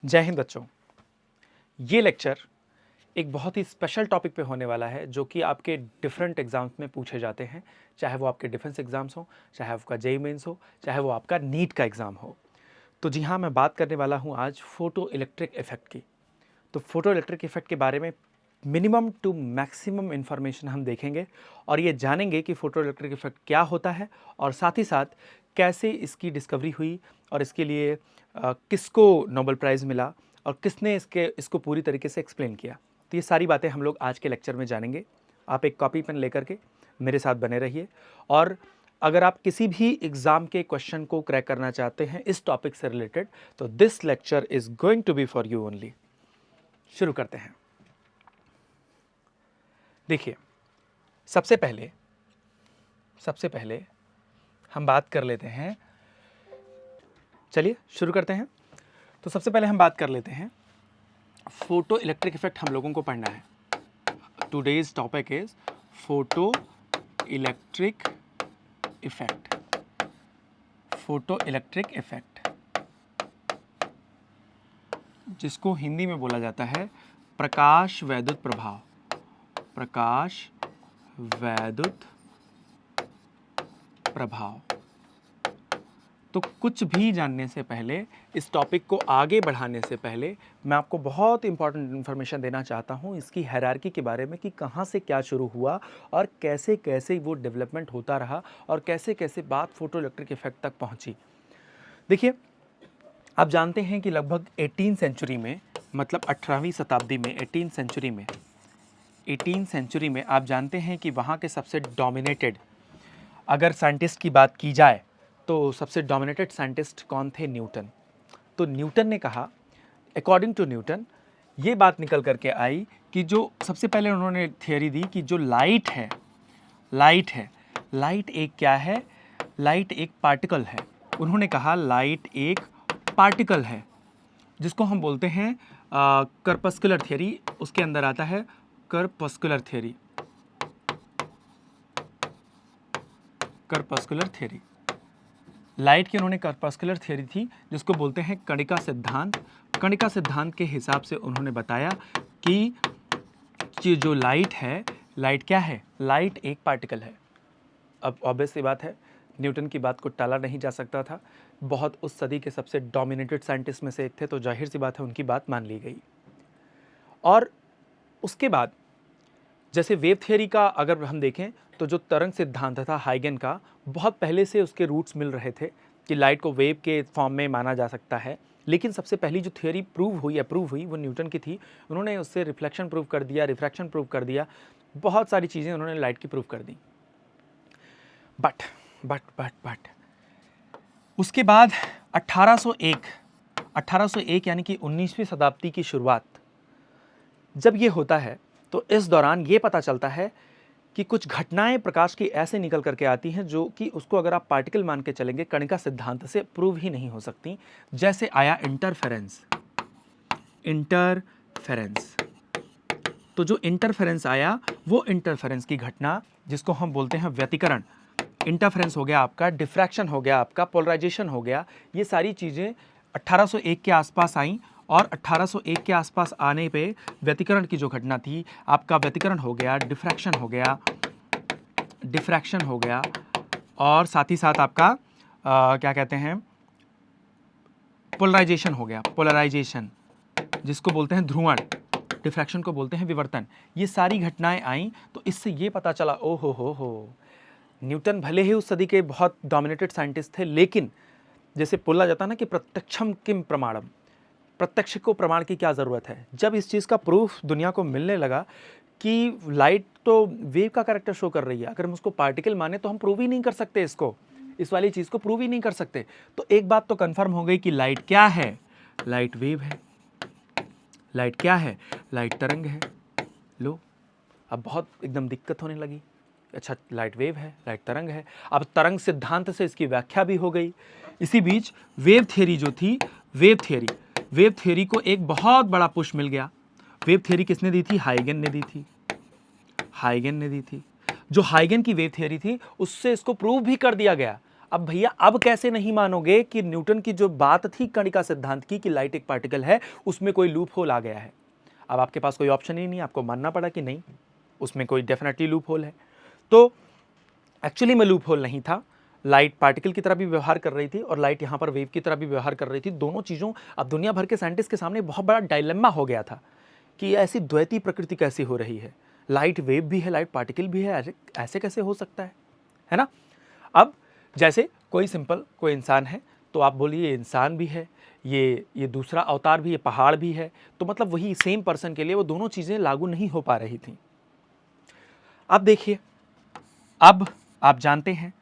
जय हिंद बच्चों। ये लेक्चर एक बहुत ही स्पेशल टॉपिक पे होने वाला है जो कि आपके डिफरेंट एग्जाम्स में पूछे जाते हैं, चाहे वो आपके डिफेंस एग्जाम्स हो, चाहे आपका जेईई मेंस हो, चाहे वो आपका नीट का एग्ज़ाम हो। तो जी हाँ, मैं बात करने वाला हूँ आज फोटो इलेक्ट्रिक इफेक्ट की। तो फोटो इलेक्ट्रिक इफेक्ट के बारे में मिनिमम टू मैक्सिमम इन्फॉर्मेशन हम देखेंगे और ये जानेंगे कि फोटो इलेक्ट्रिक इफेक्ट क्या होता है और साथ ही साथ कैसे इसकी डिस्कवरी हुई और इसके लिए किसको नोबेल प्राइज़ मिला और किसने इसको पूरी तरीके से एक्सप्लेन किया। तो ये सारी बातें हम लोग आज के लेक्चर में जानेंगे। आप एक कॉपी पेन लेकर के मेरे साथ बने रहिए और अगर आप किसी भी एग्ज़ाम के क्वेश्चन को क्रैक करना चाहते हैं इस टॉपिक से रिलेटेड, तो this lecture is going to be for you only. शुरू करते हैं। देखिए, सबसे पहले हम बात कर लेते हैं। चलिए शुरू करते हैं। तो सबसे पहले हम बात कर लेते हैं, फोटो इलेक्ट्रिक इफेक्ट हम लोगों को पढ़ना है। Today's topic is photo electric effect. Photo electric effect, जिसको हिंदी में बोला जाता है प्रकाश वैद्युत प्रभाव। प्रकाश वैद्युत प्रभाव। तो कुछ भी जानने से पहले, इस टॉपिक को आगे बढ़ाने से पहले, मैं आपको बहुत इंपॉर्टेंट इन्फॉर्मेशन देना चाहता हूँ इसकी हायरार्की के बारे में कि कहाँ से क्या शुरू हुआ और कैसे कैसे वो डेवलपमेंट होता रहा और कैसे कैसे बात फोटो इलेक्ट्रिक इफेक्ट तक पहुँची। देखिए, आप जानते हैं कि लगभग 18 सेंचुरी में, मतलब 18वीं शताब्दी में, 18 सेंचुरी में आप जानते हैं कि वहाँ के सबसे डोमिनेटेड, अगर साइंटिस्ट की बात की जाए तो सबसे डोमिनेटेड साइंटिस्ट कौन थे? न्यूटन। तो न्यूटन ने कहा, अकॉर्डिंग टू न्यूटन, ये बात निकल करके आई कि जो सबसे पहले उन्होंने थियरी दी कि जो लाइट है, लाइट एक क्या है? लाइट एक पार्टिकल है। उन्होंने कहा लाइट एक पार्टिकल है, जिसको हम बोलते हैं करपस्कुलर थियरी। उसके अंदर आता है करपस्कुलर थियरी। करपस्कुलर थियरी, लाइट की उन्होंने करपस्कुलर थियरी थी, जिसको बोलते हैं कणिका सिद्धांत। कणिका सिद्धांत के हिसाब से उन्होंने बताया कि जो लाइट है, लाइट क्या है? लाइट एक पार्टिकल है। अब ऑब्वियस सी बात है, न्यूटन की बात को टाला नहीं जा सकता था। बहुत उस सदी के सबसे डोमिनेटेड साइंटिस्ट में से एक थे, तो जाहिर सी बात है उनकी बात मान ली गई। और उसके बाद जैसे वेव थियरी का अगर हम देखें तो जो तरंग सिद्धांत था हाइगन का, बहुत पहले से उसके रूट्स मिल रहे थे कि लाइट को वेव के फॉर्म में माना जा सकता है। लेकिन सबसे पहली जो थियरी अप्रूव हुई वो न्यूटन की थी। उन्होंने उससे रिफ्लेक्शन प्रूव कर दिया, रिफ्रैक्शन प्रूव कर दिया, बहुत सारी चीज़ें उन्होंने लाइट की प्रूव कर दी। बट उसके बाद 1801 यानी कि 19वीं शताब्दी की शुरुआत जब ये होता है, तो इस दौरान ये पता चलता है कि कुछ घटनाएं प्रकाश की ऐसे निकल करके आती हैं जो कि उसको अगर आप पार्टिकल मान के चलेंगे, कणिका सिद्धांत से प्रूव ही नहीं हो सकती। जैसे आया इंटरफेरेंस। तो जो इंटरफेरेंस आया, वो इंटरफेरेंस की घटना जिसको हम बोलते हैं व्यतिकरण। इंटरफेरेंस हो गया आपका, डिफ्रैक्शन हो गया आपका, पोलराइजेशन हो गया, ये सारी चीज़ें 1801 के आसपास आई। और 1801 के आसपास आने पे व्यतिकरण की जो घटना थी, आपका व्यतिकरण हो गया, डिफ्रैक्शन हो गया और साथ ही साथ आपका क्या कहते हैं, पोलराइजेशन हो गया। पोलराइजेशन जिसको बोलते हैं ध्रुवण, डिफ्रैक्शन को बोलते हैं विवर्तन। ये सारी घटनाएं आई, तो इससे ये पता चला, ओ हो, न्यूटन भले ही उस सदी के बहुत डोमिनेटेड साइंटिस्ट थे, लेकिन जैसे बोला जाता है ना कि प्रत्यक्षम किम प्रमाणम, प्रत्यक्ष को प्रमाण की क्या ज़रूरत है। जब इस चीज़ का प्रूफ दुनिया को मिलने लगा कि लाइट तो वेव का कैरेक्टर शो कर रही है, अगर हम उसको पार्टिकल माने तो हम प्रूव ही नहीं कर सकते, इस वाली चीज़ को प्रूव ही नहीं कर सकते। तो एक बात तो कंफर्म हो गई कि लाइट क्या है? लाइट वेव है। लाइट क्या है? लाइट तरंग है। लो, अब बहुत एकदम दिक्कत होने लगी। अच्छा, लाइट वेव है, लाइट तरंग है, अब तरंग सिद्धांत से इसकी व्याख्या भी हो गई। इसी बीच वेव थियरी जो थी, वेव थियरी को एक बहुत बड़ा पुश मिल गया। वेव थियरी किसने दी थी? हाइगन ने दी थी। जो हाइगन की वेव थियरी थी, उससे इसको प्रूव भी कर दिया गया। अब भैया अब कैसे नहीं मानोगे कि न्यूटन की जो बात थी कणिका सिद्धांत की कि लाइट एक पार्टिकल है, उसमें कोई लूप होल आ गया है। अब आपके पास कोई ऑप्शन ही नहीं, आपको मानना पड़ा कि नहीं, उसमें कोई डेफिनेटली लूप होल है। तो एक्चुअली में लूप होल नहीं था, लाइट पार्टिकल की तरह भी व्यवहार कर रही थी और लाइट यहाँ पर वेव की तरह भी व्यवहार कर रही थी। दोनों चीज़ों, अब दुनिया भर के साइंटिस्ट के सामने बहुत बड़ा डायलेमा हो गया था कि ऐसी द्वैती प्रकृति कैसी हो रही है, लाइट वेव भी है, लाइट पार्टिकल भी है, ऐसे कैसे हो सकता है ना। अब जैसे कोई सिंपल कोई इंसान है, तो आप बोलिए ये इंसान भी है, ये दूसरा अवतार भी, ये पहाड़ भी है, तो मतलब वही सेम पर्सन के लिए वो दोनों चीज़ें लागू नहीं हो पा रही थी। अब देखिए, अब आप जानते हैं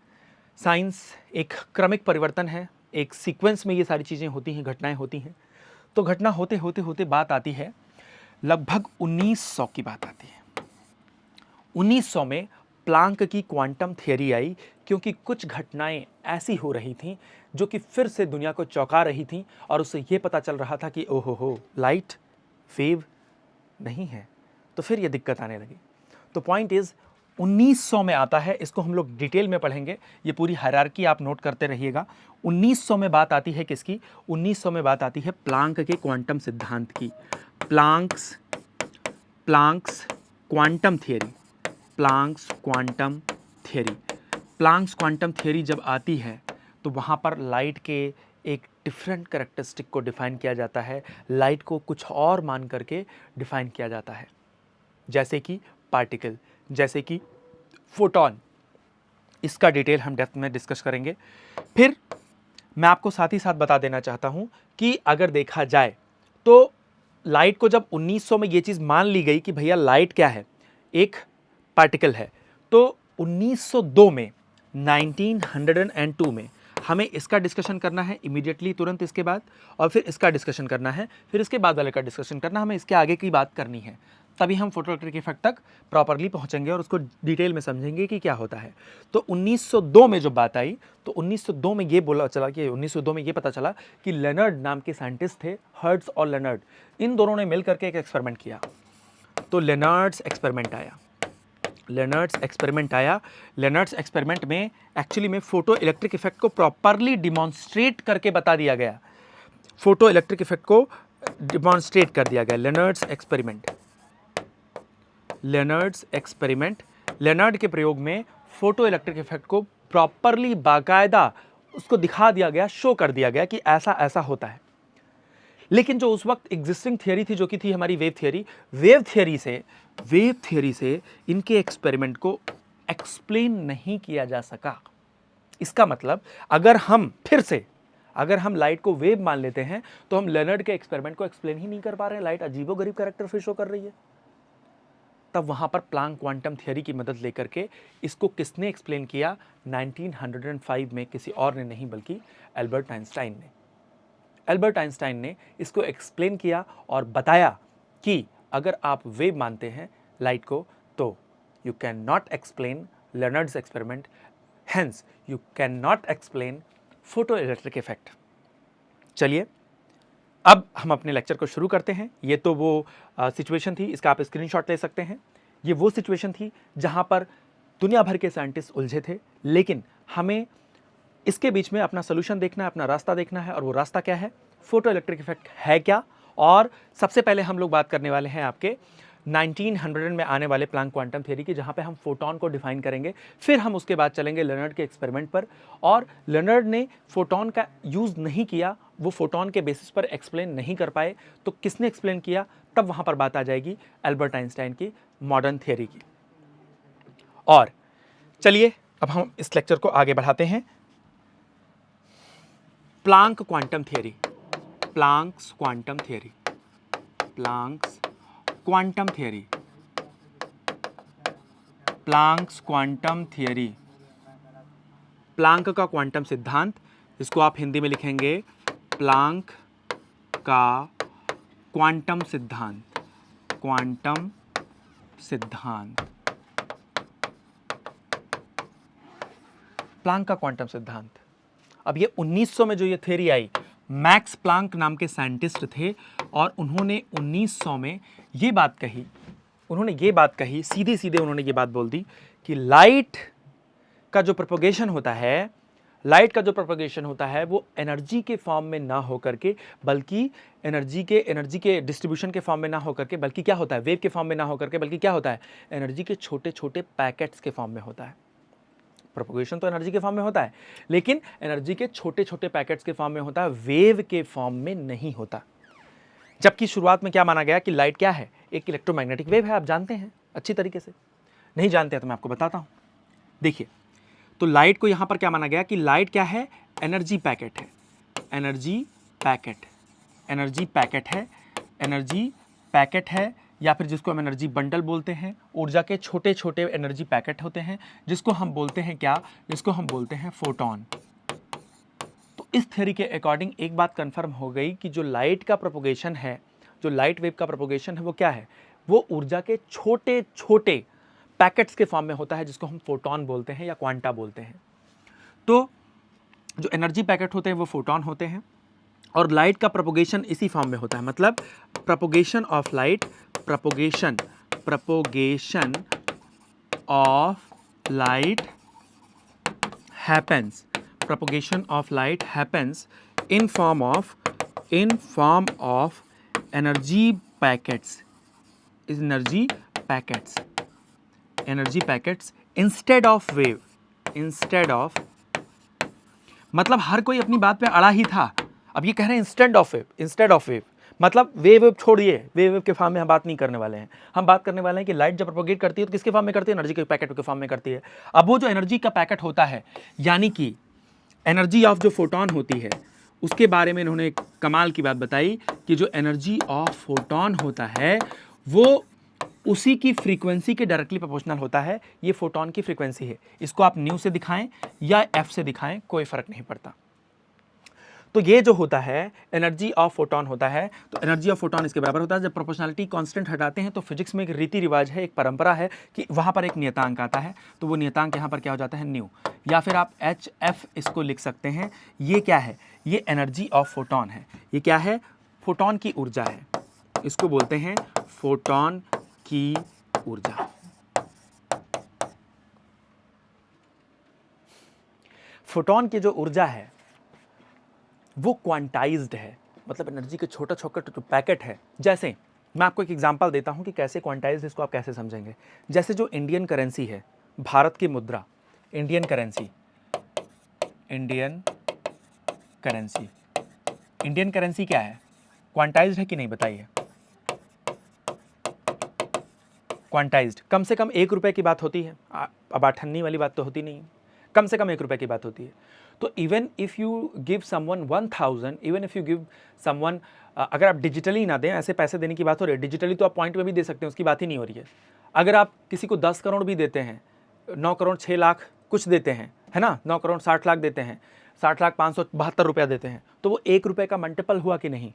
साइंस एक क्रमिक परिवर्तन है, एक सीक्वेंस में ये सारी चीज़ें होती हैं, घटनाएं होती हैं। तो घटना होते होते होते बात आती है लगभग 1900 की बात आती है। 1900 में प्लांक की क्वांटम थियरी आई, क्योंकि कुछ घटनाएं ऐसी हो रही थीं जो कि फिर से दुनिया को चौंका रही थीं और उससे ये पता चल रहा था कि ओहो हो, लाइट वेव नहीं है, तो फिर ये दिक्कत आने लगी। तो पॉइंट इज 1900 में आता है, इसको हम लोग डिटेल में पढ़ेंगे, ये पूरी हायरार्की आप नोट करते रहिएगा। 1900 में बात आती है किसकी? 1900 में बात आती है प्लांक के क्वांटम सिद्धांत की, Planck's quantum theory, Planck's quantum theory. Planck's quantum theory जब आती है तो वहाँ पर लाइट के एक डिफरेंट कैरेक्टरिस्टिक को डिफाइन किया जाता है, लाइट को कुछ और मान करके डिफाइन किया जाता है, जैसे कि पार्टिकल, जैसे कि फोटॉन। इसका डिटेल हम डेप्थ में डिस्कस करेंगे। फिर मैं आपको साथ ही साथ बता देना चाहता हूँ कि अगर देखा जाए तो लाइट को जब 1900 में ये चीज़ मान ली गई कि भैया लाइट क्या है, एक पार्टिकल है, तो 1902 में 1902 में हमें इसका डिस्कशन करना है इमीडिएटली, तुरंत इसके बाद, और फिर इसका डिस्कशन करना है, फिर इसके बाद वाले का डिस्कशन करना, हमें इसके आगे की बात करनी है, तभी हम फोटोइलेक्ट्रिक इफेक्ट तक प्रॉपरली पहुंचेंगे और उसको डिटेल में समझेंगे कि क्या होता है। तो 1902 में जो बात आई, तो 1902 में ये बोला चला कि 1902 में ये पता चला कि लेनर्ड नाम के साइंटिस्ट थे, हर्ट्ज और लेनर्ड, इन दोनों ने मिलकर के एक एक्सपेरिमेंट किया। तो लेनर्ड्स एक्सपेरिमेंट आया। लेनर्ड्स एक्सपेरिमेंट में एक्चुअली में फोटो इलेक्ट्रिक इफेक्ट को प्रॉपरली डिमॉन्स्ट्रेट करके बता दिया गया, फोटो इलेक्ट्रिक इफेक्ट को डिमॉन्स्ट्रेट कर दिया गया। लेनर्ड्स एक्सपेरिमेंट, लेनर्ड के प्रयोग में फोटो इलेक्ट्रिक इफेक्ट को प्रॉपरली बाकायदा उसको दिखा दिया गया, शो कर दिया गया कि ऐसा ऐसा होता है। लेकिन जो उस वक्त एग्जिस्टिंग थियरी थी, जो कि थी हमारी वेव थियरी से इनके एक्सपेरिमेंट को एक्सप्लेन नहीं किया जा सका। इसका मतलब अगर हम लाइट को वेव मान लेते हैं तो हम लेनर्ड के एक्सपेरिमेंट को एक्सप्लेन ही नहीं कर पा रहे हैं, लाइट अजीबोगरीब कैरेक्टर फिर शो कर रही है। तब वहां पर प्लांक क्वांटम थियरी की मदद लेकर के इसको किसने एक्सप्लेन किया? 1905 में किसी और ने नहीं बल्कि एल्बर्ट आइंस्टाइन ने इसको एक्सप्लेन किया और बताया कि अगर आप वेव मानते हैं लाइट को तो you can not explain Lenard's experiment, hence you can not explain photo electric effect. चलिए अब हम अपने लेक्चर को शुरू करते हैं। ये तो वो सिचुएशन थी, इसका आप स्क्रीनशॉट ले सकते हैं। ये वो सिचुएशन थी जहां पर दुनिया भर के साइंटिस्ट उलझे थे, लेकिन हमें इसके बीच में अपना सोल्यूशन देखना है, अपना रास्ता देखना है, और वो रास्ता क्या है, फोटो इलेक्ट्रिक इफेक्ट है क्या। और सबसे पहले हम लोग बात करने वाले हैं आपके 1900 में आने वाले प्लांक क्वांटम थ्योरी की, जहां पे हम फोटोन को डिफाइन करेंगे। फिर हम उसके बाद चलेंगे लेनर्ड के एक्सपेरिमेंट पर, और लेनर्ड ने फोटोन का यूज़ नहीं किया, वो फोटोन के बेसिस पर एक्सप्लेन नहीं कर पाए, तो किसने एक्सप्लेन किया, तब वहां पर बात आ जाएगी एल्बर्ट आइंस्टाइन की मॉडर्न थियरी की। और चलिए अब हम इस लेक्चर को आगे बढ़ाते हैं। Planck quantum theory, Planck's quantum theory, Planck's quantum theory, Planck's quantum theory, Planck का क्वांटम सिद्धांत, इसको आप हिंदी में लिखेंगे प्लांक का क्वांटम सिद्धांत, क्वांटम सिद्धांत, प्लांक का क्वांटम सिद्धांत। अब ये 1900 में जो ये थ्योरी आई, मैक्स प्लांक नाम के साइंटिस्ट थे, और उन्होंने 1900 में ये बात कही, सीधे सीधे उन्होंने ये बात बोल दी कि लाइट का जो प्रोपगेशन होता है, लाइट का जो प्रोपगेशन होता है वो एनर्जी के फॉर्म में ना हो करके, बल्कि एनर्जी के डिस्ट्रीब्यूशन के फॉर्म में ना हो करके, बल्कि क्या होता है, वेव के फॉर्म में ना हो करके, बल्कि क्या होता है, एनर्जी के छोटे छोटे पैकेट्स के फॉर्म में होता है। प्रोपगेशन तो एनर्जी के फॉर्म में होता है, लेकिन एनर्जी के छोटे छोटे पैकेट्स के फॉर्म में होता है, वेव के फॉर्म में नहीं होता। जबकि शुरुआत में क्या माना गया कि लाइट क्या है, एक इलेक्ट्रोमैग्नेटिक वेव है। आप जानते हैं अच्छी तरीके से, नहीं जानते हैं तो मैं आपको बताता हूं। देखिए, तो लाइट को यहां पर क्या माना गया कि लाइट क्या है, एनर्जी पैकेट है, एनर्जी पैकेट, एनर्जी पैकेट है, एनर्जी पैकेट है, या फिर जिसको हम एनर्जी बंडल बोलते हैं। ऊर्जा के छोटे छोटे एनर्जी पैकेट होते हैं, जिसको हम बोलते हैं क्या, जिसको हम बोलते हैं फोटोन। तो इस थ्योरी के अकॉर्डिंग एक बात कंफर्म हो गई कि जो लाइट का प्रोपगेशन है, जो लाइट वेव का प्रोपगेशन है, वो क्या है, वो ऊर्जा के छोटे छोटे पैकेट्स के फॉर्म में होता है, जिसको हम फोटोन बोलते हैं या क्वांटा बोलते हैं। तो जो एनर्जी पैकेट होते हैं वो फोटोन होते हैं, और लाइट का प्रोपगेशन इसी फॉर्म में होता है। मतलब propagation of light, propagation of light happens, propagation of light happens in form of energy packets, energy packets instead of wave, instead of, मतलब हर कोई अपनी बात पे अड़ा ही था। अब ये कह रहे हैं instead of wave, instead of wave, मतलब वेव छोड़िए, वेव के फॉर्म में हम बात नहीं करने वाले हैं। हम बात करने वाले हैं कि लाइट जब प्रोपगेट करती है तो किसके फॉर्म में करती है, एनर्जी के पैकेट के फॉर्म में करती है। अब वो जो एनर्जी का पैकेट होता है, यानी कि एनर्जी ऑफ जो फोटोन होती है, उसके बारे में इन्होंने एक कमाल की बात बताई कि जो एनर्जी ऑफ फोटोन होता है वो उसी की फ्रीक्वेंसी के डायरेक्टली प्रोपोर्शनल होता है। ये फोटोन की फ्रीक्वेंसी है, इसको आप न्यू से दिखाएं या एफ से दिखाएं, कोई फर्क नहीं पड़ता। तो ये जो होता है एनर्जी ऑफ फोटोन होता है, तो एनर्जी ऑफ फोटोन इसके बराबर होता है। जब प्रोपोर्शनलिटी कांस्टेंट हटाते हैं तो फिजिक्स में एक रीति रिवाज है, एक परंपरा है कि वहां पर एक नियतांक आता है, तो वो नियतांक यहाँ पर क्या हो जाता है, न्यू, या फिर आप एच एफ इसको लिख सकते हैं। ये क्या है, ये एनर्जी ऑफ फोटोन है। ये क्या है, फोटोन की ऊर्जा है, इसको बोलते हैं फोटोन की ऊर्जा। फोटोन की जो ऊर्जा है वो क्वांटाइज्ड है, मतलब एनर्जी के छोटा छोटा जो पैकेट है। जैसे मैं आपको एक एग्जांपल देता हूं कि कैसे क्वांटाइज्ड, इसको आप कैसे समझेंगे। जैसे जो इंडियन करेंसी है, भारत की मुद्रा, Indian currency, Indian currency, Indian currency क्या है, क्वांटाइज्ड है कि नहीं, बताइए। क्वांटाइज्ड, कम से कम 1 रुपए की बात होती है, अब 8 वाली बात तो होती नहीं है, कम से कम 1 रुपए की बात होती है। तो even if you give someone 1000, even if you give someone, अगर आप डिजिटली ना दें, ऐसे पैसे देने की बात हो रही है, डिजिटली तो आप पॉइंट में भी दे सकते हैं, उसकी बात ही नहीं हो रही है। अगर आप किसी को 10 करोड़ भी देते हैं, 9 करोड़ 6 लाख कुछ देते हैं, है ना, 9 करोड़ 60 लाख देते हैं, 60,572 रुपया देते हैं, तो वो 1 रुपए का मल्टीपल हुआ कि नहीं।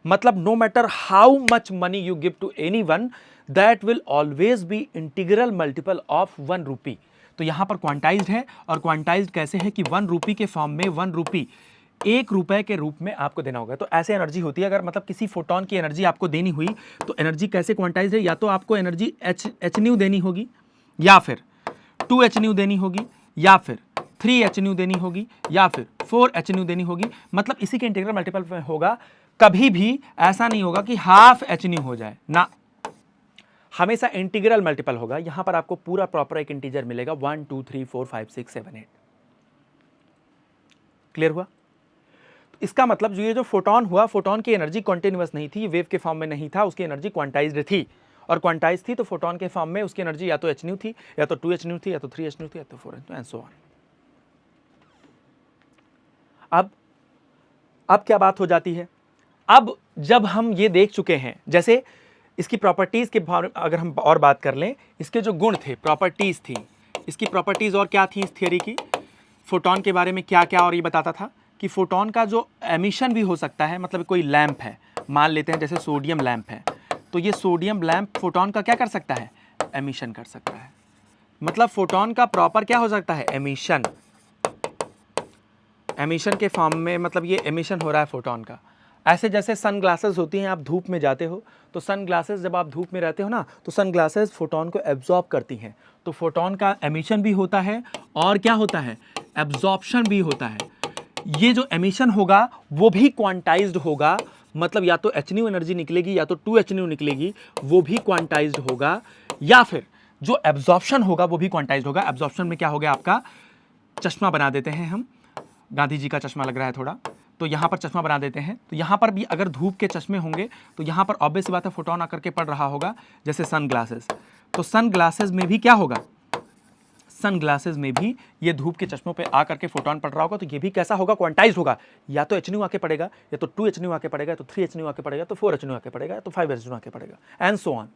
मतलब no matter how much money you give to anyone, that will always be integral multiple of 1 rupee. तो यहां पर क्वांटाइज्ड है, और क्वांटाइज्ड कैसे है कि 1 रुपी के फॉर्म में 1 रुपी 1 रुपए के रूप में आपको देना होगा। तो ऐसे एनर्जी होती है, अगर मतलब किसी फोटोन की एनर्जी आपको देनी हुई तो एनर्जी कैसे क्वांटाइज्ड है, या तो आपको एनर्जी एच न्यू देनी होगी, या फिर 2h न्यू देनी होगी, या फिर 3h न्यू देनी होगी, या फिर 4h न्यू देनी होगी। मतलब इसी के इंटीग्रल मल्टीपल में होगा। कभी भी ऐसा नहीं होगा कि हाफ h न्यू हो जाए ना, हमेशा इंटीग्रल मल्टीपल होगा। यहां पर आपको पूरा प्रॉपर एक इंटीजर मिलेगा, 1 2 3 4 5 6 7 8। क्लियर हुआ। तो इसका मतलब जो ये जो फोटोन हुआ, फोटोन की एनर्जी कॉन्टिन्यूअस नहीं थी, वेव के फॉर्म में नहीं था, उसकी एनर्जी क्वांटाइज्ड थी, और क्वांटाइज थी तो फोटोन के फॉर्म में उसकी एनर्जी या तो h न्यू थी, या तो 2h न्यू थी, या तो 3h न्यू थी, या तो 4h new, and so on. अब क्या बात हो जाती है, अब जब हम ये देख चुके हैं, जैसे इसकी प्रॉपर्टीज के बारे में अगर हम और बात कर लें, इसके जो गुण थे, प्रॉपर्टीज थी, इसकी प्रॉपर्टीज और क्या थी इस थियरी की, फोटोन के बारे में क्या क्या, और ये बताता था कि फोटोन का जो एमिशन भी हो सकता है, मतलब कोई लैंप है, मान लेते हैं जैसे सोडियम लैंप है, तो ये सोडियम लैंप फोटोन का क्या कर सकता है, एमिशन कर सकता है। मतलब फोटोन का प्रॉपर क्या हो सकता है, एमिशन, एमिशन के फॉर्म में, मतलब ये एमिशन हो रहा है फोटोन का। ऐसे जैसे सन ग्लासेस होती हैं, आप धूप में जाते हो तो सन ग्लासेस, जब आप धूप में रहते हो ना तो सन ग्लासेस फोटोन को एब्जॉर्ब करती हैं, तो फोटोन का एमिशन भी होता है और क्या होता है, एब्जॉर्प्शन भी होता है। ये जो एमिशन होगा वो भी क्वांटाइज्ड होगा, मतलब या तो h एनर्जी निकलेगी या तो 2h निकलेगी, वो भी क्वांटाइज्ड होगा, या फिर जो एब्जॉर्प्शन होगा वो भी क्वांटाइज्ड होगा। एब्जॉर्प्शन में क्या हो गया आपका, चश्मा बना देते हैं हम, गांधी जी का चश्मा लग रहा है थोड़ा, तो यहाँ पर चश्मा बना देते हैं, तो यहाँ पर भी अगर धूप के चश्मे होंगे तो यहाँ पर ऑब्वियस सी बात है फोटोन आकर के पड़ रहा होगा, जैसे सन ग्लासेस। तो सन ग्लासेस में भी क्या होगा, सन ग्लासेस में भी ये धूप के चश्मों पे आकर के फोटोन पड़ रहा होगा, तो ये भी कैसा होगा, क्वांटाइज होगा, या तो h आके पड़ेगा, या तो 2h आके पड़ेगा, या तो 3h आके पड़ेगा, तो 4h आके पड़ेगा, या तो 5h आके पड़ेगा, एंड सो ऑन।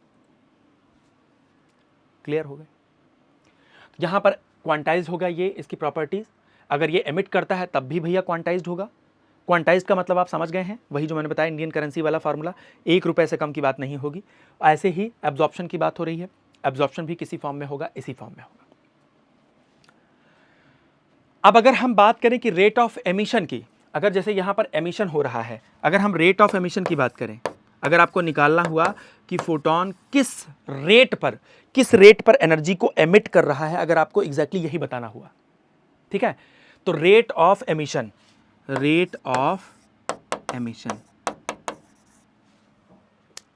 क्लियर हो गए? यहां पर क्वांटाइज होगा, ये इसकी प्रॉपर्टीज। अगर ये एमिट करता है तब भी भैया क्वांटाइज्ड होगा। क्वांटाइज्ड का मतलब आप समझ गए हैं, वही जो मैंने बताया इंडियन करेंसी वाला फार्मूला, 1 रुपए से कम की बात नहीं होगी। ऐसे ही एब्जॉर्प्शन की बात हो रही है, एब्जॉर्प्शन भी किसी फॉर्म में होगा, इसी फॉर्म में होगा। अब अगर हम बात करें कि रेट ऑफ एमिशन की, अगर जैसे यहां पर एमिशन हो रहा है, अगर हम रेट ऑफ एमिशन की बात करें, अगर आपको निकालना हुआ कि फोटोन किस रेट पर एनर्जी को एमिट कर रहा है, अगर आपको एग्जैक्टली यही बताना हुआ, ठीक है, तो रेट ऑफ एमिशन,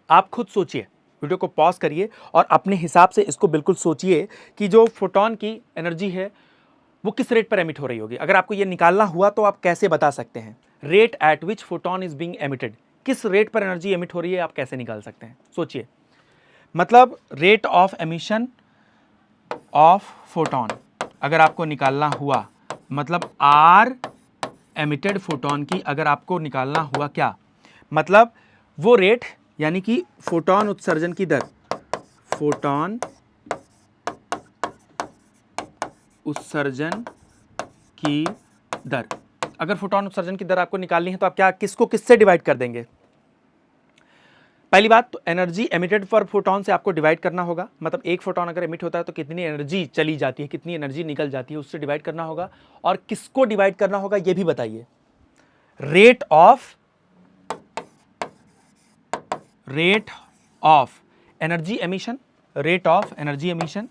आप खुद सोचिए, वीडियो को पॉज करिए और अपने हिसाब से इसको बिल्कुल सोचिए कि जो फोटोन की एनर्जी है वो किस रेट पर एमिट हो रही होगी। अगर आपको ये निकालना हुआ तो आप कैसे बता सकते हैं, rate at which photon is being emitted, किस रेट पर एनर्जी एमिट हो रही है, आप कैसे निकाल सकते हैं, सोचिए। मतलब rate of emission of photon अगर आपको निकालना हुआ, मतलब आर एमिटेड फोटोन की अगर आपको निकालना हुआ, क्या मतलब, वो रेट यानी कि फोटोन उत्सर्जन की दर, फोटोन उत्सर्जन की दर, अगर फोटोन उत्सर्जन की दर आपको निकालनी है तो आप क्या, किसको किससे डिवाइड कर देंगे। पहली बात तो एनर्जी एमिटेड पर फोटोन से आपको डिवाइड करना होगा, मतलब एक फोटोन अगर एमिट होता है तो कितनी एनर्जी चली जाती है, कितनी एनर्जी निकल जाती है, उससे डिवाइड करना होगा। और किसको डिवाइड करना होगा ये भी बताइए, rate of energy emission, rate of energy emission,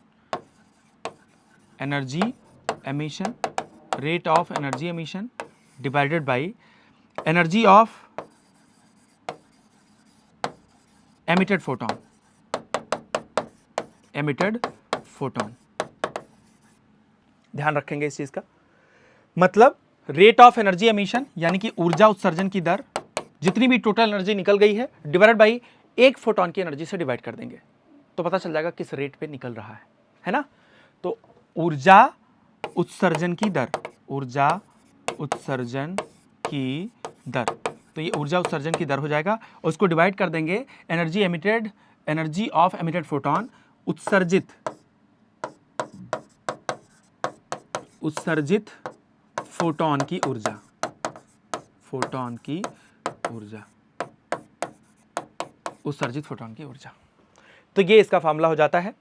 rate of energy emission divided by energy of emitted photon. ध्यान रखेंगे इस चीज का, मतलब रेट ऑफ एनर्जी एमिशन यानी कि ऊर्जा उत्सर्जन की दर, जितनी भी टोटल एनर्जी निकल गई है डिवाइडेड बाई एक फोटोन की एनर्जी से डिवाइड कर देंगे, तो पता चल जाएगा किस रेट पे निकल रहा है ना। तो ऊर्जा उत्सर्जन की दर, तो ये ऊर्जा उत्सर्जन की दर हो जाएगा, और उसको डिवाइड कर देंगे एनर्जी ऑफ एमिटेड फोटोन, उत्सर्जित फोटोन की ऊर्जा, तो ये इसका फार्मूला हो जाता है।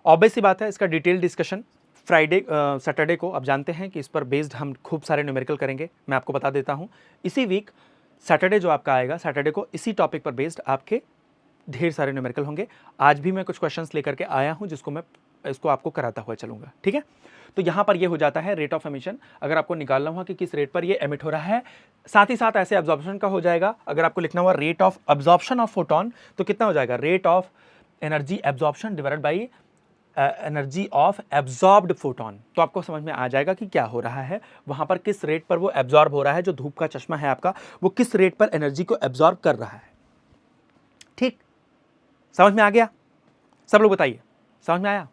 ऑब्वियस सी बात है, इसका डिटेल डिस्कशन सैटरडे को आप जानते हैं कि इस पर बेस्ड हम खूब सारे न्यूमेरिकल करेंगे, मैं आपको बता देता हूं। इसी वीक सैटरडे जो आपका आएगा, सैटरडे को इसी टॉपिक पर बेस्ड आपके ढेर सारे न्यूमेरिकल होंगे। आज भी मैं कुछ क्वेश्चंस लेकर के आया हूं जिसको मैं इसको आपको कराता हुआ चलूंगा, ठीक है। तो यहां पर ये हो जाता है रेट ऑफ एमिशन, अगर आपको निकालना हुआ कि किस रेट पर ये एमिट हो रहा है। साथ ही साथ ऐसे एब्जॉर्प्शन का हो जाएगा, अगर आपको लिखना हुआ rate of absorption of photon तो कितना हो जाएगा, rate of energy absorption divided by energy of absorbed photon. तो आपको समझ में आ जाएगा कि क्या हो रहा है, वहां पर किस रेट पर वो एब्जॉर्ब हो रहा है, जो धूप का चश्मा है आपका वो किस रेट पर एनर्जी को एब्जॉर्ब कर रहा है। ठीक, समझ में आ गया? सब लोग बताइए, समझ में आया?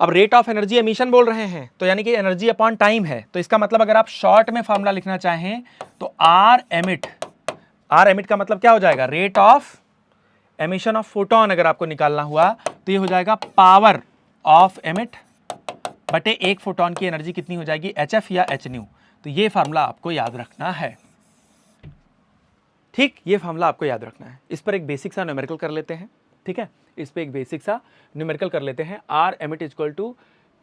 अब रेट ऑफ एनर्जी एमिशन बोल रहे हैं तो यानी कि एनर्जी अपॉन टाइम है, तो इसका मतलब अगर आप शॉर्ट में फॉर्मूला लिखना चाहें तो आर एमिट का मतलब क्या हो जाएगा, rate of emission of photon अगर आपको निकालना हुआ तो ये हो जाएगा पावर ऑफ एमिट बटे एक फोटोन की एनर्जी कितनी हो जाएगी, HF या Hν। तो ये फार्मूला आपको याद रखना है, ठीक, ये फार्मूला आपको याद रखना है। इस पर एक बेसिक सा न्यूमेरिकल कर लेते हैं, ठीक है, इस पर एक बेसिक सा न्यूमेरिकल कर लेते हैं। R emit equal to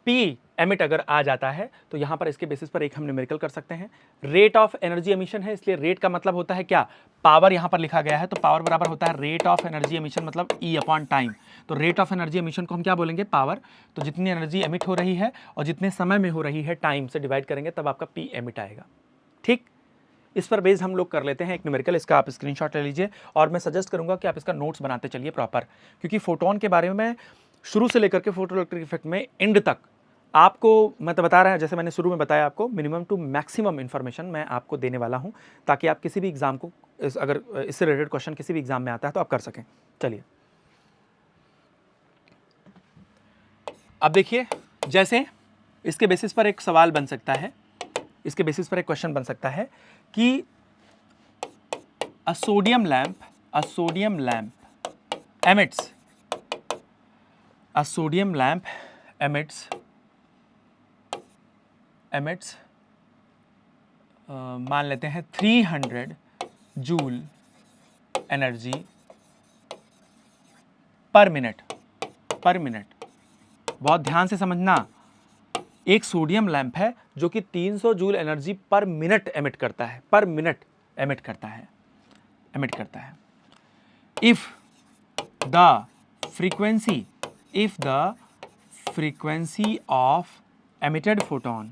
P emit अगर आ जाता है तो यहाँ पर इसके बेसिस पर एक हम न्यूमेरिकल कर सकते हैं। रेट ऑफ एनर्जी एमिशन है, इसलिए रेट का मतलब होता है क्या, पावर यहाँ पर लिखा गया है, तो पावर बराबर होता है रेट ऑफ एनर्जी एमिशन मतलब ई अपॉन टाइम। तो रेट ऑफ एनर्जी एमिशन को हम क्या बोलेंगे, पावर। तो जितनी एनर्जी एमिट हो रही है और जितने समय में हो रही है टाइम से डिवाइड करेंगे तब आपका पी एमिट आएगा। ठीक, इस पर बेस्ड हम लोग कर लेते हैं एक न्यूमेरिकल, इसका आप स्क्रीनशॉट ले लीजिए और मैं सजेस्ट करूंगा कि आप इसका नोट्स बनाते चलिए प्रॉपर, क्योंकि फोटोन के बारे में शुरू से लेकर के फोटो इलेक्ट्रिक इफेक्ट में एंड तक आपको मैं तो बता रहा हूँ, जैसे मैंने शुरू में बताया आपको मिनिमम टू मैक्सिमम इन्फॉर्मेशन मैं आपको देने वाला हूँ, ताकि आप किसी भी एग्जाम को अगर इससे रिलेटेड क्वेश्चन किसी भी एग्जाम में आता है तो आप कर सकें। चलिए अब देखिए, जैसे इसके बेसिस पर एक सवाल बन सकता है, इसके बेसिस पर एक क्वेश्चन बन सकता है कि अ सोडियम लैंप emits मान लेते हैं 300 जूल एनर्जी पर मिनट। बहुत ध्यान से समझना, एक सोडियम लैंप है जो कि 300 जूल एनर्जी पर मिनट एमिट करता है, if the frequency of emitted photon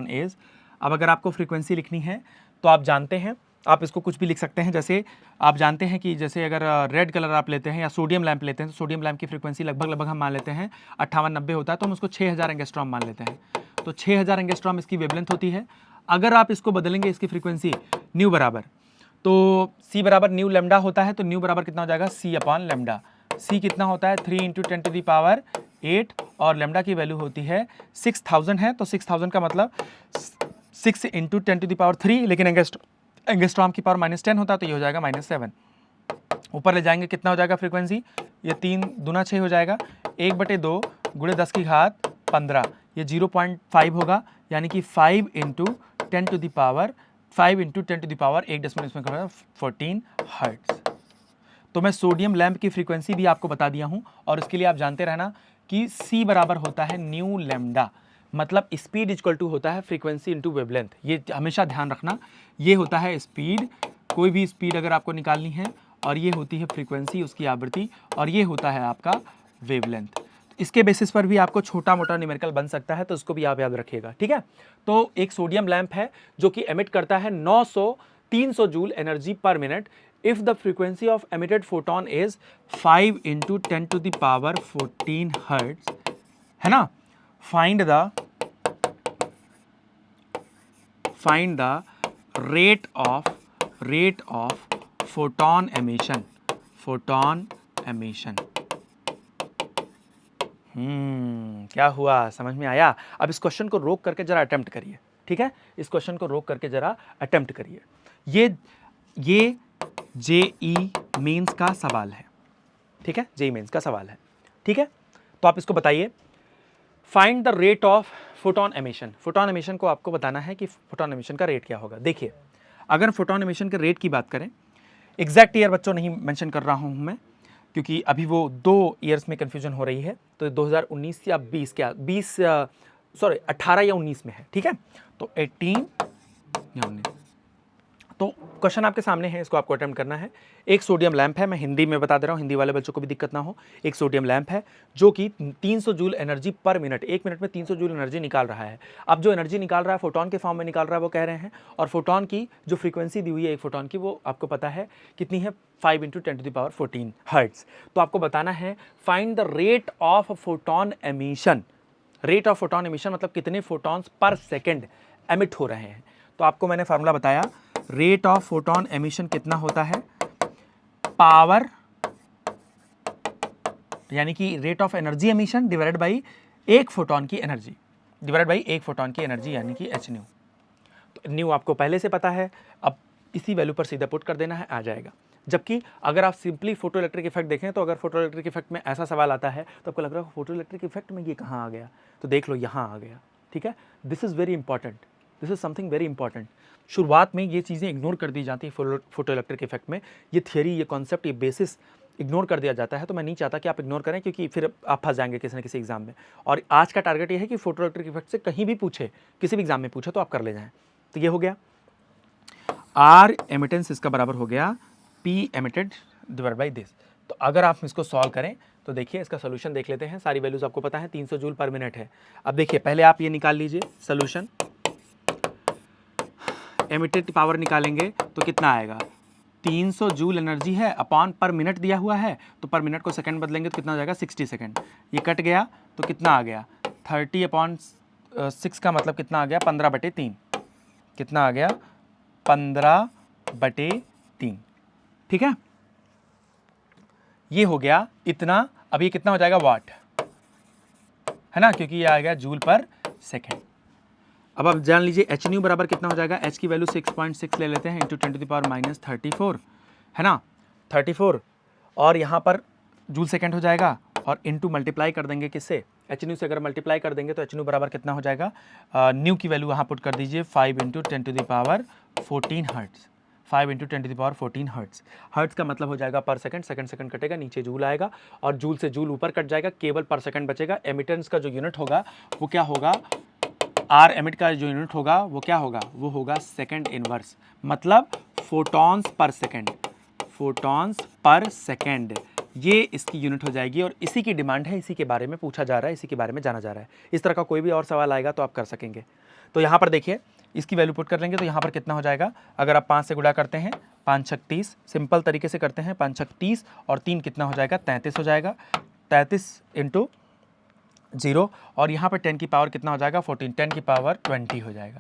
is, अब अगर आपको फ्रीक्वेंसी लिखनी है तो आप जानते हैं, आप इसको कुछ भी लिख सकते हैं। जैसे आप जानते हैं कि जैसे अगर रेड कलर आप लेते हैं या सोडियम लैंप लेते हैं तो सोडियम लैंप की फ्रीक्वेंसी लगभग हम मान लेते हैं 58-90 होता है, तो हम उसको 6000 एंगस्ट्रॉम मान लेते हैं। तो 6000 एंगस्ट्रॉम इसकी वेवलेंथ होती है। अगर आप इसको बदलेंगे इसकी फ्रीक्वेंसी न्यू बराबर, तो सी बराबर न्यू लेमडा होता है, तो न्यू बराबर कितना हो जाएगा, सी अपॉन लेमडा। सी कितना होता है 3 × 10⁸ और लेमडा की वैल्यू होती है 6000 है, तो 6000 का मतलब 6 × 10⁻3, लेकिन एंगस्ट्रॉम की पावर -10 होता है, तो ये हो जाएगा -7। ऊपर ले जाएंगे कितना हो जाएगा फ्रीक्वेंसी, ये 3 दूना 6 हो जाएगा, 1/2 × 10⁻15, ये 0.5 होगा, यानी कि 5 × 10⁻14 हर्ट्ज। तो मैं सोडियम लैंप की फ्रीक्वेंसी भी आपको बता दिया हूं, और इसके लिए आप जानते रहना कि C बराबर होता है न्यू लेमडा, मतलब स्पीड इक्वल टू होता है फ्रीक्वेंसी इंटू वेवलेंथ। ये हमेशा ध्यान रखना, ये होता है स्पीड, कोई भी स्पीड अगर आपको निकालनी है, और ये होती है फ्रीक्वेंसी, उसकी आवृत्ति, और ये होता है आपका वेवलेंथ। इसके बेसिस पर भी आपको छोटा मोटा न्यूमेरिकल बन सकता है, तो उसको भी आप याद रखिएगा, ठीक है। तो एक सोडियम लैंप है जो कि एमिट करता है 300 जूल एनर्जी पर minute if the frequency of emitted photon is 5 × 10⁻14 hertz, है ना। Find the rate of photon emission. क्या हुआ, समझ में आया। अब इस क्वेश्चन को रोक करके जरा अटेम्प्ट करिए, ठीक है, इस क्वेश्चन को रोक करके जरा अटेम्प्ट करिए। ये जेई मेंस का सवाल है, ठीक है, जेई मेंस का सवाल है, ठीक है। तो आप इसको बताइए, find the rate of photon emission. Photon emission को आपको बताना है कि फोटोन एमिशन का रेट क्या होगा। देखिए, अगर फोटोन एमिशन के रेट की बात करें, एग्जैक्ट ईयर बच्चों नहीं मेंशन कर रहा हूं मैं, क्योंकि अभी वो 2 ईयर्स में कन्फ्यूजन हो रही है, तो 2019 या 18 या 19 में है, ठीक है। तो 18 या 19, तो क्वेश्चन आपके सामने है, इसको आपको अटेम्प्ट करना है। एक सोडियम लैंप है, मैं हिंदी में बता दे रहा हूँ, हिंदी वाले बच्चों को भी दिक्कत ना हो। एक सोडियम लैंप है जो कि 300 जूल एनर्जी पर मिनट, 1 मिनट में 300 जूल एनर्जी निकाल रहा है। अब जो एनर्जी निकाल रहा है फोटोन के फॉर्म में निकाल रहा है, वो कह रहे हैं, और फोटोन की जो फ्रीक्वेंसी दी हुई है एक फोटोन की, वो आपको पता है कितनी है, 5 × 10⁻14 हर्ट्ज। तो आपको बताना है find the rate of photon emission. Rate of photon emission मतलब कितने फोटॉन्स पर सेकेंड एमिट हो रहे हैं। तो आपको मैंने फार्मूला बताया, रेट ऑफ फोटोन एमिशन कितना होता है, पावर यानी कि rate of energy emission divided by एक फोटोन की एनर्जी, यानी कि h न्यू। तो न्यू आपको पहले से पता है, अब इसी वैल्यू पर सीधा पुट कर देना है, आ जाएगा। जबकि अगर आप सिंपली फोटो इलेक्ट्रिक इफेक्ट देखें, तो अगर फोटो इलेक्ट्रिक इफेक्ट में ऐसा सवाल आता है तो आपको लग रहा है फोटो इलेक्ट्रिक इफेक्ट में ये कहाँ आ गया, तो देख लो यहाँ आ गया, ठीक है। This is very important, this is something very important. शुरुआत में ये चीज़ें इग्नोर कर दी जाती है फोटो इलेक्ट्रिक इफेक्ट में, ये थियरी, ये कॉन्सेप्ट, ये बेसिस इग्नोर कर दिया जाता है। तो मैं नहीं चाहता कि आप इग्नोर करें, क्योंकि फिर आप फंस जाएंगे किसी न किसी एग्जाम में। और आज का टारगेट ये है कि फोटो इलेक्ट्रिक इफेक्ट से कहीं भी पूछे, किसी भी एग्जाम में पूछे तो आप कर ले जाएं। तो ये हो गया आर एमिटेंस, इसका बराबर हो गया P emitted divide by this. तो अगर आप इसको सॉल्व करें तो देखिए इसका सोल्यूशन देख लेते हैं। सारी वैल्यूज आपको पता है, 300 जूल पर मिनट है। अब देखिए पहले आप ये निकाल लीजिए सोल्यूशन, एमिटेड पावर निकालेंगे तो कितना आएगा, 300 जूल एनर्जी है अपॉन पर मिनट दिया हुआ है, तो पर मिनट को सेकंड बदलेंगे तो कितना हो जाएगा 60 सेकंड। ये कट गया तो कितना आ गया 30/6 का मतलब कितना आ गया 15/3, कितना आ गया 15/3। ठीक है, ये हो गया इतना। अब ये कितना हो जाएगा वाट, है ना, क्योंकि ये आ गया जूल पर सेकेंड। अब आप जान लीजिए एच न्यू बराबर कितना हो जाएगा, एच की वैल्यू 6.6 ले लेते हैं इंटू 10⁻⁻34, है ना 34, और यहाँ पर जूल सेकेंड हो जाएगा और इंटू मल्टीप्लाई कर देंगे किससे, एच न्यू से अगर मल्टीप्लाई कर देंगे तो एच न्यू बराबर कितना हो जाएगा, न्यू की वैल्यू वहाँ पुट कर दीजिए 5 × 10⁻14 हर्ट्ज, 5 × 10⁻14 हर्ट्ज। हर्ट्ज का मतलब हो जाएगा पर सेकंड, सेकंड कटेगा, नीचे जूल आएगा और जूल से जूल ऊपर कट जाएगा, केवल पर सेकंड बचेगा। एमिटेंस का जो यूनिट होगा वो क्या होगा, आर एमिट का जो यूनिट होगा वो क्या होगा, वो होगा सेकंड इनवर्स, मतलब photons per second, photons per second, ये इसकी यूनिट हो जाएगी। और इसी की डिमांड है, इसी के बारे में पूछा जा रहा है, इसी के बारे में जाना जा रहा है। इस तरह का कोई भी और सवाल आएगा तो आप कर सकेंगे। तो यहाँ पर देखिए इसकी वैल्यू पुट कर लेंगे तो यहाँ पर कितना हो जाएगा, अगर आप 5 से गुणा करते हैं 5 छक 30, सिंपल तरीके से करते हैं 5 छक 30 और 3 कितना हो जाएगा 33 हो जाएगा, 33 × 0 और यहाँ पर 10 की पावर कितना हो जाएगा 14, 10 की पावर 20 हो जाएगा।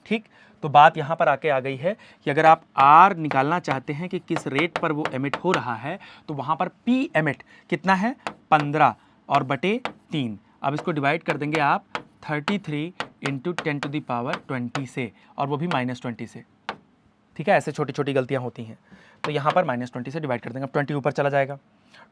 ठीक, तो बात यहाँ पर आके आ गई है कि अगर आप आर निकालना चाहते हैं कि किस रेट पर वो एमिट हो रहा है, तो वहाँ पर पी एमिट कितना है 15 और बटे 3। अब इसको डिवाइड कर देंगे आप 33 × 10⁻20 से, और वो भी -20 से। ठीक है, ऐसे छोटी छोटी गलतियाँ होती हैं। तो यहाँ पर -20 से डिवाइड कर देंगे। अब 20 ऊपर चला जाएगा,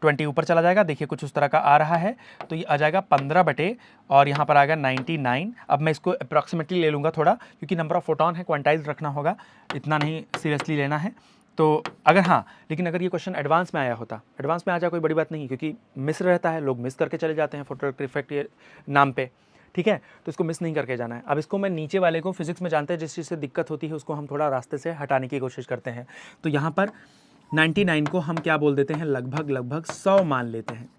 20 ऊपर चला जाएगा, देखिए कुछ उस तरह का आ रहा है, तो ये आ जाएगा 15 बटे और यहाँ पर आएगा 99। अब मैं इसको अप्रॉक्सीमेटली ले लूँगा थोड़ा, क्योंकि नंबर ऑफ फोटॉन है, क्वांटाइज रखना होगा, इतना नहीं सीरियसली लेना है। तो अगर हाँ, लेकिन अगर ये क्वेश्चन एडवांस में आया होता, एडवांस में आ जाए कोई बड़ी बात नहीं, क्योंकि मिस रहता है, लोग मिस करके चले जाते हैं फोटो इफेक्ट के नाम पे। ठीक है, तो इसको मिस नहीं करके जाना है। अब इसको मैं नीचे वाले को फिजिक्स में जानते हैं जिस चीज़ से दिक्कत होती है उसको हम थोड़ा रास्ते से हटाने की कोशिश करते हैं। तो यहाँ पर 99 को हम क्या बोल देते हैं, लगभग 100 मान लेते हैं।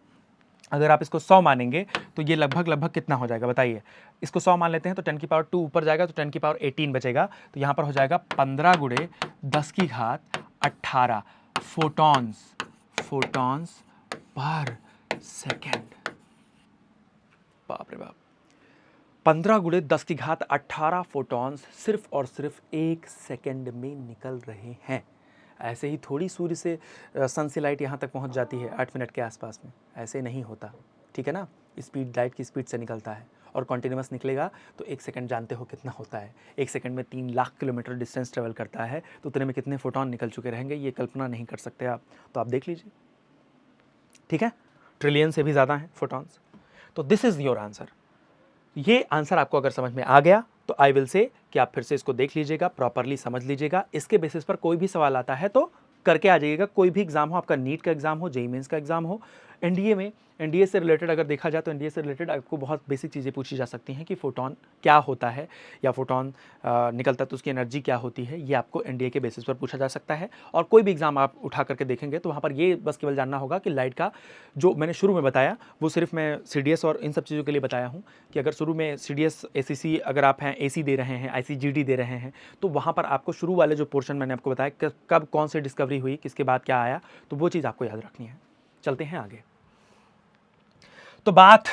अगर आप इसको 100 मानेंगे तो ये लगभग कितना हो जाएगा बताइए। इसको 100 मान लेते हैं तो 10 की पावर 2 ऊपर जाएगा तो 10 की पावर 18 बचेगा। तो यहाँ पर हो जाएगा 15 × 10⁻18 फोटॉन्स पर सेकेंड। बाप रे बाप, 15 × 10⁻18 फोटॉन्स सिर्फ और सिर्फ 1 सेकेंड में निकल रहे हैं। ऐसे ही थोड़ी सूर्य से सन से लाइट यहाँ तक पहुँच जाती है 8 मिनट के आसपास में, ऐसे नहीं होता। ठीक है ना, स्पीड लाइट की स्पीड से निकलता है और कॉन्टिन्यूस निकलेगा तो 1 सेकंड जानते हो कितना होता है। 1 सेकंड में 3 लाख किलोमीटर डिस्टेंस ट्रेवल करता है, तो उतने में कितने फोटॉन निकल चुके रहेंगे ये कल्पना नहीं कर सकते आप। तो आप देख लीजिए, ठीक है, ट्रिलियन से भी ज़्यादा हैं फोटॉन्स। तो दिस इज़ योर आंसर। ये आंसर आपको अगर समझ में आ गया तो आई विल से कि आप फिर से इसको देख लीजिएगा, प्रॉपरली समझ लीजिएगा। इसके बेसिस पर कोई भी सवाल आता है तो करके आ जाइएगा। कोई भी एग्जाम हो, आपका नीट का एग्जाम हो, जेईई मेंस का एग्जाम हो, एनडीए में, एनडीए से रिलेटेड अगर देखा जाए तो एनडीए से रिलेटेड आपको बहुत बेसिक चीज़ें पूछी जा सकती हैं कि फोटॉन क्या होता है या फोटॉन निकलता है तो उसकी एनर्जी क्या होती है, ये आपको एनडीए के बेसिस पर पूछा जा सकता है। और कोई भी एग्जाम आप उठा करके देखेंगे तो वहाँ पर ये बस केवल जानना होगा कि लाइट का जो मैंने शुरू में बताया वो सिर्फ मैं सीडीएस और इन सब चीज़ों के लिए बताया हूँ कि अगर शुरू में सीडीएस एसीसी अगर आप हैं, एसी दे रहे हैं, आईसीजीडी दे रहे हैं, तो वहाँ पर आपको शुरू वाले जो पोर्शन मैंने आपको बताया कब कौन सी डिस्कवरी हुई, किसके बाद क्या आया, तो वो चीज़ आपको याद रखनी है। चलते हैं आगे। तो बात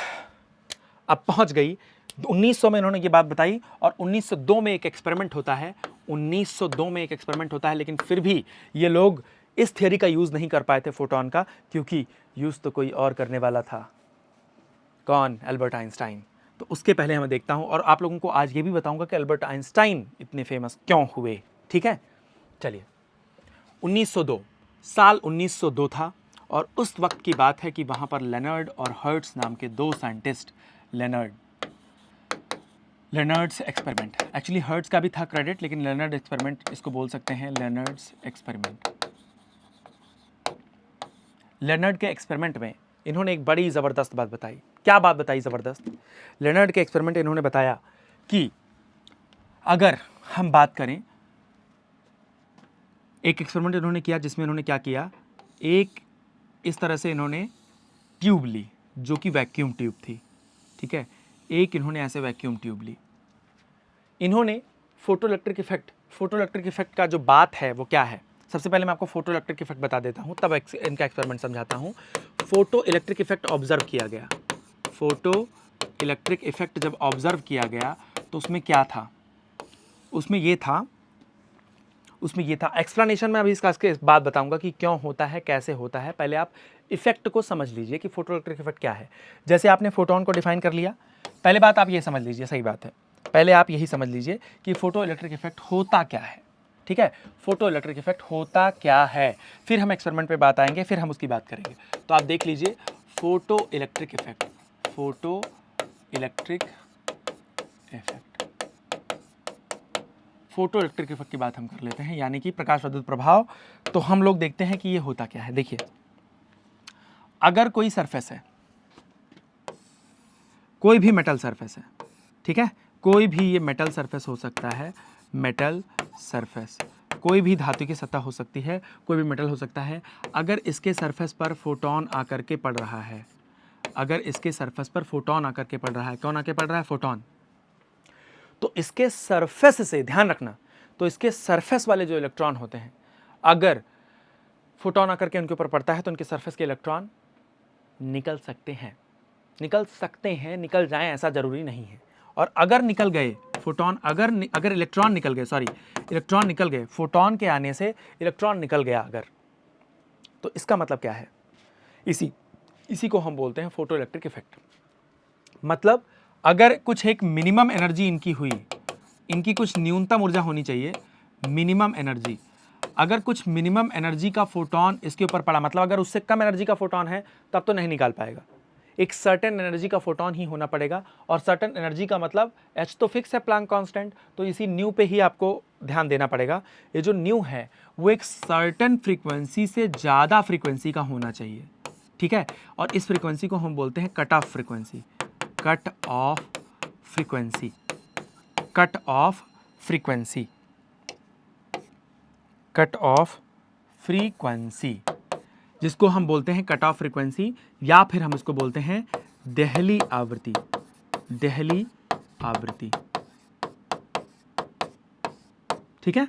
अब पहुंच गई 1900 में इन्होंने ये बात बताई और 1902 में एक एक्सपेरिमेंट होता है। 1902 में एक एक्सपेरिमेंट होता है, लेकिन फिर भी ये लोग इस थियरी का यूज़ नहीं कर पाए थे फोटॉन का, क्योंकि यूज़ तो कोई और करने वाला था। कौन? Albert Einstein. तो उसके पहले मैं देखता हूं और आप लोगों को आज ये भी बताऊंगा कि एल्बर्ट आइंस्टाइन इतने फेमस क्यों हुए। ठीक है, चलिए। 1902 साल 1902 था और उस वक्त की बात है कि वहाँ पर लेनर्ड और हर्ट्ज नाम के दो साइंटिस्ट, लेनर्ड्स एक्सपेरिमेंट, एक्चुअली हर्ट्ज का भी था क्रेडिट, लेकिन लेनर्ड एक्सपेरिमेंट इसको बोल सकते हैं, लेनर्ड्स एक्सपेरिमेंट। लेनर्ड के एक्सपेरिमेंट में इन्होंने एक बड़ी ज़बरदस्त बात बताई। क्या बात बताई ज़बरदस्त? लेनर्ड के एक्सपेरिमेंट इन्होंने बताया कि अगर हम बात करें, एक एक्सपेरिमेंट इन्होंने किया जिसमें इन्होंने क्या किया, एक इस तरह से इन्होंने ट्यूब ली जो कि वैक्यूम ट्यूब थी, ठीक है, एक इन्होंने ऐसे वैक्यूम ट्यूब ली। इन्होंने फोटो इलेक्ट्रिक इफेक्ट का जो बात है वो क्या है, सबसे पहले मैं आपको फोटो इलेक्ट्रिक इफेक्ट बता देता हूं, तब इनका एक्सपेरिमेंट समझाता हूं। फोटो इलेक्ट्रिक इफेक्ट ऑब्जर्व किया गया, फोटो इलेक्ट्रिक इफेक्ट जब ऑब्जर्व किया गया तो उसमें क्या था, उसमें ये था एक्सप्लेनेशन में अभी इसका बात बताऊंगा कि क्यों होता है, कैसे होता है। पहले आप इफेक्ट को समझ लीजिए कि फोटो इलेक्ट्रिक इफेक्ट क्या है। जैसे आपने फोटोन को डिफाइन कर लिया, पहले बात आप ये समझ लीजिए, सही बात है, पहले आप यही समझ लीजिए कि फोटो इलेक्ट्रिक इफेक्ट होता क्या है, ठीक है, फोटो इलेक्ट्रिक इफेक्ट होता क्या है, फिर हम एक्सपेरिमेंट पे बात आएंगे, फिर हम उसकी बात करेंगे। तो आप देख लीजिए photo electric effect, photo electric effect, photo electric effect की बात हम कर लेते हैं, यानी कि प्रकाश विद्युत प्रभाव। तो हम लोग देखते हैं कि ये होता क्या है। देखिए, अगर कोई सरफेस है, कोई भी मेटल सरफेस है, ठीक है, कोई भी ये मेटल सरफेस हो सकता है, मेटल सरफेस, कोई भी धातु की सतह हो सकती है, कोई भी मेटल हो सकता है। अगर इसके सरफेस पर फोटोन आकर के पड़ रहा है, अगर इसके सरफेस पर फोटोन आकर के पड़ रहा है, कौन आके पड़ रहा है, फोटोन, तो इसके सरफेस से, ध्यान रखना, तो इसके सरफेस वाले जो इलेक्ट्रॉन होते हैं, अगर फोटोन आकर के उनके ऊपर पड़ता है तो उनके सरफेस के इलेक्ट्रॉन निकल सकते हैं, निकल जाएं ऐसा जरूरी नहीं है। और अगर निकल गए फोटोन, अगर इलेक्ट्रॉन निकल गए, इलेक्ट्रॉन निकल गए, फोटोन के आने से इलेक्ट्रॉन निकल गया अगर, तो इसका मतलब क्या है, इसी को हम बोलते हैं फोटो इलेक्ट्रिक इफेक्ट। मतलब अगर कुछ एक मिनिमम एनर्जी इनकी हुई, इनकी कुछ न्यूनतम ऊर्जा होनी चाहिए, मिनिमम एनर्जी, अगर कुछ मिनिमम एनर्जी का फोटोन इसके ऊपर पड़ा, मतलब अगर उससे कम एनर्जी का फोटोन है तब तो नहीं निकाल पाएगा, एक सर्टेन एनर्जी का फोटोन ही होना पड़ेगा। और सर्टेन एनर्जी का मतलब एच तो फिक्स है, प्लैंक कांस्टेंट, तो इसी न्यू पे ही आपको ध्यान देना पड़ेगा। ये जो न्यू है वो एक सर्टेन फ्रीक्वेंसी से ज़्यादा फ्रीक्वेंसी का होना चाहिए, ठीक है, और इस फ्रीक्वेंसी को हम बोलते हैं cut of frequency, cut off frequency, cut off frequency, cut off frequency, जिसको हम बोलते हैं कट ऑफ फ्रीक्वेंसी, या फिर हम इसको बोलते हैं देहली आवृत्ति, देहली आवृत्ति, ठीक है।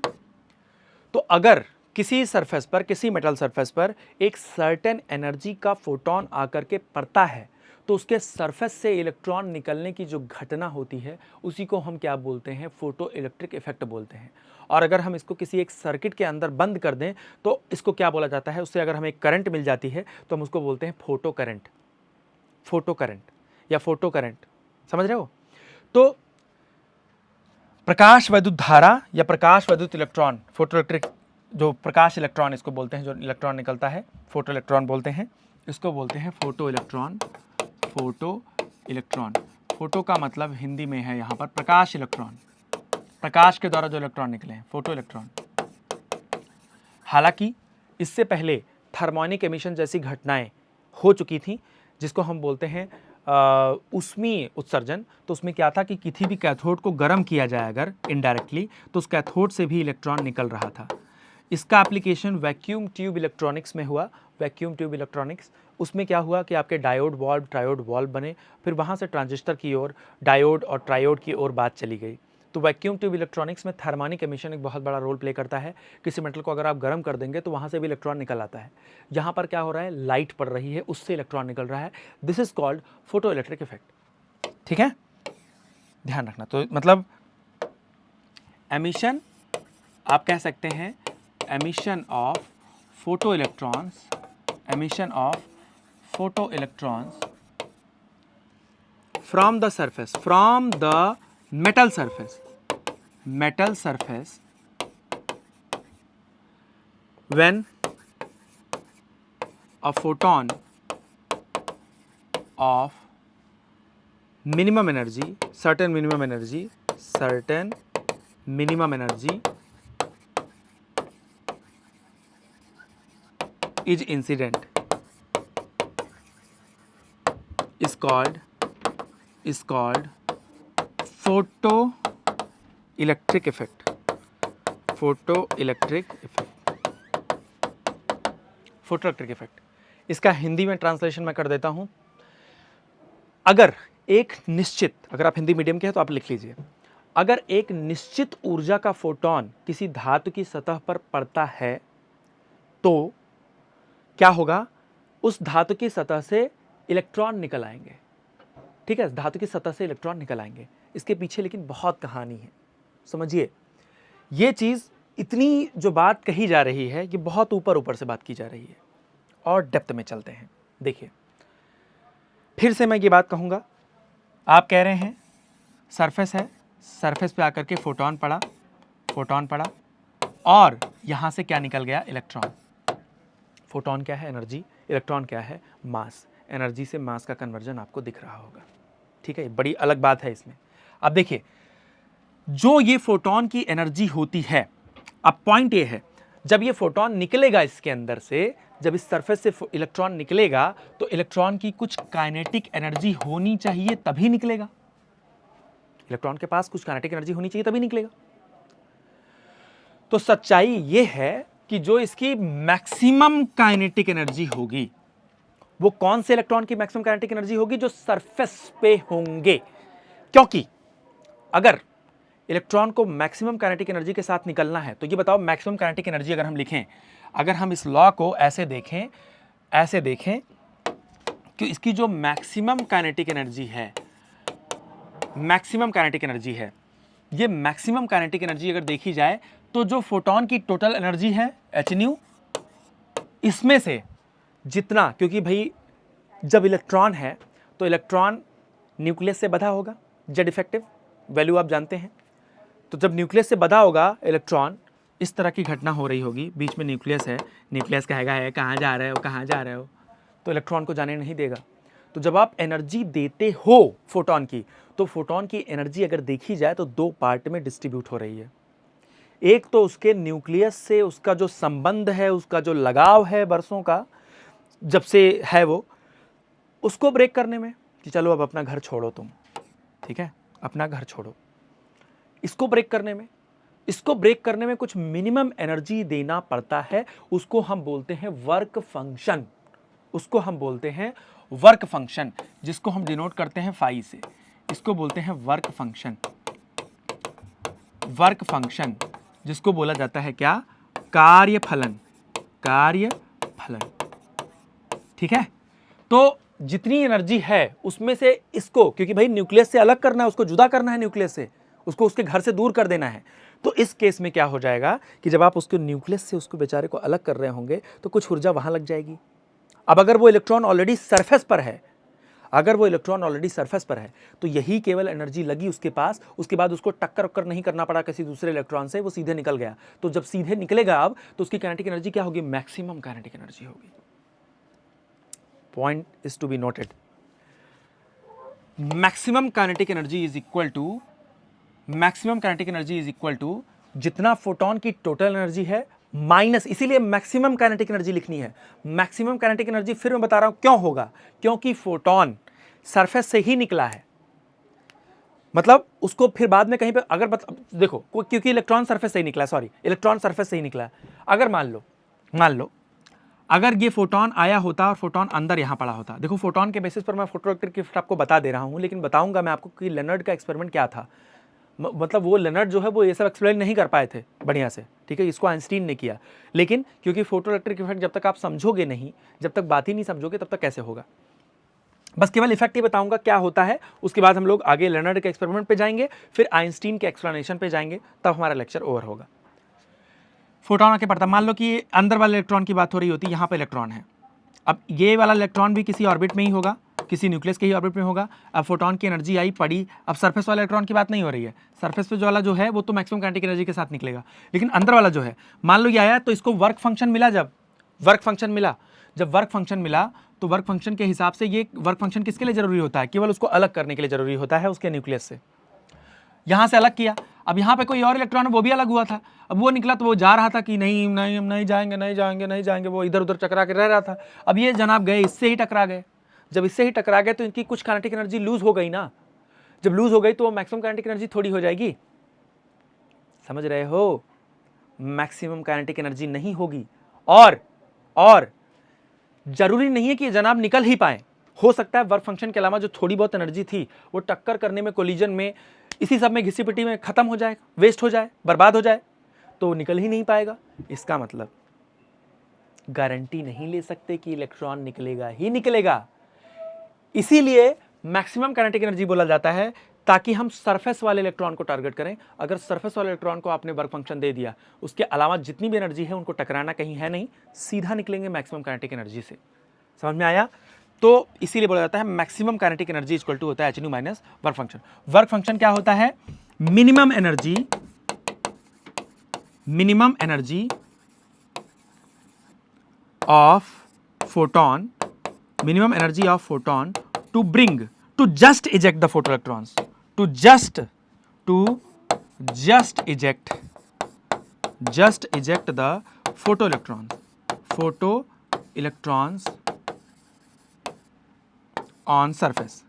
तो अगर किसी सरफेस पर, किसी मेटल सरफेस पर एक सर्टेन एनर्जी का फोटोन आकर के पड़ता है तो उसके सरफेस से इलेक्ट्रॉन निकलने की जो घटना होती है उसी को हम क्या बोलते हैं, फोटो इलेक्ट्रिक इफेक्ट बोलते हैं। और अगर हम इसको किसी एक सर्किट के अंदर बंद कर दें तो इसको क्या बोला जाता है, उससे अगर हमें करंट मिल जाती है तो हम उसको बोलते हैं फोटो करंट, फोटो करंट या फोटो करंट, समझ रहे हो। तो प्रकाश वैद्युत धारा या प्रकाश वैद्युत इलेक्ट्रॉन, फोटो इलेक्ट्रिक, जो प्रकाश इलेक्ट्रॉन इसको बोलते हैं, जो इलेक्ट्रॉन निकलता है फोटो इलेक्ट्रॉन बोलते हैं, इसको बोलते हैं photo electron, photo electron. Photo का मतलब हिंदी में है यहाँ पर प्रकाश इलेक्ट्रॉन, प्रकाश के द्वारा जो इलेक्ट्रॉन निकले हैं, फोटो इलेक्ट्रॉन। हालांकि इससे पहले थर्मोनिक एमिशन जैसी घटनाएं हो चुकी थी, जिसको हम बोलते हैं ऊष्मीय उत्सर्जन। तो उसमें क्या था कि किसी भी कैथोड को गर्म किया जाए अगर इनडायरेक्टली, तो उस कैथोड से भी इलेक्ट्रॉन निकल रहा था। इसका एप्लीकेशन वैक्यूम ट्यूब इलेक्ट्रॉनिक्स में हुआ, वैक्यूम ट्यूब इलेक्ट्रॉनिक्स। उसमें क्या हुआ कि आपके डायोड वाल्व, ट्रायोड वाल्व बने, फिर वहाँ से ट्रांजिस्टर की ओर, डायोड और ट्रायोड की ओर बात चली गई। तो वैक्यूम ट्यूब इलेक्ट्रॉनिक्स में थर्मोनिक एमिशन एक बहुत बड़ा रोल प्ले करता है। किसी मेटल को अगर आप गर्म कर देंगे तो वहाँ से भी इलेक्ट्रॉन निकल आता है। यहाँ पर क्या हो रहा है, लाइट पड़ रही है, उससे इलेक्ट्रॉन निकल रहा है। This is called photo electric effect, ठीक है, ध्यान रखना। तो मतलब एमिशन, आप कह सकते हैं emission of photo electrons, emission of photo electrons from the surface, from the metal surface, metal surface, when a photon of minimum energy, certain minimum energy is incident is called photoelectric effect. Photoelectric effect, इसका हिंदी में translation मैं कर देता हूं। अगर आप Hindi medium के हैं तो आप लिख लीजिए, अगर एक निश्चित ऊर्जा का फोटोन किसी धातु की सतह पर पड़ता है तो क्या होगा, उस धातु की सतह से इलेक्ट्रॉन निकल आएंगे। ठीक है, धातु की सतह से इलेक्ट्रॉन निकल आएंगे। इसके पीछे लेकिन बहुत कहानी है, समझिए। ये चीज़ इतनी जो बात कही जा रही है ये बहुत ऊपर से बात की जा रही है, और डेप्थ में चलते हैं। देखिए, फिर से मैं ये बात कहूँगा, आप कह रहे हैं सरफेस है, सरफेस पे आकर के फोटोन पड़ा और यहाँ से क्या निकल गया, इलेक्ट्रॉन। फोटोन क्या है, एनर्जी, इलेक्ट्रॉन क्या है, मास। एनर्जी से मास का कन्वर्जन आपको दिख रहा होगा। ठीक है, बड़ी अलग बात है इसमें। अब देखिए, जो ये फोटोन की एनर्जी होती है, अब पॉइंट ये है, जब ये फोटोन निकलेगा इसके अंदर से, जब इस सरफेस से इलेक्ट्रॉन निकलेगा तो इलेक्ट्रॉन की कुछ काइनेटिक एनर्जी होनी चाहिए तभी निकलेगा। इलेक्ट्रॉन के पास कुछ काइनेटिक एनर्जी होनी चाहिए तभी निकलेगा। तो सच्चाई ये है कि जो इसकी मैक्सिमम काइनेटिक एनर्जी होगी, वो कौन से इलेक्ट्रॉन की मैक्सिमम काइनेटिक एनर्जी होगी, जो सरफेस पे होंगे। क्योंकि अगर इलेक्ट्रॉन को मैक्सिमम काइनेटिक एनर्जी के साथ निकलना है तो ये बताओ, मैक्सिमम काइनेटिक एनर्जी अगर हम लिखें, अगर हम इस लॉ को ऐसे देखें कि इसकी जो मैक्सिमम काइनेटिक एनर्जी है, ये मैक्सिमम काइनेटिक एनर्जी अगर देखी जाए तो जो फोटोन की टोटल एनर्जी है h, इसमें से जितना, क्योंकि भाई जब इलेक्ट्रॉन है तो इलेक्ट्रॉन न्यूक्लियस से बंधा होगा, जेड इफेक्टिव वैल्यू आप जानते हैं। तो जब न्यूक्लियस से बंधा होगा इलेक्ट्रॉन, इस तरह की घटना हो रही होगी, बीच में न्यूक्लियस है, न्यूक्लियस कहेगा है कहाँ जा रहे हो, तो इलेक्ट्रॉन को जाने नहीं देगा। तो जब आप एनर्जी देते हो फोटोन की, तो फोटोन की एनर्जी अगर देखी जाए तो दो पार्ट में डिस्ट्रीब्यूट हो रही है। एक तो उसके न्यूक्लियस से उसका जो संबंध है, उसका जो लगाव है बरसों का, जब से है वो, उसको ब्रेक करने में कि चलो अब अपना घर छोड़ो तुम, ठीक है, अपना घर छोड़ो। इसको ब्रेक करने में कुछ मिनिमम एनर्जी देना पड़ता है, उसको हम बोलते हैं वर्क फंक्शन, जिसको हम डिनोट करते हैं फाई से। इसको बोलते हैं वर्क फंक्शन, जिसको बोला जाता है क्या, कार्यफलन। ठीक है, तो जितनी एनर्जी है उसमें से इसको, क्योंकि भाई न्यूक्लियस से अलग करना है, उसको जुदा करना है न्यूक्लियस से, उसको उसके घर से दूर कर देना है। तो इस केस में क्या हो जाएगा कि जब आप उसके न्यूक्लियस से उसको बेचारे को अलग कर रहे होंगे तो कुछ ऊर्जा वहां लग जाएगी। अब अगर वो इलेक्ट्रॉन ऑलरेडी सरफेस पर है, तो यही केवल एनर्जी लगी उसके पास, उसके बाद उसको टक्कर नहीं करना पड़ा किसी दूसरे इलेक्ट्रॉन से, वो सीधे निकल गया। तो जब सीधे निकलेगा अब, तो उसकी काइनेटिक एनर्जी क्या होगी, मैक्सिमम काइनेटिक एनर्जी होगी। Point is to be noted, maximum kinetic energy is equal to जितना फोटोन की टोटल एनर्जी है माइनस, इसीलिए मैक्सिमम काइनेटिक एनर्जी लिखनी है। मैक्सिमम काइनेटिक एनर्जी फिर मैं बता रहा हूं क्यों होगा, क्योंकि फोटोन सरफेस से ही निकला है। मतलब उसको फिर बाद में कहीं पे अगर देखो, क्योंकि इलेक्ट्रॉन सरफेस से ही निकला। अगर मान लो अगर ये फोटोन आया होता और फोटोन अंदर यहां पड़ा होता, देखो फोटोन के बेसिस पर मैं फोटोइलेक्ट्रिक इफेक्ट आपको बता दे रहा हूं, लेकिन बताऊंगा मैं आपको कि लेनर्ड का एक्सपेरिमेंट क्या था। मतलब वो लेनर्ड जो है वो ये सब एक्सप्लेन नहीं कर पाए थे बढ़िया से, ठीक है, इसको आइंस्टीन ने किया। लेकिन क्योंकि फोटोइलेक्ट्रिक इफेक्ट जब तक आप समझोगे नहीं, जब तक बात ही नहीं समझोगे, तब तक कैसे होगा। बस केवल इफेक्ट ही बताऊंगा क्या होता है, उसके बाद हम लोग आगे लेनर्ड के एक्सपेरिमेंट पे जाएंगे, फिर आइंस्टीन के एक्सप्लेनेशन पे जाएंगे, तब हमारा लेक्चर ओवर होगा। फोटोन आके पड़ता, मान लो कि अंदर वाले इलेक्ट्रॉन की बात हो रही होती, यहाँ पे इलेक्ट्रॉन है। अब ये वाला इलेक्ट्रॉन भी किसी ऑर्बिट में ही होगा, किसी न्यूक्लियस के ही ऑर्बिट में होगा। अब फोटोन की एनर्जी आई, पड़ी। अब सरफेस वाला इलेक्ट्रॉन की बात नहीं हो रही है, सरफेस पे जो वाला जो है वो तो मैक्सिमम काइनेटिक एनर्जी के साथ निकलेगा, लेकिन अंदर वाला जो है, मान लो ये आया तो इसको वर्क फंक्शन मिला। जब वर्क फंक्शन मिला तो वर्क फंक्शन के हिसाब से ये वर्क फंक्शन किसके लिए जरूरी होता है? केवल उसको अलग करने के लिए जरूरी होता है उसके न्यूक्लियस से। यहाँ से अलग किया, अब यहाँ पे कोई और इलेक्ट्रॉन है वो भी अलग हुआ था, अब वो निकला तो वो जा रहा था कि नहीं नहीं हम नहीं जाएंगे नहीं जाएंगे नहीं जाएंगे, वो इधर उधर टकरा के रह रहा था। अब ये जनाब गए इससे ही टकरा गए, जब इससे ही टकरा गए तो इनकी कुछ काइनेटिक एनर्जी लूज हो गई ना, जब लूज हो गई तो वो मैक्सिमम काइनेटिक एनर्जी थोड़ी हो जाएगी, समझ रहे हो? मैक्सिमम काइनेटिक एनर्जी नहीं होगी। और जरूरी नहीं है कि जनाब निकल ही पाए, हो सकता है वर्क फंक्शन के अलावा जो थोड़ी बहुत एनर्जी थी वो टक्कर करने में, कोलिजन में, इसी सब में, घिसी पिटी में खत्म हो जाए, वेस्ट हो जाए, बर्बाद हो जाए, तो निकल ही नहीं पाएगा। इसका मतलब गारंटी नहीं ले सकते कि इलेक्ट्रॉन निकलेगा ही निकलेगा। इसीलिए मैक्सिमम काइनेटिक एनर्जी बोला जाता है, ताकि हम सरफेस वाले इलेक्ट्रॉन को टारगेट करें। अगर सरफेस वाले इलेक्ट्रॉन को आपने वर्क फंक्शन दे दिया, उसके अलावा जितनी भी एनर्जी है उनको टकराना कहीं है नहीं, सीधा निकलेंगे मैक्सिमम काइनेटिक एनर्जी से। समझ में आया? तो इसीलिए बोला जाता है maximum kinetic energy equal to होता है hν minus work function. Work function क्या होता है? Minimum energy of photon, minimum energy of photon to bring, to just eject the photo electrons, to just eject the photoelectrons on surface।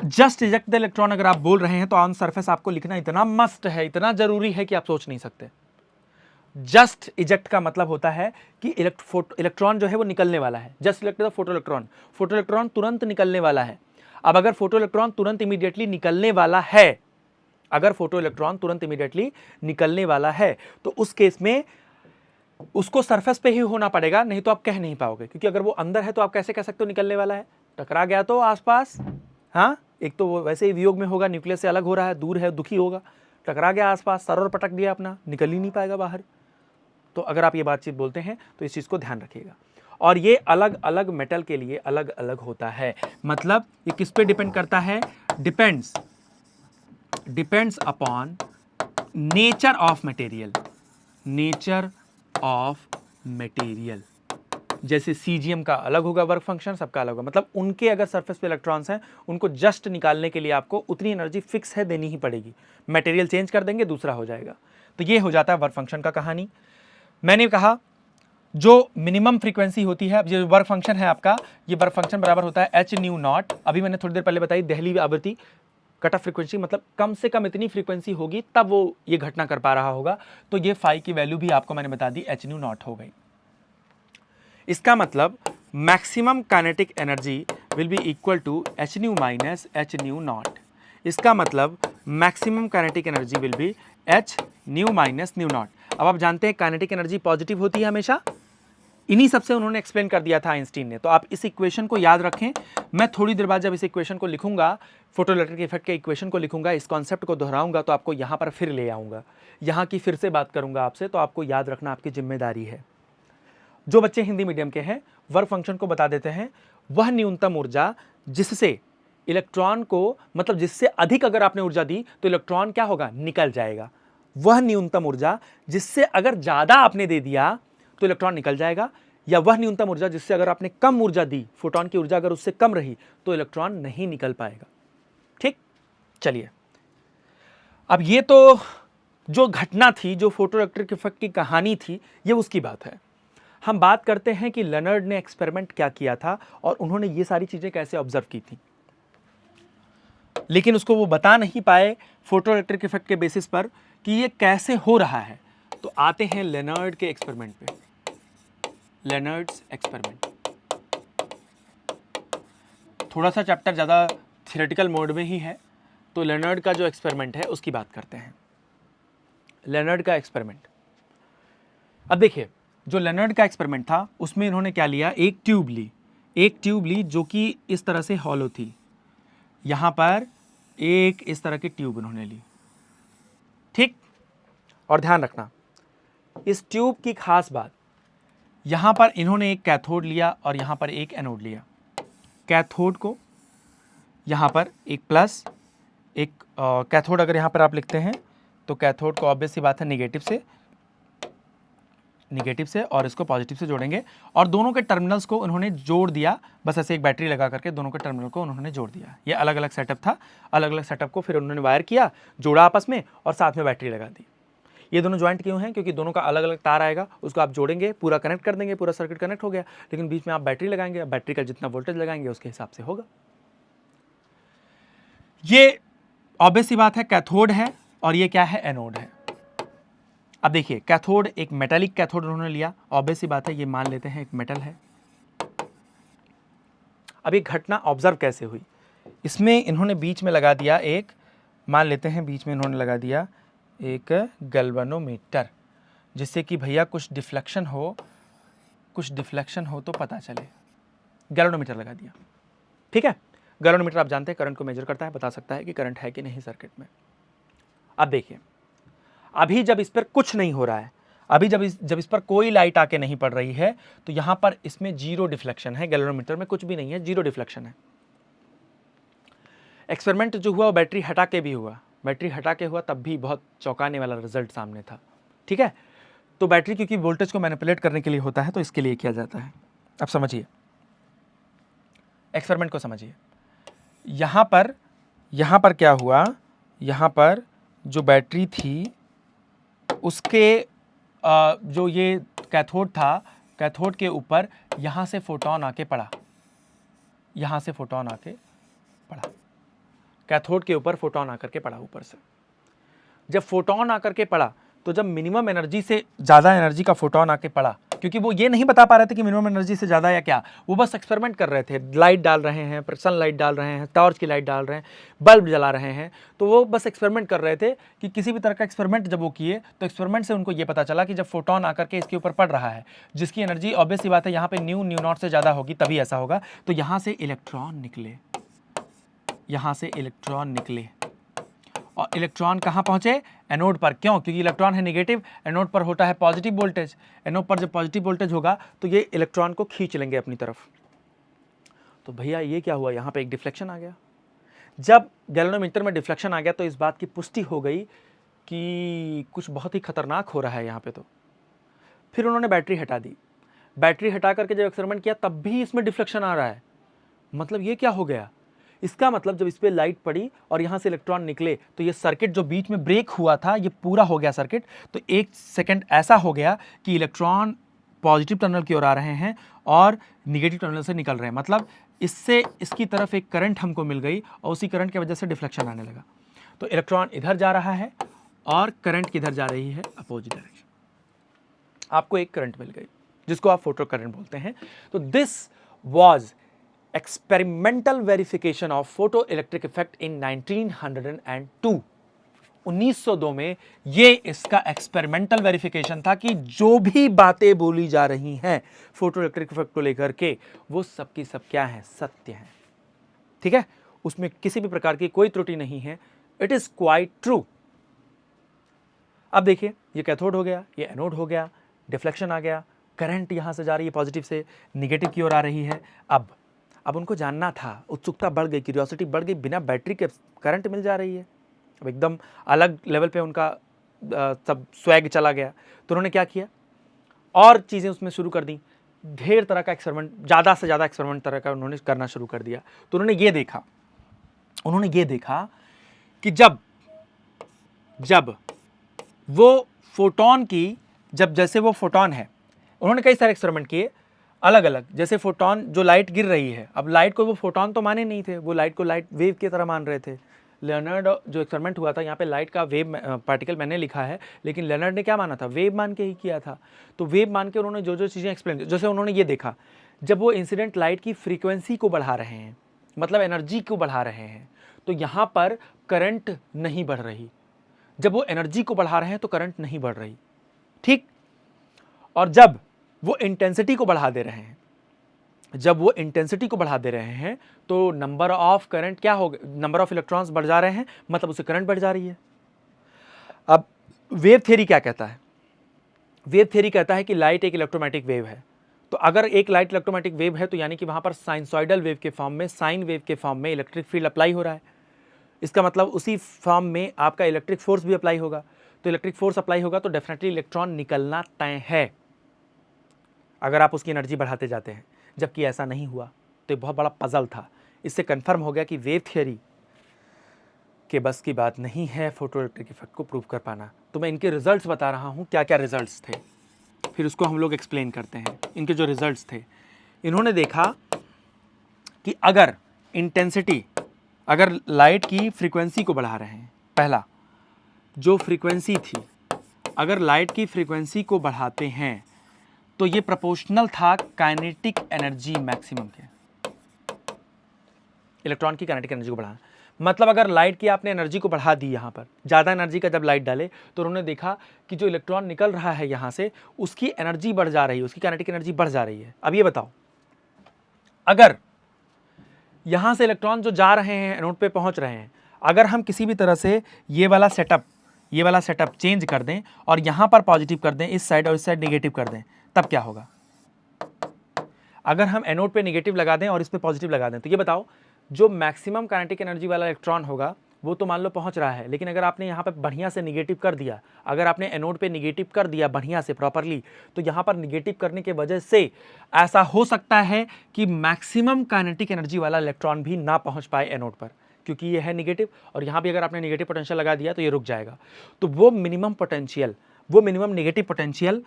Just eject the electron अगर आप बोल रहे हैं तो on surface आपको लिखना इतना मस्ट है, इतना जरूरी है कि आप सोच नहीं सकते। जस्ट इजेक्ट का मतलब होता है कि इलेक्ट्रॉन जो है वो निकलने वाला है। Just eject the photo electron तुरंत निकलने वाला है। अब अगर फोटो इलेक्ट्रॉन तुरंत इमीडिएटली निकलने वाला है, अगर फोटो इलेक्ट्रॉन तुरंत इमीडिएटली निकलने वाला है तो उस केस में उसको सरफेस पे ही होना पड़ेगा, नहीं तो आप कह नहीं पाओगे। क्योंकि अगर वो अंदर है तो आप कैसे कह सकते हो निकलने वाला है? टकरा गया तो आसपास, हाँ, एक तो वो वैसे ही वियोग में होगा, न्यूक्लियस से अलग हो रहा है, दूर है, दुखी होगा, टकरा गया आसपास, सर और पटक दिया अपना, निकल ही नहीं पाएगा बाहर। तो अगर आप ये बातचीत बोलते हैं तो इस चीज़ को ध्यान रखिएगा। और ये अलग अलग मेटल के लिए अलग अलग होता है। मतलब ये किस पे डिपेंड करता है? Depends upon nature of material. जैसे सीजीएम का अलग होगा वर्क फंक्शन, सबका अलग होगा। मतलब उनके अगर सरफेस पे इलेक्ट्रॉन्स हैं, उनको जस्ट निकालने के लिए आपको उतनी एनर्जी फिक्स है देनी ही पड़ेगी। मटेरियल चेंज कर देंगे दूसरा हो जाएगा। तो ये हो जाता है वर्क फंक्शन का कहानी। मैंने कहा जो मिनिमम फ्रीक्वेंसी होती है, अब ये वर्क फंक्शन है आपका, ये वर्क फंक्शन बराबर होता है hν0। अभी मैंने थोड़ी देर पहले बताई दहली आवृत्ति, कट ऑफ फ्रीक्वेंसी, मतलब कम से कम इतनी फ्रीक्वेंसी होगी तब वो ये घटना कर पा रहा होगा। तो ये फाई की वैल्यू भी आपको मैंने बता दी hν0 हो गई। इसका मतलब maximum kinetic energy will be equal to hν minus hν0। इसका मतलब maximum kinetic energy will be hν minus ν0। अब आप जानते हैं काइनेटिक एनर्जी पॉजिटिव होती है हमेशा, इन्हीं सबसे उन्होंने एक्सप्लेन कर दिया था आइंस्टीन ने। तो आप इस इक्वेशन को याद रखें। मैं थोड़ी देर बाद जब इस इक्वेशन को लिखूंगा, फोटोइलेक्ट्रिक इफेक्ट के इक्वेशन को लिखूंगा, इस कॉन्सेप्ट को दोहराऊंगा, तो आपको यहाँ पर फिर ले आऊँगा, यहाँ की फिर से बात करूँगा आपसे। तो आपको याद रखना आपकी जिम्मेदारी है। जो बच्चे हिंदी मीडियम के हैं, वर्क फंक्शन को बता देते हैं, वह न्यूनतम ऊर्जा जिससे इलेक्ट्रॉन को, मतलब जिससे अधिक अगर आपने ऊर्जा दी तो इलेक्ट्रॉन क्या होगा? निकल जाएगा। वह न्यूनतम ऊर्जा जिससे अगर ज्यादा आपने दे दिया तो इलेक्ट्रॉन निकल जाएगा, या वह न्यूनतम ऊर्जा जिससे अगर आपने कम ऊर्जा दी, फोटोन की ऊर्जा अगर उससे कम रही तो इलेक्ट्रॉन नहीं निकल पाएगा। ठीक, चलिए अब ये तो जो घटना थी, जो फोटोइलेक्ट्रिक इफेक्ट की कहानी थी, ये उसकी बात है। हम बात करते हैं कि लेनर्ड ने एक्सपेरिमेंट क्या किया था और उन्होंने ये सारी चीजें कैसे ऑब्जर्व की थी, लेकिन उसको वो बता नहीं पाए फोटोइलेक्ट्रिक इफेक्ट के बेसिस पर कि ये कैसे हो रहा है। तो आते हैं लेनर्ड के एक्सपेरिमेंट पे। लेनर्ड्स एक्सपेरिमेंट थोड़ा सा चैप्टर ज़्यादा थियोरेटिकल मोड में ही है, तो लेनर्ड का जो एक्सपेरिमेंट है उसकी बात करते हैं। लेनर्ड का एक्सपेरिमेंट, अब देखिए जो लेनर्ड का एक्सपेरिमेंट था उसमें इन्होंने क्या लिया? एक ट्यूब ली जो कि इस तरह से हॉलो थी। यहाँ पर एक इस तरह की ट्यूब इन्होंने ली, ठीक। और ध्यान रखना इस ट्यूब की खास बात, यहाँ पर इन्होंने एक कैथोड लिया और यहाँ पर एक एनोड लिया। कैथोड को यहाँ पर एक प्लस, एक कैथोड अगर यहाँ पर आप लिखते हैं तो कैथोड को ऑब्वियस सी बात है नेगेटिव से, निगेटिव से और इसको पॉजिटिव से जोड़ेंगे और दोनों के टर्मिनल्स को उन्होंने जोड़ दिया, बस ऐसे एक बैटरी लगा करके दोनों के टर्मिनल को उन्होंने जोड़ दिया। ये अलग अलग सेटअप था, अलग अलग सेटअप को फिर उन्होंने वायर किया, जोड़ा आपस में और साथ में बैटरी लगा दी। ये दोनों ज्वाइंट क्यों हैं? क्योंकि दोनों का अलग अलग तार आएगा, उसको आप जोड़ेंगे, पूरा कनेक्ट कर देंगे, पूरा सर्किट कनेक्ट हो गया, लेकिन बीच में आप बैटरी लगाएंगे, बैटरी का जितना वोल्टेज लगाएंगे उसके हिसाब से होगा। ये ऑब्वियस सी बात है, कैथोड है और ये क्या है? एनोड है। अब देखिए, कैथोड एक मेटालिक कैथोड उन्होंने लिया, ऑब्वियस सी बात है, ये मान लेते हैं एक मेटल है। अब ये घटना ऑब्जर्व कैसे हुई? इसमें इन्होंने बीच में लगा दिया एक, मान लेते हैं बीच में इन्होंने लगा दिया एक गैल्वेनोमीटर, जिससे कि भैया कुछ डिफ्लेक्शन हो तो पता चले। गैल्वेनोमीटर लगा दिया, ठीक है। गैल्वेनोमीटर आप जानते हैं करंट को मेजर करता है, बता सकता है कि करंट है कि नहीं सर्किट में। अब देखिए, अभी जब इस पर कुछ नहीं हो रहा है, अभी जब इस पर कोई लाइट आके नहीं पड़ रही है, तो यहां पर इसमें जीरो डिफ्लेक्शन है, गैल्वेनोमीटर में कुछ भी नहीं है, जीरो डिफ्लेक्शन है। एक्सपेरिमेंट जो हुआ वो बैटरी हटा के भी हुआ, बैटरी हटा के हुआ तब भी बहुत चौंकाने वाला रिजल्ट सामने था, ठीक है। तो बैटरी क्योंकि वोल्टेज को मैनिपुलेट करने के लिए होता है, तो इसके लिए किया जाता है। अब समझिए, एक्सपेरिमेंट को समझिए। यहां पर क्या हुआ, यहां पर जो बैटरी थी उसके जो ये कैथोड था, कैथोड के ऊपर यहां से फोटोन आके पड़ा, यहां से फोटोन आके पड़ा, कैथोड के ऊपर फोटोन आकर के पड़ा ऊपर से। जब फोटोन आकर के पड़ा, तो जब मिनिमम एनर्जी से ज़्यादा एनर्जी का फोटोन आके पड़ा, क्योंकि वो ये नहीं बता पा रहे थे कि मिनिमम एनर्जी से ज़्यादा या क्या, वो बस एक्सपेरिमेंट कर रहे थे, लाइट डाल रहे हैं, सन लाइट डाल रहे हैं, टॉर्च की लाइट डाल रहे हैं, बल्ब जला रहे हैं, तो वो बस एक्सपेरिमेंट कर रहे थे कि किसी भी तरह का एक्सपेरिमेंट जब वो किए, तो एक्सपेरिमेंट से उनको ये पता चला कि जब फोटोन आकर के इसके ऊपर पड़ रहा है, जिसकी एनर्जी ऑब्वियस सी बात है यहाँ पे न्यू नॉट से ज़्यादा होगी, तभी ऐसा होगा। तो यहाँ से इलेक्ट्रॉन निकले, यहाँ से इलेक्ट्रॉन निकले और इलेक्ट्रॉन कहाँ पहुँचे? एनोड पर। क्यों? क्योंकि इलेक्ट्रॉन है नेगेटिव, एनोड पर होता है पॉजिटिव वोल्टेज। एनोड पर जब पॉजिटिव वोल्टेज होगा तो ये इलेक्ट्रॉन को खींच लेंगे अपनी तरफ। तो भैया ये क्या हुआ? यहाँ पे एक डिफ्लेक्शन आ गया। जब गैल्वेनोमीटर में डिफ्लेक्शन आ गया तो इस बात की पुष्टि हो गई कि कुछ बहुत ही खतरनाक हो रहा है यहाँ पे। तो फिर उन्होंने बैटरी हटा दी। बैटरी हटा करके जब एक्सपेरिमेंट किया तब भी इसमें डिफ्लेक्शन आ रहा है। मतलब ये क्या हो गया? इसका मतलब जब इस पर लाइट पड़ी और यहाँ से इलेक्ट्रॉन निकले तो ये सर्किट जो बीच में ब्रेक हुआ था ये पूरा हो गया सर्किट। तो एक सेकंड ऐसा हो गया कि इलेक्ट्रॉन पॉजिटिव टर्मिनल की ओर आ रहे हैं और निगेटिव टर्मिनल से निकल रहे हैं। मतलब इससे इसकी तरफ एक करंट हमको मिल गई और उसी करंट की वजह से डिफ्लेक्शन आने लगा। तो इलेक्ट्रॉन इधर जा रहा है और करंट किधर जा रही है? Opposite direction. आपको एक करंट मिल गई जिसको आप फोटो करंट बोलते हैं। तो this was experimental verification of photo electric effect इन 1902। 1902 में ये इसका एक्सपेरिमेंटल वेरिफिकेशन था कि जो भी बातें बोली जा रही हैं फोटो इलेक्ट्रिक इफेक्ट को लेकर के वो सब की सब क्या है? सत्य है। ठीक है, उसमें किसी भी प्रकार की कोई त्रुटि नहीं है। It is quite true. अब देखिए, ये कैथोड हो गया, ये एनोड हो गया, डिफ्लेक्शन आ गया, करंट यहां से जा रही है पॉजिटिव से निगेटिव की ओर आ रही है। अब उनको जानना था, उत्सुकता बढ़ गई, क्यूरियोसिटी बढ़ गई, बिना बैटरी के करंट मिल जा रही है। अब एकदम अलग लेवल पे उनका सब स्वैग चला गया। तो उन्होंने क्या किया? और चीज़ें उसमें शुरू कर दी। ढेर तरह का एक्सपेरिमेंट, ज़्यादा से ज़्यादा एक्सपेरिमेंट तरह का उन्होंने करना शुरू कर दिया। तो उन्होंने ये देखा कि जब वो फोटोन की, जैसे वो फोटोन है, उन्होंने कई सारे एक्सपेरिमेंट किए अलग अलग। जैसे फोटोन, जो लाइट गिर रही है, अब लाइट को वो फोटोन तो माने नहीं थे, वो लाइट को लाइट वेव की तरह मान रहे थे। लेनर्ड जो एक्सपेरिमेंट हुआ था, यहाँ पे लाइट का वेव पार्टिकल मैंने लिखा है, लेकिन लेनर्ड ने क्या माना था? वेव मान के ही किया था। तो वेव मान के उन्होंने जो चीज़ें एक्सप्लेन, जैसे उन्होंने ये देखा, जब वो इंसिडेंट लाइट की फ्रीक्वेंसी को बढ़ा रहे हैं, मतलब एनर्जी को बढ़ा रहे हैं, तो यहाँ पर करंट नहीं बढ़ रही। जब वो एनर्जी को बढ़ा रहे हैं तो करंट नहीं बढ़ रही, ठीक। और जब वो इंटेंसिटी को बढ़ा दे रहे हैं, तो नंबर ऑफ करंट क्या हो गया? नंबर ऑफ इलेक्ट्रॉन्स बढ़ जा रहे हैं, मतलब उससे करंट बढ़ जा रही है। अब वेव थ्योरी क्या कहता है? वेव थ्योरी कहता है कि लाइट एक इलेक्ट्रोमैटिक वेव है। तो अगर एक लाइट इलेक्ट्रोमैटिक वेव है तो यानी कि वहां पर साइनसॉइडल वेव के फॉर्म में, साइन वेव के फॉर्म में इलेक्ट्रिक फील्ड अप्लाई हो रहा है। इसका मतलब उसी फॉर्म में आपका इलेक्ट्रिक फोर्स भी अप्लाई होगा। तो इलेक्ट्रिक फोर्स अप्लाई होगा तो डेफिनेटली इलेक्ट्रॉन निकलना तय है। अगर आप उसकी एनर्जी बढ़ाते जाते हैं, जबकि ऐसा नहीं हुआ। तो ये बहुत बड़ा पजल था। इससे कन्फर्म हो गया कि वेव थियोरी के बस की बात नहीं है फोटोइलेक्ट्रिक इफेक्ट को प्रूव कर पाना। तो मैं इनके रिजल्ट्स बता रहा हूँ, क्या क्या रिजल्ट्स थे, फिर उसको हम लोग एक्सप्लेन करते हैं। इनके जो रिजल्ट्स थे, इन्होंने देखा कि अगर इंटेंसिटी, अगर लाइट की फ्रीक्वेंसी को बढ़ा रहे हैं, पहला जो फ्रीक्वेंसी थी, अगर लाइट की फ्रीक्वेंसी को बढ़ाते हैं तो ये प्रोपोर्शनल था काइनेटिक एनर्जी मैक्सिमम के, इलेक्ट्रॉन की काइनेटिक एनर्जी को बढ़ाना। मतलब अगर लाइट की आपने एनर्जी को बढ़ा दी, यहाँ पर ज़्यादा एनर्जी का जब लाइट डाले तो उन्होंने देखा कि जो इलेक्ट्रॉन निकल रहा है यहाँ से, उसकी एनर्जी बढ़ जा रही है, उसकी काइनेटिक एनर्जी बढ़ जा रही है। अब ये बताओ, अगर यहाँ से इलेक्ट्रॉन जो जा रहे हैं एनोड पे पहुँच रहे हैं, अगर हम किसी भी तरह से ये वाला सेटअप चेंज कर दें और यहाँ पर पॉजिटिव कर दें इस साइड और इस साइड नेगेटिव कर दें, तब क्या होगा? अगर हम एनोड पे नेगेटिव लगा दें और इस पे पॉजिटिव लगा दें, तो ये बताओ जो मैक्सिमम काइनेटिक एनर्जी वाला इलेक्ट्रॉन होगा वो तो मान लो पहुंच रहा है, लेकिन अगर आपने यहाँ पे बढ़िया से निगेटिव कर दिया, अगर आपने एनोड पे निगेटिव कर दिया बढ़िया से प्रॉपरली, तो यहाँ पर निगेटिव करने के वजह से ऐसा हो सकता है कि मैक्सिमम काइनेटिक एनर्जी वाला इलेक्ट्रॉन भी ना पहुँच पाए एनोड पर, क्योंकि ये है निगेटिव, और यहाँ भी अगर आपने निगेटिव पोटेंशियल लगा दिया तो ये रुक जाएगा। तो वो मिनिमम पोटेंशियल, वो मिनिमम निगेटिव पोटेंशियल,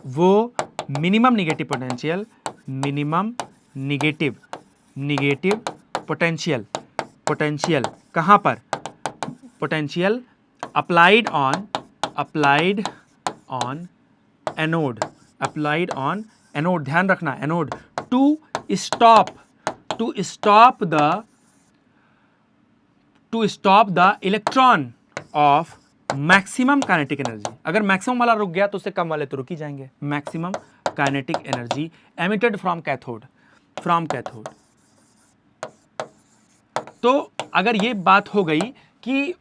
वो minimum negative potential, minimum negative potential, potential कहाँ पर? Potential applied on anode, applied on anode, ध्यान रखना anode, to stop the electron of maximum kinetic energy. अगर मैक्सिमम वाला रुक गया तो उससे कम वाले तो रुक ही जाएंगे। Maximum kinetic energy emitted from cathode, तो अगर ये बात हो गई कि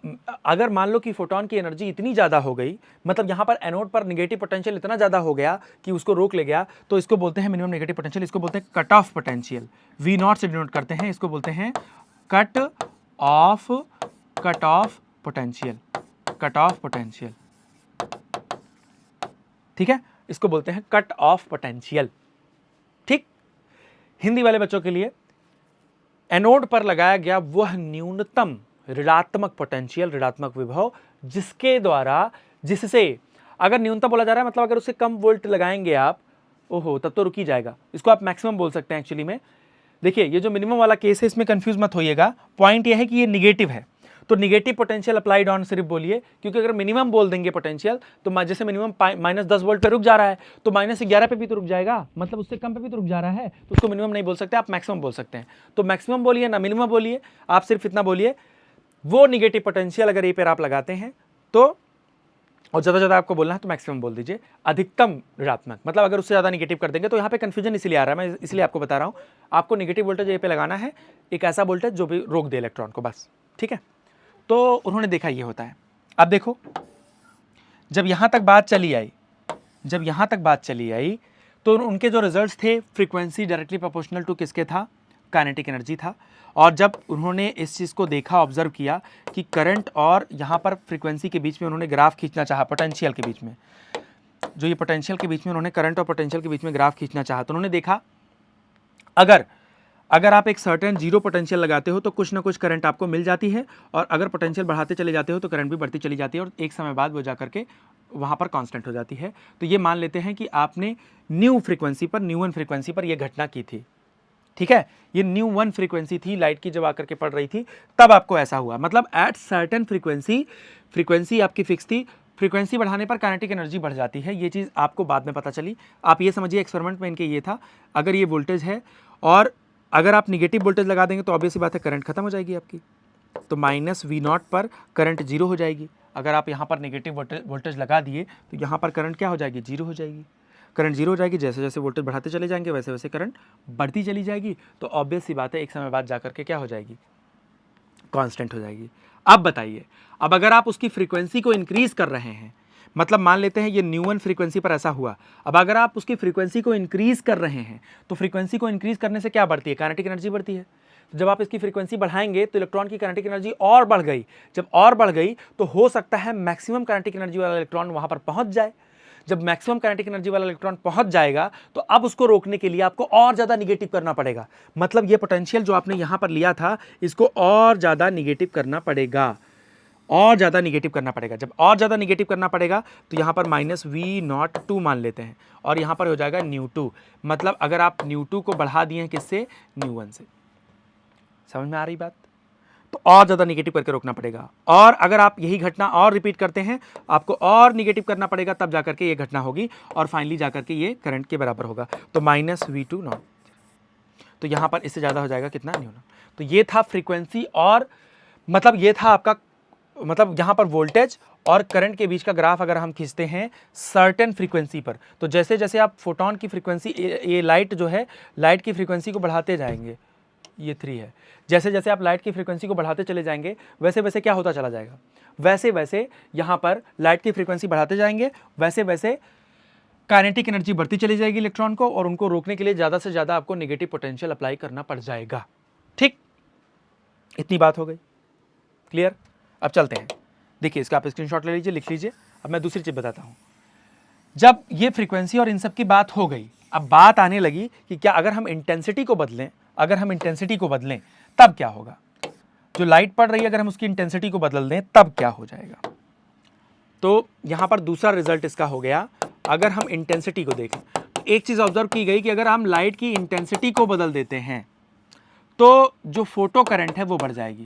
अगर मान लो कि फोटोन की एनर्जी इतनी ज़्यादा हो गई, मतलब यहाँ पर एनोड पर निगेटिव पोटेंशियल इतना ज़्यादा हो गया कि उसको रोक ले गया, तो इसको बोलते हैं मिनिमम नेगेटिव पोटेंशियल, इसको बोलते हैं cut off potential, V naught से डिनोट करते हैं, इसको बोलते हैं कट ऑफ पोटेंशियल, ठीक है, इसको बोलते हैं कट ऑफ पोटेंशियल। ठीक, हिंदी वाले बच्चों के लिए एनोड पर लगाया गया वह न्यूनतम ऋणात्मक पोटेंशियल, ऋणात्मक विभव, जिससे अगर न्यूनतम बोला जा रहा है, मतलब अगर उससे कम वोल्ट लगाएंगे आप, ओहो, तब तो रुक ही जाएगा। इसको आप मैक्सिमम बोल सकते हैं एक्चुअली में। देखिए ये जो मिनिमम वाला केस है इसमें कंफ्यूज मत होइएगा, पॉइंट ये है कि ये निगेटिव है, तो निगेटिव पोटेंशियल अप्लाइड ऑन सिर्फ बोलिए, क्योंकि अगर मिनिमम बोल देंगे पोटेंशियल तो जैसे मिनिमम -10 वोल्ट पे रुक जा रहा है तो -11 पे भी तो रुक जाएगा, मतलब उससे कम पे भी तो रुक जा रहा है, तो उसको मिनिमम नहीं बोल सकते, आप मैक्सिमम बोल सकते हैं। तो मैक्सिमम बोलिए ना मिनिमम बोलिए, आप सिर्फ इतना बोलिए, वो निगेटिव पोटेंशियल अगर ए पर आप लगाते हैं तो, और ज़्यादा ज़्यादा आपको बोलना है तो मैक्सिमम बोल दीजिए, अधिकतम ऋणात्मक, मतलब अगर उससे ज़्यादा निगेटिव कर देंगे तो यहाँ पे कन्फ्यूजन इसलिए आ रहा है, मैं इसलिए आपको बता रहा हूँ, आपको निगेटिव वोल्टेज ए पे लगाना है, एक ऐसा वोल्टेज जो भी रोक दे इलेक्ट्रॉन को, बस, ठीक है। तो उन्होंने देखा ये होता है। अब देखो, जब यहाँ तक बात चली आई तो उनके जो रिजल्ट्स थे, फ्रीक्वेंसी डायरेक्टली प्रोपोर्शनल टू किसके था? काइनेटिक एनर्जी था। और जब उन्होंने इस चीज़ को देखा, ऑब्जर्व किया कि करंट और यहाँ पर फ्रीक्वेंसी के बीच में उन्होंने ग्राफ खींचना चाहा, पोटेंशियल के बीच में, जो ये पोटेंशियल के बीच में उन्होंने करंट और पोटेंशियल के बीच में ग्राफ खींचना चाहा, तो उन्होंने देखा अगर आप एक सर्टेन जीरो पोटेंशियल लगाते हो तो कुछ ना कुछ करंट आपको मिल जाती है, और अगर पोटेंशियल बढ़ाते चले जाते हो तो करंट भी बढ़ती चली जाती है, और एक समय बाद वो जा करके वहाँ पर कांस्टेंट हो जाती है। तो ये मान लेते हैं कि आपने न्यू वन फ्रीक्वेंसी पर ये घटना की थी, ठीक है, ये न्यू वन फ्रीक्वेंसी थी लाइट की, जब आकर के पड़ रही थी तब आपको ऐसा हुआ। मतलब एट सर्टेन फ्रीक्वेंसी आपकी फिक्स थी, फ्रीक्वेंसी बढ़ाने पर काइनेटिक एनर्जी बढ़ जाती है, ये चीज़ आपको बाद में पता चली। आप ये समझिए एक्सपेरिमेंट में इनके ये था, अगर ये वोल्टेज है और अगर आप निगेटिव वोल्टेज लगा देंगे तो ऑब्वियस सी बात है करंट खत्म हो जाएगी आपकी, तो -V0 पर करंट जीरो हो जाएगी। अगर आप यहाँ पर नेगेटिव वोल्टेज लगा दिए तो यहाँ पर करंट क्या हो जाएगी? जीरो हो जाएगी। करंट जीरो हो जाएगी, जैसे जैसे वोल्टेज बढ़ाते चले जाएंगे वैसे वैसे करंट बढ़ती चली जाएगी, तो ऑब्वियस सी बात है एक समय बाद जा करके क्या हो जाएगी? कांस्टेंट हो जाएगी। अब बताइए, अब अगर आप उसकी फ्रीक्वेंसी को इंक्रीज कर रहे हैं, मतलब मान लेते हैं ये न्यू वन फ्रीक्वेंसी पर ऐसा हुआ, अब अगर आप उसकी फ्रीक्वेंसी को इंक्रीज कर रहे हैं तो फ्रीक्वेंसी को इंक्रीज करने से क्या बढ़ती है? काइनेटिक एनर्जी बढ़ती है। तो जब आप इसकी फ्रीक्वेंसी बढ़ाएंगे तो इलेक्ट्रॉन की काइनेटिक एनर्जी और बढ़ गई, जब और बढ़ गई तो हो सकता है मैक्सिमम काइनेटिक एनर्जी वाला इलेक्ट्रॉन वहां पर पहुंच जाए। जब मैक्सिमम काइनेटिक एनर्जी वाला इलेक्ट्रॉन पहुंच जाएगा तो अब उसको रोकने के लिए आपको और ज़्यादा निगेटिव करना पड़ेगा। मतलब ये पोटेंशियल जो आपने यहाँ पर लिया था इसको और ज़्यादा निगेटिव करना पड़ेगा, और ज़्यादा निगेटिव करना पड़ेगा। जब और ज़्यादा निगेटिव करना पड़ेगा तो यहाँ पर -V02 मान लेते हैं और यहाँ पर हो जाएगा ν2। मतलब अगर आप ν2 को बढ़ा दिए हैं किससे, ν1 से। समझ में आ रही बात? तो और ज़्यादा निगेटिव करके रोकना पड़ेगा। और अगर आप यही घटना और रिपीट करते हैं आपको और निगेटिव करना पड़ेगा, तब जाकर के ये घटना होगी और फाइनली जाकर के ये करंट के बराबर होगा। तो -V2 तो यहाँ पर इससे ज़्यादा हो जाएगा कितना, ν0। तो ये था फ्रीक्वेंसी और मतलब ये था आपका, मतलब यहाँ पर वोल्टेज और करंट के बीच का ग्राफ अगर हम खींचते हैं सर्टेन फ्रीक्वेंसी पर, तो जैसे जैसे आप फोटोन की फ्रीक्वेंसी, ये लाइट जो है लाइट की फ्रीक्वेंसी को बढ़ाते जाएंगे, ये 3 है, जैसे जैसे आप लाइट की फ्रीक्वेंसी को बढ़ाते चले जाएंगे वैसे वैसे क्या होता चला जाएगा, वैसे वैसे यहाँ पर लाइट की फ्रीक्वेंसी बढ़ाते जाएंगे, वैसे वैसे काइनेटिक एनर्जी बढ़ती चली जाएगी इलेक्ट्रॉन को, और उनको रोकने के लिए ज़्यादा से ज़्यादा आपको नेगेटिव पोटेंशियल अप्लाई करना पड़ जाएगा। ठीक, इतनी बात हो गई, क्लियर। अब चलते हैं, देखिए इसका आप स्क्रीनशॉट ले लीजिए, लिख लीजिए। अब मैं दूसरी चीज़ बताता हूँ। जब ये फ्रीक्वेंसी और इन सब की बात हो गई, अब बात आने लगी कि क्या अगर हम इंटेंसिटी को बदलें, अगर हम इंटेंसिटी को बदलें तब क्या होगा। जो लाइट पड़ रही है अगर हम उसकी इंटेंसिटी को बदल दें तब क्या हो जाएगा। तो यहाँ पर दूसरा रिजल्ट इसका हो गया, अगर हम इंटेंसिटी को देखें तो एक चीज़ ऑब्जर्व की गई कि अगर हम लाइट की इंटेंसिटी को बदल देते हैं तो जो फोटो करंट है वो बढ़ जाएगी,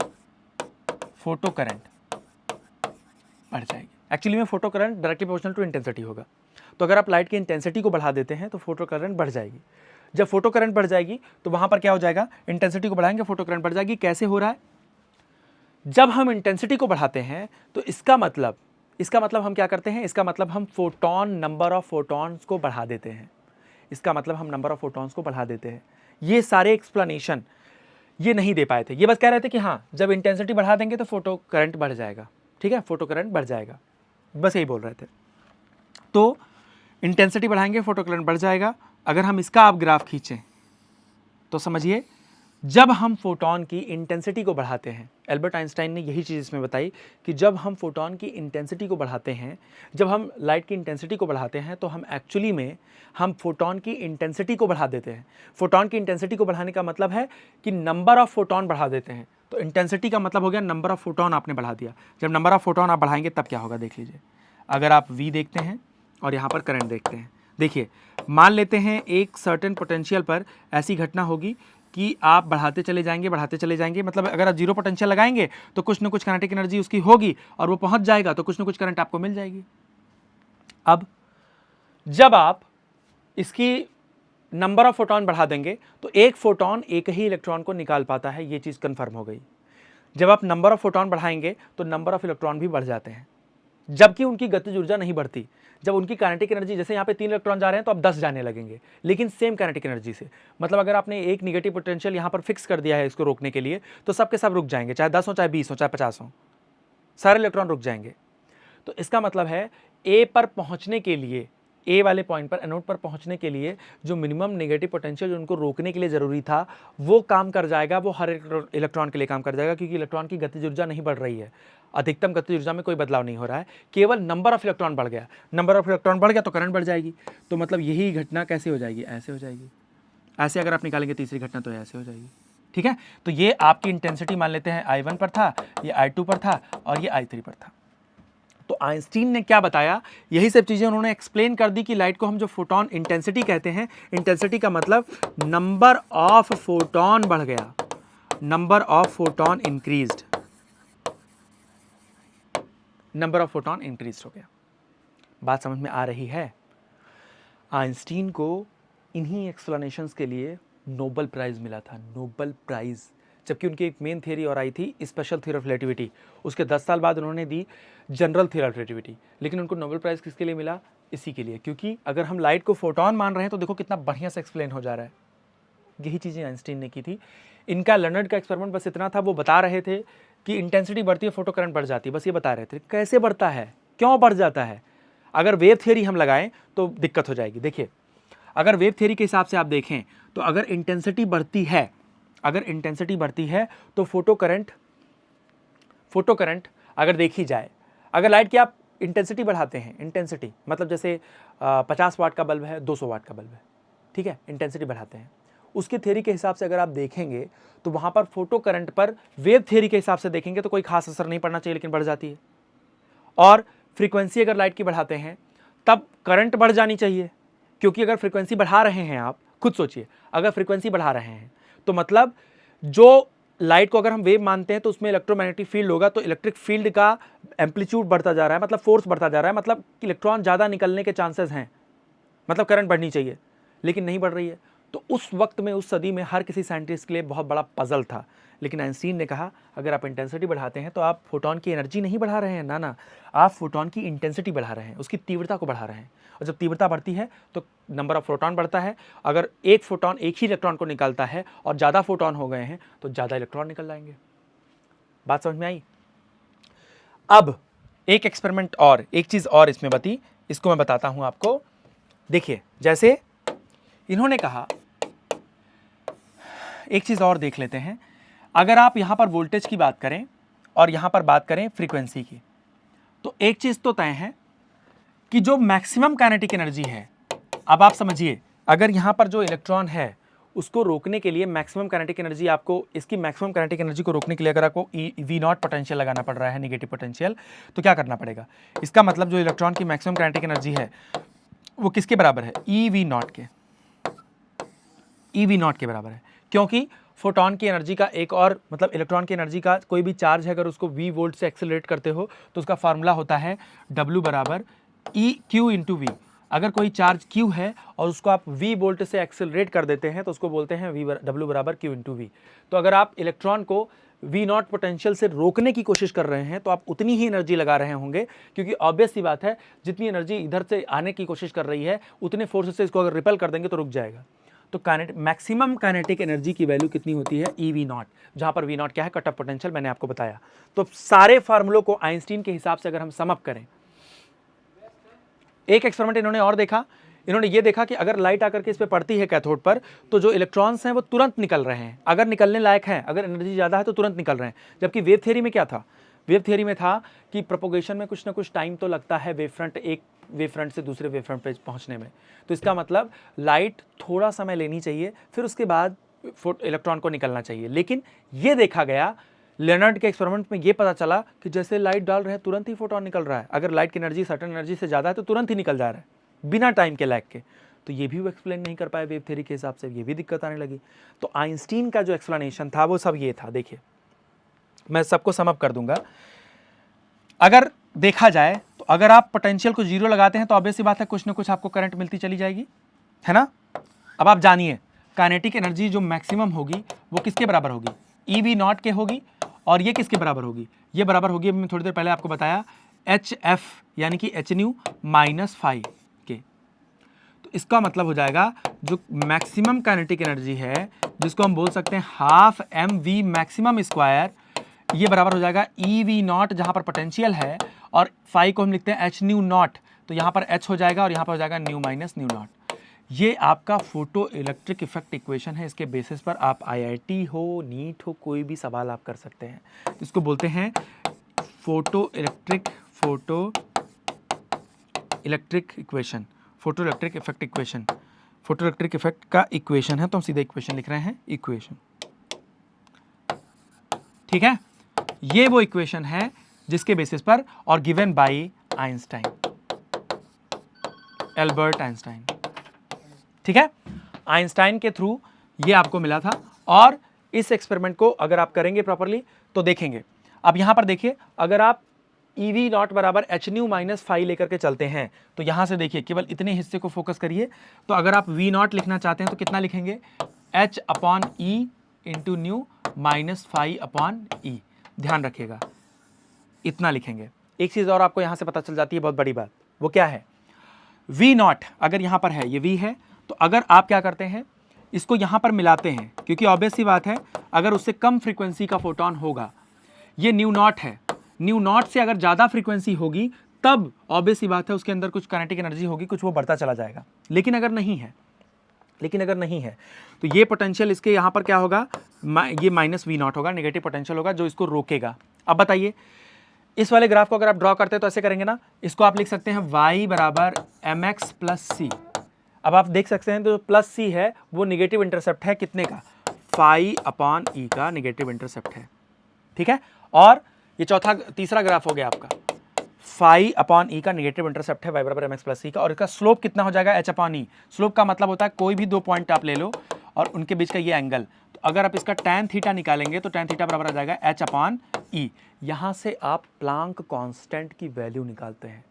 फोटो करंट बढ़ जाएगी। एक्चुअली में photo current directly proportional to intensity होगा। तो अगर आप लाइट की इंटेंसिटी को बढ़ा देते हैं तो फोटो करंट बढ़ जाएगी। जब फोटो करंट बढ़ जाएगी तो वहां पर क्या हो जाएगा, इंटेंसिटी को बढ़ाएंगे, फोटो करंट बढ़ जाएगी। कैसे हो रहा है, जब हम इंटेंसिटी को बढ़ाते हैं तो इसका मतलब हम क्या करते हैं, इसका मतलब हम फोटोन, नंबर ऑफ फोटॉन्स को बढ़ा देते हैं। इसका मतलब हम नंबर ऑफ फोटॉन्स को बढ़ा देते हैं। ये सारे एक्सप्लेनेशन ये नहीं दे पाए थे, ये बस कह रहे थे कि हाँ जब इंटेंसिटी बढ़ा देंगे तो फोटो करंट बढ़ जाएगा। ठीक है, फोटो करंट बढ़ जाएगा, बस यही बोल रहे थे। तो इंटेंसिटी बढ़ाएंगे, फोटो करंट बढ़ जाएगा। अगर हम इसका आप ग्राफ खींचें तो समझिए, जब हम फोटोन की इंटेंसिटी को बढ़ाते हैं, एल्बर्ट आइंस्टाइन ने यही चीज़ इसमें बताई कि जब हम फोटोन की इंटेंसिटी को बढ़ाते हैं, जब हम लाइट की इंटेंसिटी को बढ़ाते हैं तो हम एक्चुअली में हम फोटोन की इंटेंसिटी को बढ़ा देते हैं। फोटोन की इंटेंसिटी को बढ़ाने का मतलब है कि नंबर ऑफ फोटोन बढ़ा देते हैं। तो इंटेंसिटी का मतलब हो गया नंबर ऑफ फोटोन आपने बढ़ा दिया। जब नंबर ऑफ फोटोन आप बढ़ाएंगे तब क्या होगा, देख लीजिए। अगर आप V देखते हैं और यहाँ पर करंट देखते हैं, देखिए मान लेते हैं एक सर्टेन पोटेंशियल पर ऐसी घटना होगी कि आप बढ़ाते चले जाएंगे, मतलब अगर आप जीरो पोटेंशियल लगाएंगे तो कुछ ना कुछ काइनेटिक एनर्जी उसकी होगी और वो पहुंच जाएगा तो कुछ ना कुछ करंट आपको मिल जाएगी। अब जब आप इसकी नंबर ऑफ फोटोन बढ़ा देंगे तो एक फोटोन एक ही इलेक्ट्रॉन को निकाल पाता है, ये चीज़ कंफर्म हो गई। जब आप नंबर ऑफ फोटोन बढ़ाएंगे तो नंबर ऑफ इलेक्ट्रॉन भी बढ़ जाते हैं, जबकि उनकी गतिज ऊर्जा नहीं बढ़ती। जब उनकी काइनेटिक एनर्जी, जैसे यहाँ पे 3 इलेक्ट्रॉन जा रहे हैं तो अब 10 जाने लगेंगे, लेकिन सेम काइनेटिक एनर्जी से। मतलब अगर आपने एक निगेटिव पोटेंशियल यहाँ पर फिक्स कर दिया है इसको रोकने के लिए, तो सबके सब रुक जाएंगे, चाहे 10 हो, चाहे 20 हो, चाहे 50 हो, सारे इलेक्ट्रॉन रुक जाएंगे। तो इसका मतलब है ए पर पहुँचने के लिए, ए वाले पॉइंट पर, एनोड पर पहुंचने के लिए जो मिनिमम नेगेटिव पोटेंशियल जो उनको रोकने के लिए ज़रूरी था वो काम कर जाएगा, वो हर इलेक्ट्रॉन के लिए काम कर जाएगा, क्योंकि इलेक्ट्रॉन की गतिज ऊर्जा नहीं बढ़ रही है, अधिकतम गतिज ऊर्जा में कोई बदलाव नहीं हो रहा है, केवल नंबर ऑफ इलेक्ट्रॉन बढ़ गया। नंबर ऑफ इलेक्ट्रॉन बढ़ गया तो करंट बढ़ जाएगी। तो मतलब यही घटना कैसे हो जाएगी, ऐसे हो जाएगी। ऐसे अगर आप निकालेंगे तीसरी घटना तो ऐसे हो जाएगी। ठीक है, तो ये आपकी इंटेंसिटी मान लेते हैं I1 पर था, ये I2 पर था और ये I3 पर था। तो आइंस्टीन ने क्या बताया, यही सब चीज़ें उन्होंने एक्सप्लेन कर दी कि लाइट को हम जो फोटोन इंटेंसिटी कहते हैं, इंटेंसिटी का मतलब नंबर ऑफ फोटोन बढ़ गया, number of photon increased, number of photon increase हो गया। बात समझ में आ रही है। आइंस्टीन को इन्हीं एक्सप्लेनेशंस के लिए नोबेल प्राइज़ मिला था, नोबेल प्राइज़, जबकि उनकी एक मेन थियरी और आई थी स्पेशल थियरी ऑफ रिलेटिविटी। उसके 10 साल बाद उन्होंने दी जनरल थियरी ऑफ रिलेटिविटी। लेकिन उनको नोबेल प्राइज़ किसके लिए मिला, इसी के लिए, क्योंकि अगर हम लाइट को फोटोन मान रहे हैं तो देखो कितना बढ़िया से एक्सप्लेन हो जा रहा है। यही चीज़ें आइंस्टीन ने की थी। इनका लर्नर्ड का एक्सपेरिमेंट बस इतना था, वो बता रहे थे कि इंटेंसिटी बढ़ती है, फोटो करंट बढ़ जाती है, बस ये बता रहे थे। कैसे बढ़ता है, क्यों बढ़ जाता है, अगर वेव थियरी हम लगाएं तो दिक्कत हो जाएगी। देखिए, अगर वेव थियरी के हिसाब से आप देखें तो अगर इंटेंसिटी बढ़ती है, अगर इंटेंसिटी बढ़ती है तो फोटो करंट अगर देखी जाए, अगर लाइट की आप इंटेंसिटी बढ़ाते हैं, इंटेंसिटी मतलब जैसे 50 वाट का बल्ब है, 200 वाट का बल्ब है, ठीक है, इंटेंसिटी बढ़ाते हैं। उसके थ्योरी के हिसाब से अगर आप देखेंगे तो वहाँ पर फोटो करंट पर वेव थ्योरी के हिसाब से देखेंगे तो कोई खास असर नहीं पड़ना चाहिए, लेकिन बढ़ जाती है। और फ्रीक्वेंसी अगर लाइट की बढ़ाते हैं तब करंट बढ़ जानी चाहिए, क्योंकि अगर फ्रीक्वेंसी बढ़ा रहे हैं, आप खुद सोचिए, अगर फ्रीक्वेंसी बढ़ा रहे हैं तो मतलब जो लाइट को अगर हम वेव मानते हैं तो उसमें इलेक्ट्रोमैग्नेटिक फील्ड होगा, तो इलेक्ट्रिक फील्ड का एम्पलीट्यूड बढ़ता जा रहा है, मतलब फोर्स बढ़ता जा रहा है, मतलब इलेक्ट्रॉन ज़्यादा निकलने के चांसेस हैं, मतलब करंट बढ़नी चाहिए, लेकिन नहीं बढ़ रही है। तो उस वक्त में, उस सदी में हर किसी साइंटिस्ट के लिए बहुत बड़ा पजल था। लेकिन आइंस्टीन ने कहा अगर आप इंटेंसिटी बढ़ाते हैं तो आप फोटोन की एनर्जी नहीं बढ़ा रहे हैं, ना, आप फोटोन की इंटेंसिटी बढ़ा रहे हैं, उसकी तीव्रता को बढ़ा रहे हैं। और जब तीव्रता बढ़ती है तो नंबर ऑफ फोटोन बढ़ता है। अगर एक फोटोन एक ही इलेक्ट्रॉन को निकालता है और ज़्यादा फोटोन हो गए हैं तो ज़्यादा इलेक्ट्रॉन निकल जाएंगे। बात समझ में आई? अब एक एक्सपेरिमेंट और, एक चीज़ और इसमें बती, इसको मैं बताता हूँ आपको। देखिए, जैसे इन्होंने कहा, एक चीज़ और देख लेते हैं। अगर आप यहाँ पर वोल्टेज की बात करें और यहाँ पर बात करें फ्रीक्वेंसी की, तो एक चीज़ तो तय है कि जो मैक्सिमम काइनेटिक एनर्जी है, अब आप समझिए, अगर यहाँ पर जो इलेक्ट्रॉन है उसको रोकने के लिए मैक्सिमम काइनेटिक एनर्जी, आपको इसकी मैक्सिमम काइनेटिक एनर्जी को रोकने के लिए अगर आपको V0 पोटेंशियल लगाना पड़ रहा है, नेगेटिव पोटेंशियल, तो क्या करना पड़ेगा? इसका मतलब जो इलेक्ट्रॉन की मैक्सिमम काइनेटिक एनर्जी है वो किसके बराबर है? EV0 के, EV0 के बराबर है। क्योंकि फोटोन की एनर्जी का एक और मतलब, इलेक्ट्रॉन की एनर्जी का कोई भी चार्ज है अगर उसको V वोल्ट से एक्सेलरेट करते हो तो उसका फार्मूला होता है W बराबर Q इंटू V। अगर कोई चार्ज Q है और उसको आप V वोल्ट से एक्सेलरेट कर देते हैं तो उसको बोलते हैं W बराबर Q इंटू V। तो अगर आप इलेक्ट्रॉन को V0 पोटेंशियल से रोकने की कोशिश कर रहे हैं तो आप उतनी ही एनर्जी लगा रहे होंगे, क्योंकि ऑब्वियस सी बात है, जितनी एनर्जी इधर से आने की कोशिश कर रही है उतने फोर्स से इसको अगर रिपेल कर देंगे तो रुक जाएगा। तो मैक्सिमम काइनेटिक एनर्जी की वैल्यू कितनी होती है? EV0, जहां पर V0 क्या है? कट ऑफ पोटेंशियल, मैंने आपको बताया। तो सारे फार्मूलों को आइंस्टीन के हिसाब से अगर हम सम अप करें, एक एक्सपेरिमेंट इन्होंने और देखा। इन्होंने ये देखा कि अगर लाइट आकर के इस पे पड़ती है कैथोड पर, तो जो इलेक्ट्रॉन्स हैं वो तुरंत निकल रहे हैं, अगर निकलने लायक हैं, अगर एनर्जी ज़्यादा है तो तुरंत निकल रहे हैं। जबकि वेव थ्योरी में क्या था? वेव थ्योरी में था कि प्रोपोगेशन में कुछ ना कुछ टाइम तो लगता है वेव फ्रंट, एक वेव फ्रंट से दूसरे वेव फ्रंट पे पहुंचने में। तो इसका मतलब लाइट थोड़ा समय लेनी चाहिए, फिर उसके बाद इलेक्ट्रॉन को निकलना चाहिए। लेकिन ये देखा गया, लेनर्ड के एक्सपेरिमेंट में ये पता चला कि जैसे लाइट डाल रहे हैं तुरंत ही फोटोन निकल रहा है। अगर लाइट की एनर्जी सर्टेन एनर्जी से ज़्यादा है तो तुरंत ही निकल जा रहा है बिना टाइम के लैग के। तो ये भी वो एक्सप्लेन नहीं कर पाए वेव थ्योरी के हिसाब से, ये भी दिक्कत आने लगी। तो आइंस्टीन का जो एक्सप्लेनेशन था वो सब ये था। देखिए, मैं सबको सम अप कर दूंगा। अगर देखा जाए तो अगर आप पोटेंशियल को 0 लगाते हैं तो ऑब्वियस सी बात है कुछ ना कुछ आपको करंट मिलती चली जाएगी, है ना। अब आप जानिए, काइनेटिक एनर्जी जो मैक्सिमम होगी वो किसके बराबर होगी? EV0 के होगी। और ये किसके बराबर होगी? ये बराबर होगी, अभी मैं थोड़ी देर पहले आपको बताया, HF यानी कि hν माइनस फाई के। तो इसका मतलब हो जाएगा जो मैक्सिमम काइनेटिक एनर्जी है, जिसको हम बोल सकते हैं हाफ mv मैक्सिमम स्क्वायर, ये बराबर हो जाएगा EV0 जहां पर पोटेंशियल है, और फाई को हम लिखते हैं hν0, तो यहां पर h हो जाएगा और यहां पर हो जाएगा न्यू माइनस न्यू नॉट। ये आपका फोटो इलेक्ट्रिक इफेक्ट इक्वेशन है। इसके बेसिस पर आप IIT हो, नीट हो, कोई भी सवाल आप कर सकते हैं। इसको बोलते हैं photo electric equation, photo electric effect equation. Photo electric effect का इक्वेशन है, तो हम सीधे इक्वेशन लिख रहे हैं, इक्वेशन, ठीक है। ये वो इक्वेशन है जिसके बेसिस पर, और given by Einstein, Albert Einstein, ठीक है। आइंस्टाइन के थ्रू ये आपको मिला था। और इस एक्सपेरिमेंट को अगर आप करेंगे प्रॉपरली तो देखेंगे। अब यहां पर देखिए, अगर आप EV0 बराबर hν माइनस फाई लेकर के चलते हैं तो यहां से देखिए, केवल इतने हिस्से को फोकस करिए। तो अगर आप V0 लिखना चाहते हैं तो कितना लिखेंगे? h upon E into nu minus phi upon E। ध्यान रखिएगा, इतना लिखेंगे। एक चीज और आपको यहां से पता चल जाती है, बहुत बड़ी बात, वो क्या है? V0 अगर यहां पर है, ये V है, तो अगर आप क्या करते हैं, इसको यहां पर मिलाते हैं, क्योंकि ऑब्वियस सी बात है अगर उससे कम फ्रीक्वेंसी का फोटोन होगा, ये न्यू0 है, न्यू0 से अगर ज़्यादा फ्रीक्वेंसी होगी तब ऑब्वियस सी बात है उसके अंदर कुछ काइनेटिक एनर्जी होगी, कुछ वो बढ़ता चला जाएगा। लेकिन अगर नहीं है तो ये पोटेंशियल इसके यहाँ पर क्या होगा? ये माइनस V0 होगा, नेगेटिव पोटेंशियल होगा जो इसको रोकेगा। अब बताइए, इस वाले ग्राफ को अगर आप ड्रॉ करते हैं तो ऐसे करेंगे ना, इसको आप लिख सकते हैं y बराबर mx प्लस सी। अब आप देख सकते हैं तो प्लस सी है वो निगेटिव इंटरसेप्ट है कितने का, फाई अपॉन ई का निगेटिव इंटरसेप्ट है, ठीक है। और ये तीसरा ग्राफ हो गया आपका, फाई अपॉन ई का निगेटिव इंटरसेप्ट है y बराबर एम एक्स प्लस सी का, और इसका स्लोप कितना हो जाएगा h अपॉन ई। स्लोप का मतलब होता है कोई भी दो पॉइंट आप ले लो और उनके बीच का ये एंगल, तो अगर आप इसका tan थीटा निकालेंगे तो tan थीटा बराबर आ जाएगा h अपॉन ई। यहाँ से आप प्लांक कांस्टेंट की वैल्यू निकालते हैं,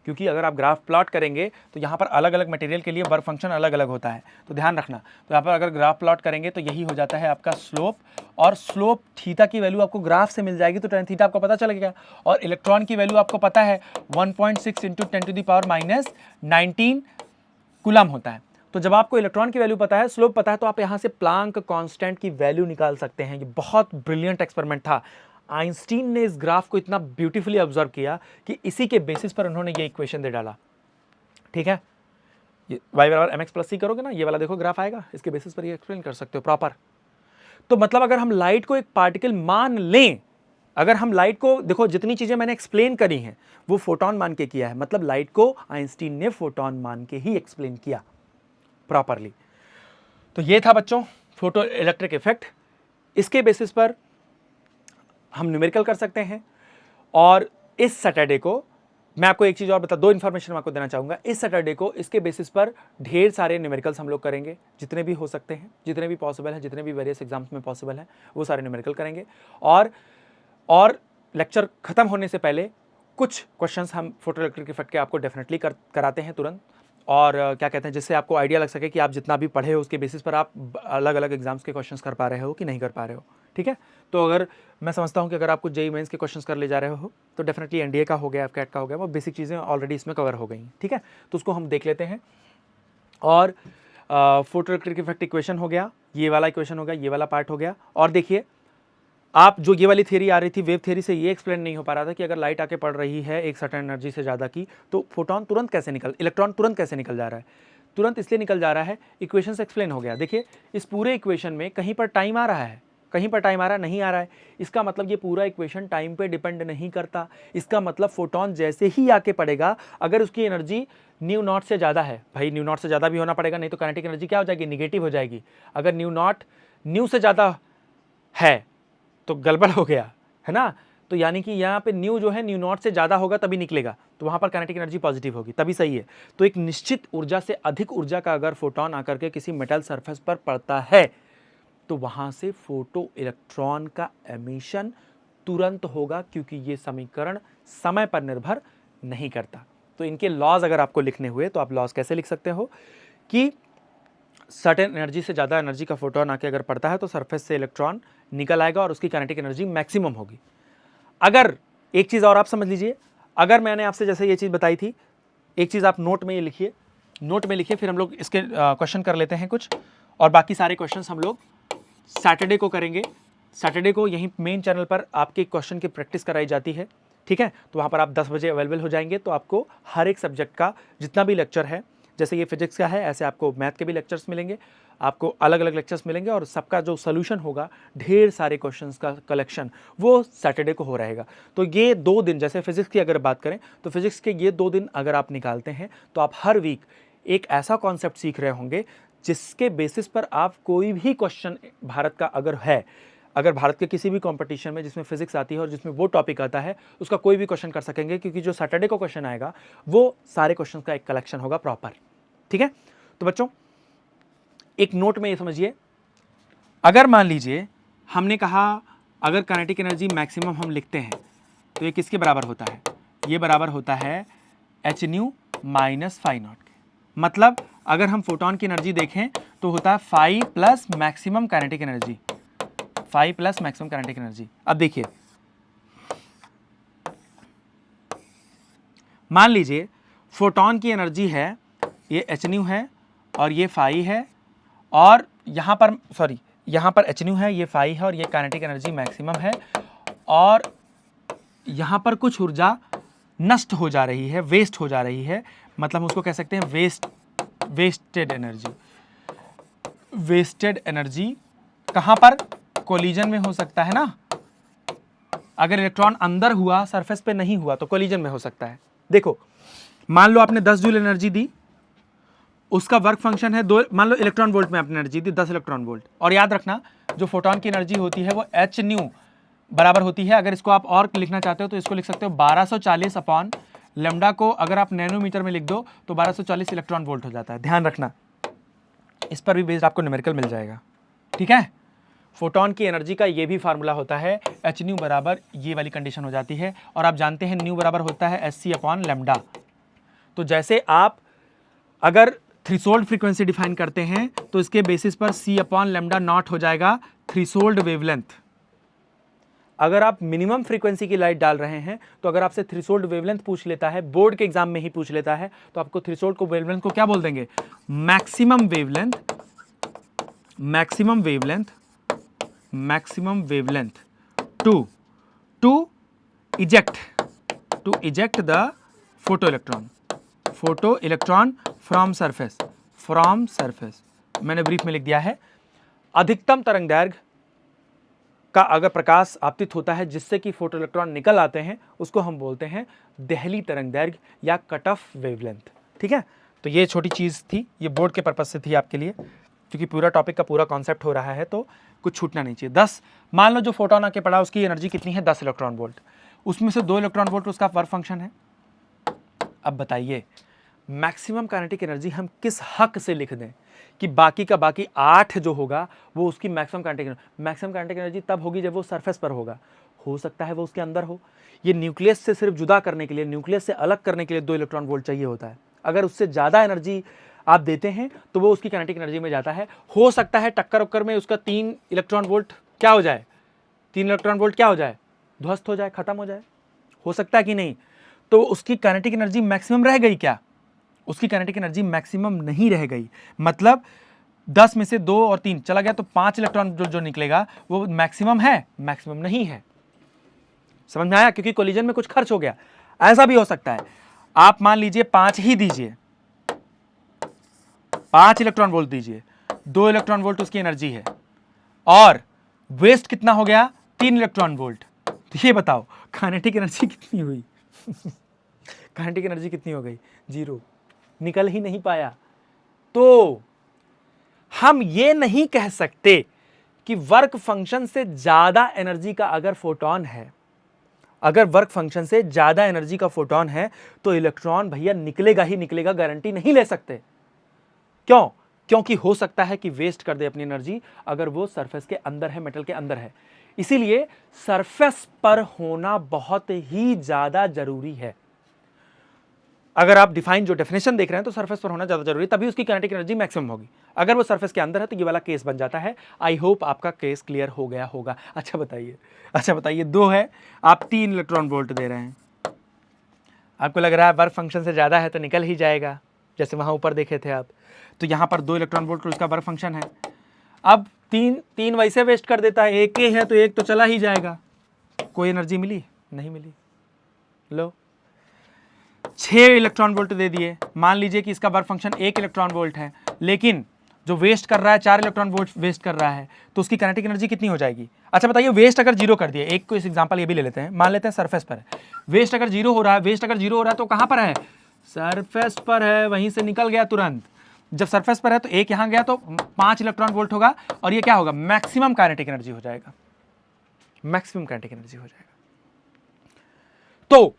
क्योंकि अगर आप ग्राफ प्लॉट करेंगे तो यहाँ पर अलग अलग मटेरियल के लिए वर्क फंक्शन अलग अलग होता है, तो ध्यान रखना। तो यहाँ पर अगर ग्राफ प्लॉट करेंगे तो यही हो जाता है आपका स्लोप, और स्लोप थीटा की वैल्यू आपको ग्राफ से मिल जाएगी तो tan थीटा आपको पता चलेगा, और इलेक्ट्रॉन की वैल्यू आपको पता है 1.6 इंटू 10⁻⁻19 कूलम होता है। तो जब आपको इलेक्ट्रॉन की वैल्यू पता है, स्लोप पता है, तो आप यहाँ से प्लांक कांस्टेंट की वैल्यू निकाल सकते हैं। ये बहुत ब्रिलियंट एक्सपेरिमेंट था। आइंस्टीन ने इस ग्राफ को इतना ब्यूटीफुली ऑब्जर्व किया कि इसी के बेसिस पर उन्होंने ये इक्वेशन दे डाला, ठीक है। ये y बराबर एम एक्स प्लस सी करोगे ना, ये वाला देखो ग्राफ आएगा, इसके बेसिस पर ये एक्सप्लेन कर सकते हो प्रॉपर। तो मतलब अगर हम लाइट को एक पार्टिकल मान लें, अगर हम लाइट को देखो, जितनी चीजें मैंने एक्सप्लेन करी हैं वो फोटोन मान के किया है, मतलब लाइट को आइंस्टीन ने फोटोन मान के ही एक्सप्लेन किया प्रॉपरली। तो ये था बच्चों फोटो इलेक्ट्रिक इफेक्ट। इसके बेसिस पर हम न्यूमेरिकल कर सकते हैं। और इस सैटरडे को मैं आपको एक चीज़ और दो इन्फॉर्मेशन मैं आपको देना चाहूँगा। इस सैटरडे को इसके बेसिस पर ढेर सारे न्यूमेरिकल्स हम लोग करेंगे, जितने भी हो सकते हैं, जितने भी पॉसिबल है, जितने भी वेरियस एग्जाम्स में पॉसिबल है, वो सारे न्यूमेरिकल करेंगे। और लेक्चर खत्म होने से पहले कुछ क्वेश्चंस हम फोटो इलेक्ट्रिक इफेक्ट के आपको डेफिनेटली कराते हैं तुरंत, और क्या कहते हैं, जिससे आपको आइडिया लग सके कि आप जितना भी पढ़े हो उसके बेसिस पर आप अलग अलग एग्जाम्स के क्वेश्चंस कर पा रहे हो कि नहीं कर पा रहे हो, ठीक है। तो अगर मैं समझता हूं कि अगर आप कुछ जेईई मेंस के क्वेश्चंस कर ले जा रहे हो तो डेफिनेटली एनडीए का हो गया, एफकैट का हो गया, वो बेसिक चीज़ें ऑलरेडी इसमें कवर हो गई, ठीक है। तो उसको हम देख लेते हैं। और फोटो इलेक्ट्रिक इफेक्ट इक्वेशन हो गया, ये वाला इक्वेशन हो गया, ये वाला पार्ट हो गया। और देखिए, आप जो ये वाली थ्योरी आ रही थी वेव थ्योरी से, ये एक्सप्लेन नहीं हो पा रहा था कि अगर लाइट आके पड़ रही है एक सर्टेन एनर्जी से ज़्यादा की, तो फोटोन तुरंत कैसे इलेक्ट्रॉन तुरंत कैसे निकल जा रहा है। तुरंत इसलिए निकल जा रहा है, इक्वेशन से एक्सप्लेन हो गया। देखिए, इस पूरे इक्वेशन में कहीं पर टाइम आ रहा है, कहीं पर टाइम आ रहा है, नहीं आ रहा है। इसका मतलब ये पूरा इक्वेशन टाइम पे डिपेंड नहीं करता। इसका मतलब फोटोन जैसे ही आके पड़ेगा, अगर उसकी एनर्जी न्यू नॉट से ज़्यादा है, भाई न्यू नॉट से ज़्यादा भी होना पड़ेगा, नहीं तो काइनेटिक एनर्जी क्या हो जाएगी, निगेटिव हो जाएगी। अगर न्यू नॉट न्यू से ज़्यादा है तो गड़बड़ हो गया, है ना। तो यानी कि यहाँ पे न्यू जो है न्यू नॉट से ज़्यादा होगा तभी निकलेगा, तो वहाँ पर काइनेटिक एनर्जी पॉजिटिव होगी, तभी सही है। तो एक निश्चित ऊर्जा से अधिक ऊर्जा का अगर फोटोन आकर के किसी मेटल सरफेस पर पड़ता है तो वहाँ से फोटो इलेक्ट्रॉन का एमिशन तुरंत होगा, क्योंकि ये समीकरण समय पर निर्भर नहीं करता। तो इनके लॉज अगर आपको लिखने हुए तो आप लॉज कैसे लिख सकते हो कि सर्टेन एनर्जी से ज़्यादा एनर्जी का फोटोन आके अगर पड़ता है तो सरफेस से इलेक्ट्रॉन निकल आएगा और उसकी काइनेटिक एनर्जी मैक्सिमम होगी। अगर एक चीज़ और आप समझ लीजिए, अगर मैंने आपसे जैसे ये चीज़ बताई थी, एक चीज़ आप नोट में ये लिखिए, नोट में लिखिए, फिर हम लोग इसके क्वेश्चन कर लेते हैं कुछ, और बाकी सारे क्वेश्चन हम लोग सैटरडे को करेंगे। सैटरडे को यहीं मेन चैनल पर आपके क्वेश्चन की प्रैक्टिस कराई जाती है, ठीक है। तो वहाँ पर आप 10 बजे अवेलेबल हो जाएंगे, तो आपको हर एक सब्जेक्ट का जितना भी लेक्चर है, जैसे ये फिजिक्स का है ऐसे आपको मैथ के भी लेक्चर्स मिलेंगे, आपको अलग अलग लेक्चर्स मिलेंगे, और सबका जो सोल्यूशन होगा, ढेर सारे क्वेश्चंस का कलेक्शन, वो सैटरडे को हो रहेगा। तो ये 2 दिन, जैसे फिजिक्स की अगर बात करें तो फिजिक्स के ये 2 दिन अगर आप निकालते हैं तो आप हर वीक एक ऐसा कॉन्सेप्ट सीख रहे होंगे जिसके बेसिस पर आप कोई भी क्वेश्चन भारत का अगर भारत के किसी भी कंपटीशन में जिसमें फिजिक्स आती है और जिसमें वो टॉपिक आता है, उसका कोई भी क्वेश्चन कर सकेंगे, क्योंकि जो सैटरडे को क्वेश्चन आएगा वो सारे क्वेश्चन का एक कलेक्शन होगा प्रॉपर, ठीक है। तो बच्चों एक नोट में ये समझिए, अगर मान लीजिए हमने कहा अगर काइनेटिक एनर्जी मैक्सिमम हम लिखते हैं तो ये किसके बराबर होता है, ये बराबर होता है H nu minus phi naught के। मतलब अगर हम फोटोन की एनर्जी देखें तो होता है phi plus maximum kinetic energy, phi plus maximum kinetic energy. अब देखिए, मान लीजिए फोटोन की एनर्जी है, ये एच न्यू है और ये फाई है, और यहाँ पर एच न्यू है, ये फाई है, और ये काइनेटिक एनर्जी मैक्सिमम है, और यहाँ पर कुछ ऊर्जा नष्ट हो जा रही है, वेस्ट हो जा रही है, मतलब हम उसको कह सकते हैं वेस्टेड एनर्जी। वेस्टेड एनर्जी कहाँ पर, कोलिजन में हो सकता है ना, अगर इलेक्ट्रॉन अंदर हुआ, सरफेस पे नहीं हुआ, तो कोलिजन में हो सकता है। देखो, मान लो आपने 10 जूल एनर्जी दी, उसका वर्क फंक्शन है 2, मान लो इलेक्ट्रॉन वोल्ट में आपने एनर्जी दी 10 इलेक्ट्रॉन वोल्ट, और याद रखना जो फोटोन की एनर्जी होती है वो एच न्यू बराबर होती है, अगर इसको आप और लिखना चाहते हो तो इसको लिख सकते हो 1240 अपॉन लेमडा को अगर आप नैनोमीटर में लिख दो तो 1240 इलेक्ट्रॉन वोल्ट हो जाता है। ध्यान रखना, इस पर भी बेस्ड आपको न्यूमेरिकल मिल जाएगा, ठीक है। फोटोन की एनर्जी का ये भी फार्मूला होता है, एच न्यू बराबर ये वाली कंडीशन हो जाती है, और आप जानते हैं न्यू बराबर होता है एच सी अपॉन लेमडा। तो जैसे आप अगर थ्रीशोल्ड फ्रीक्वेंसी डिफाइन करते हैं तो इसके बेसिस पर सी अपॉन लेमडा नॉट हो जाएगा थ्रीशोल्ड वेवलेंथ। अगर आप मिनिमम फ्रीक्वेंसी की लाइट डाल रहे हैं तो अगर आपसे थ्रीशोल्ड वेवलेंथ पूछ लेता है, बोर्ड के एग्जाम में ही पूछ लेता है, तो आपको थ्रीशोल्ड को वेवलेंथ को क्या बोल देंगे, maximum wavelength, maximum wavelength, maximum wavelength to eject the photo electron from surface. मैंने ब्रीफ में लिख दिया है, अधिकतम तरंग दैर्घ्य का अगर प्रकाश आपतित होता है जिससे कि फोटो इलेक्ट्रॉन निकल आते हैं उसको हम बोलते हैं देहली तरंग दैर्घ्य या कट ऑफ वेवलेंथ, ठीक है। तो ये छोटी चीज थी, ये बोर्ड के पर्पज से थी आपके लिए, क्योंकि पूरा टॉपिक का पूरा कॉन्सेप्ट हो रहा है तो कुछ छूटना नहीं चाहिए। 10 मान लो जो फोटोन आके पड़ा उसकी एनर्जी कितनी है, 10 इलेक्ट्रॉन वोल्ट, उसमें से 2 इलेक्ट्रॉन वोल्ट उसका वर्क फंक्शन है। अब बताइए मैक्सिमम काइनेटिक एनर्जी हम किस हक से लिख दें कि बाकी का बाकी 8 जो होगा वो उसकी मैक्सिमम काइनेटिक एनर्जी तब होगी जब वो सरफेस पर होगा। हो सकता है वो उसके अंदर हो। ये न्यूक्लियस से सिर्फ जुदा करने के लिए, न्यूक्लियस से अलग करने के लिए 2 इलेक्ट्रॉन वोल्ट चाहिए होता है। अगर उससे ज़्यादा एनर्जी आप देते हैं तो वो उसकी काइनेटिक एनर्जी में जाता है। हो सकता है टक्कर उक्कर में उसका 3 इलेक्ट्रॉन वोल्ट क्या हो जाए, 3 इलेक्ट्रॉन वोल्ट क्या हो जाए, ध्वस्त हो जाए, खत्म हो जाए, हो सकता है कि नहीं। तो उसकी काइनेटिक एनर्जी मैक्सिमम रह गई क्या, उसकी काइनेटिक एनर्जी मैक्सिमम नहीं रह गई। मतलब 10 में से 2 और 3 चला गया तो 5 इलेक्ट्रॉन जो निकलेगा वो मैक्सिमम है, मैक्सिमम नहीं है। समझ में आया, क्योंकि कोलिजन में कुछ खर्च हो गया। ऐसा भी हो सकता है आप मान लीजिए 5 ही दीजिए, 5 इलेक्ट्रॉन वोल्ट दीजिए, 2 इलेक्ट्रॉन वोल्ट उसकी एनर्जी है और वेस्ट कितना हो गया, 3 इलेक्ट्रॉन वोल्ट। तो ये बताओ काइनेटिक एनर्जी कितनी हुई काइनेटिक एनर्जी कितनी हो गई, 0, निकल ही नहीं पाया। तो हम ये नहीं कह सकते कि वर्क फंक्शन से ज्यादा एनर्जी का अगर फोटोन है, अगर वर्क फंक्शन से ज्यादा एनर्जी का फोटोन है तो इलेक्ट्रॉन भैया निकलेगा ही निकलेगा, गारंटी नहीं ले सकते। क्यों? क्योंकि हो सकता है कि वेस्ट कर दे अपनी एनर्जी अगर वो सरफेस के अंदर है, मेटल के अंदर है। इसीलिए सरफेस पर होना बहुत ही ज्यादा जरूरी है। अगर आप डिफाइन जो डेफिनेशन देख रहे हैं तो सरफेस पर होना ज्यादा जरूरी है, तभी उसकी काइनेटिक एनर्जी मैक्सिमम होगी। अगर वो सरफेस के अंदर है तो ये वाला केस बन जाता है। आई होप आपका केस क्लियर हो गया होगा। अच्छा बताइए 2 है, आप 3 इलेक्ट्रॉन वोल्ट दे रहे हैं, आपको लग रहा है वर्क फंक्शन से ज्यादा है तो निकल ही जाएगा, जैसे वहां ऊपर देखे थे आप। तो यहां पर 2 इलेक्ट्रॉन वोल्ट उसका वर्क फंक्शन है। अब 3 वैसे वेस्ट कर देता है, एक ही है तो एक तो चला ही जाएगा। कोई एनर्जी मिली नहीं मिली। लो 6 इलेक्ट्रॉन वोल्ट दे दिए, मान लीजिए कि इसका वर्क फंक्शन 1 इलेक्ट्रॉन वोल्ट है, लेकिन जो वेस्ट कर रहा है 4 इलेक्ट्रॉन वोल्ट वेस्ट कर रहा है, तो उसकी काइनेटिक एनर्जी कितनी हो जाएगी। अच्छा बताइए वेस्ट अगर 0 कर दिया, एक को इस एग्जांपल ये भी ले लेते हैं, मान लेते हैं सरफेस पर है, वेस्ट अगर 0 हो रहा है, तो कहां पर है, सरफेस पर है, वहीं से निकल गया तुरंत। जब सरफेस पर है तो एक यहां गया तो 5 इलेक्ट्रॉन वोल्ट होगा और ये क्या होगा, मैक्सिमम काइनेटिक एनर्जी हो जाएगा, मैक्सिमम काइनेटिक एनर्जी हो जाएगा। तो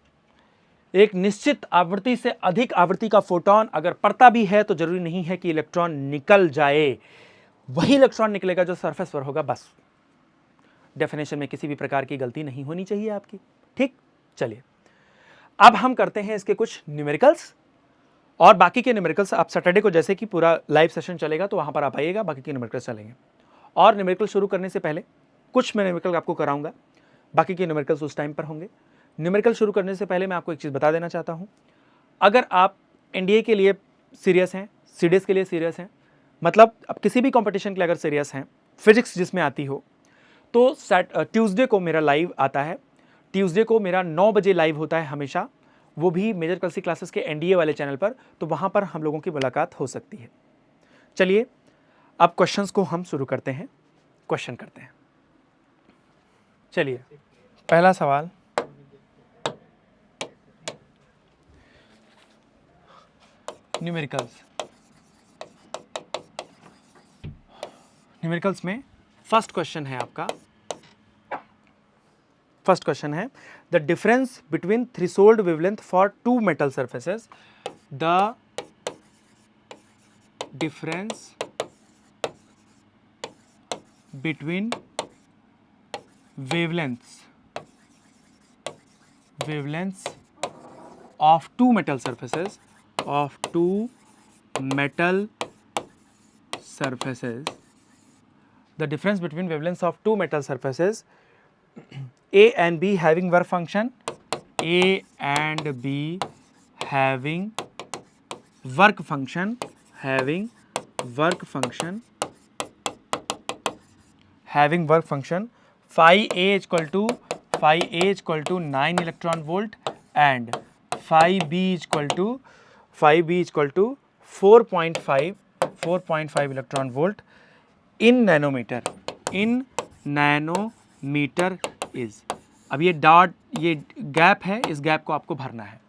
एक निश्चित आवृत्ति से अधिक आवृत्ति का फोटोन अगर पड़ता भी है तो जरूरी नहीं है कि इलेक्ट्रॉन निकल जाए, वही इलेक्ट्रॉन निकलेगा जो सरफेस पर होगा, बस। डेफिनेशन में किसी भी प्रकार की गलती नहीं होनी चाहिए आपकी, ठीक। चलिए अब हम करते हैं इसके कुछ न्यूमेरिकल्स, और बाकी के न्यूमेरिकल्स आप सैटरडे को जैसे कि पूरा लाइव सेशन चलेगा तो वहां पर आप आइएगा, बाकी के न्यूमेरिकल्स चलेंगे। और न्यूमेरिकल शुरू करने से पहले कुछ मैं न्यूमेरिकल आपको कराऊंगा, बाकी के न्यूमेरिकल्स उस टाइम पर होंगे। न्यूमेरिकल शुरू करने से पहले मैं आपको एक चीज़ बता देना चाहता हूं, अगर आप एनडीए के लिए सीरियस हैं, सीडीएस के लिए सीरियस हैं, मतलब अब किसी भी कंपटीशन के लिए अगर सीरियस हैं, फिजिक्स जिसमें आती हो, तो ट्यूसडे को मेरा लाइव आता है, ट्यूसडे को मेरा 9 बजे लाइव होता है हमेशा, वो भी मेजर कलसी क्लासेस के एनडीए वाले चैनल पर, तो वहाँ पर हम लोगों की मुलाकात हो सकती है। चलिए अब क्वेश्चंस को हम शुरू करते हैं, क्वेश्चन करते हैं। चलिए पहला सवाल, न्यूमेरिकल्स में फर्स्ट क्वेश्चन है आपका, फर्स्ट क्वेश्चन है the difference between threshold wavelength for two metal surfaces, the difference between wavelengths of two metal surfaces, the difference between wavelengths of two metal surfaces A and B having work function, A and B having work function phi A equal to 9 electron volt and phi B equal to 4.5 electron volt in nanometer is। अब ये dot, ये gap है, इस gap को आपको भरना है।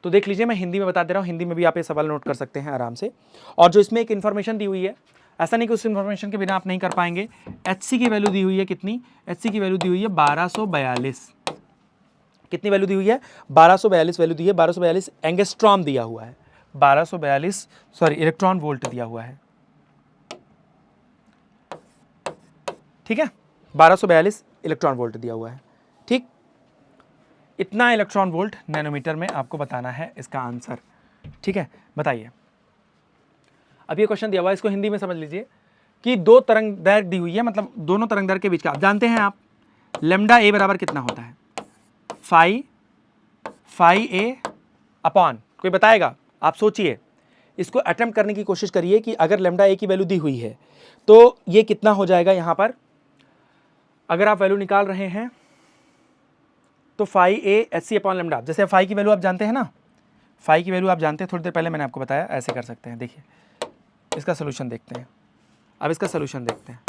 तो देख लीजिए, मैं हिंदी में बता दे रहा हूँ, हिंदी में भी आप ये सवाल नोट कर सकते हैं आराम से। और जो इसमें एक इन्फॉर्मेशन दी हुई है, ऐसा नहीं कि उस इन्फॉर्मेशन के बिना आप नहीं कर पाएंगे। HC की वैल्यू दी हुई है कितनी, HC की वैल्यू दी हुई है 1242। कितनी वैल्यू दी हुई है, 1242 वैल्यू दी है। 1242 एंगस्ट्रॉम दिया हुआ है, 1242 इलेक्ट्रॉन वोल्ट दिया हुआ है, ठीक है, 1242 इलेक्ट्रॉन वोल्ट दिया हुआ है, ठीक। इतना इलेक्ट्रॉन वोल्ट नैनोमीटर में आपको बताना है इसका आंसर, ठीक है। बताइए, अब ये क्वेश्चन दिया हुआ है, इसको हिंदी में समझ लीजिए कि दो तरंग दैर्घ्य दी हुई है, मतलब दोनों तरंग दैर्घ्य के बीच का, आप जानते हैं आप लेमडा ए बराबर कितना होता है, फाई ए अपॉन, कोई बताएगा? आप सोचिए, इसको अटेम्प्ट करने की कोशिश करिए कि अगर लेमडा ए की वैल्यू दी हुई है तो ये कितना हो जाएगा। यहां पर अगर आप वैल्यू निकाल रहे हैं तो फाई ए HC अपॉन लेमडा, जैसे फाई की वैल्यू आप जानते हैं ना, फाई की वैल्यू आप जानते हैं, थोड़ी देर पहले मैंने आपको बताया, ऐसे कर सकते हैं। देखिए इसका सोल्यूशन देखते हैं, अब इसका सोल्यूशन देखते हैं।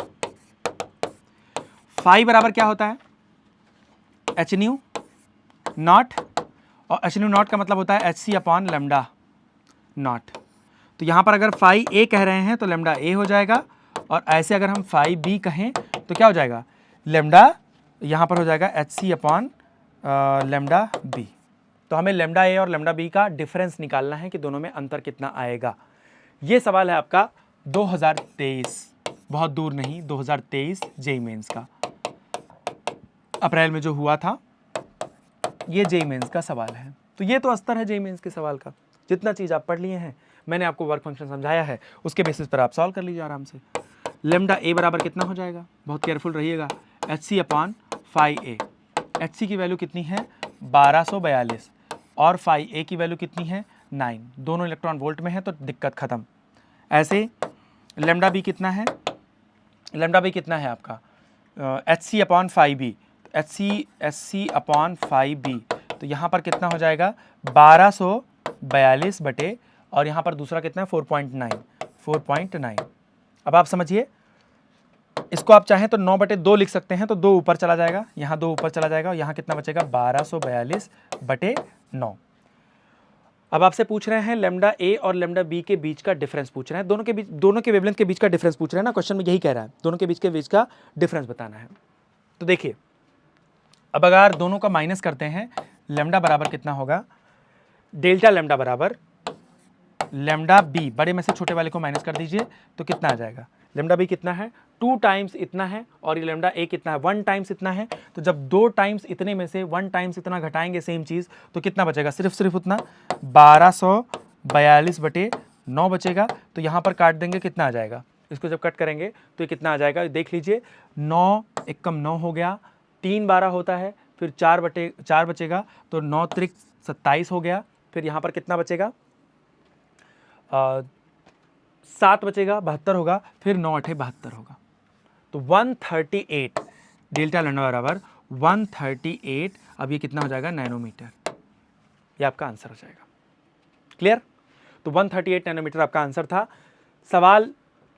फाई बराबर क्या होता है, एच न्यू नॉट, और एच न्यू नॉट का मतलब होता है HC अपॉन लेमडा नॉट। तो यहाँ पर अगर फाई ए कह रहे हैं तो लेमडा ए हो जाएगा, और ऐसे अगर हम फाई बी कहें तो क्या हो जाएगा, लेमडा यहाँ पर हो जाएगा HC अपॉन लेमडा बी। तो हमें लेमडा ए और लेमडा बी का डिफरेंस निकालना है कि दोनों में अंतर कितना आएगा। ये सवाल है आपका 2023, बहुत दूर नहीं, 2023 जेईई मेंस का, अप्रैल में जो हुआ था, ये जेईई मेंस का सवाल है। तो ये तो अस्तर है जेईई मेंस के सवाल का, जितना चीज़ आप पढ़ लिए हैं, मैंने आपको वर्क फंक्शन समझाया है, उसके बेसिस पर आप सॉल्व कर लीजिए आराम से। लेमडा ए बराबर कितना हो जाएगा, बहुत केयरफुल रहिएगा, HC अपॉन फाई ए। HC की वैल्यू कितनी है 1242, और फाई ए की वैल्यू कितनी है 9, दोनों इलेक्ट्रॉन वोल्ट में है तो दिक्कत खत्म। ऐसे लेमडा बी कितना है, लेमडा बी कितना है आपका HC upon phi B, HC upon phi B, तो यहाँ पर कितना हो जाएगा 1242 बटे, और यहाँ पर दूसरा कितना है 4.9। अब आप समझिए, इसको आप चाहें तो 9/2 लिख सकते हैं, तो 2 ऊपर चला जाएगा, यहाँ 2 ऊपर चला जाएगा, और यहाँ कितना बचेगा 1242/9। अब आपसे पूछ रहे हैं लेमडा ए और लेमडा बी के बीच का डिफरेंस पूछ रहे हैं, दोनों के वेवलेंथ के बीच का डिफरेंस पूछ रहे हैं ना, क्वेश्चन में यही कह रहा है, दोनों के बीच का डिफरेंस बताना है। तो देखिए, अब अगर दोनों का माइनस करते हैं, लेमडा बराबर कितना होगा, डेल्टा लेमडा बराबर लेमडा बी, बड़े में से छोटे वाले को माइनस कर दीजिए तो कितना आ जाएगा, लेमडा बी कितना है 2 टाइम्स इतना है, और ये लेमडा ए कितना है 1 टाइम्स इतना है। तो जब 2 टाइम्स इतने में से 1 टाइम्स इतना घटाएंगे सेम चीज़, तो कितना बचेगा, सिर्फ उतना 1242/9 बचेगा। तो यहाँ पर काट देंगे, कितना आ जाएगा, इसको जब कट करेंगे तो ये कितना आ जाएगा, देख लीजिए, 9 एकम 9 हो गया, 3 12 होता है, फिर 4 बचेगा, तो 9 त्रिक 27 हो गया, फिर यहाँ पर कितना बचेगा 7 बचेगा, 72 होगा, फिर 9 8 72 होगा। तो 138 डेल्टा लेमडा बराबर 138, अब ये कितना हो जाएगा नैनोमीटर, ये आपका आंसर हो जाएगा। क्लियर? तो 138 नैनोमीटर आपका आंसर था। सवाल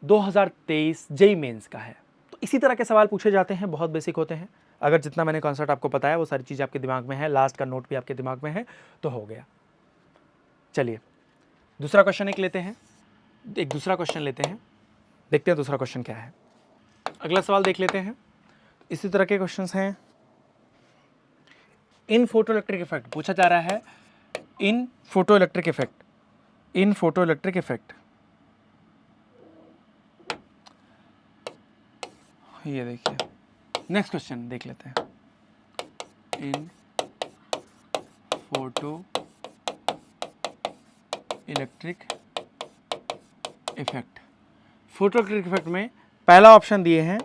2023 जेईई मेंस का है। तो इसी तरह के सवाल पूछे जाते हैं, बहुत बेसिक होते हैं, अगर जितना मैंने कॉन्सेप्ट आपको बताया वो सारी चीज़ आपके दिमाग में है, लास्ट का नोट भी आपके दिमाग में है, तो हो गया। चलिए दूसरा क्वेश्चन एक लेते हैं, एक दूसरा क्वेश्चन लेते हैं, देखते हैं दूसरा क्वेश्चन क्या है। अगला सवाल देख लेते हैं। इसी तरह के क्वेश्चंस हैं। इन फोटो इलेक्ट्रिक इफेक्ट पूछा जा रहा है, in photo electric effect, in photo electric effect, ये देखिए नेक्स्ट क्वेश्चन देख लेते हैं। In photo electric effect, photo electric effect में पहला ऑप्शन दिए हैं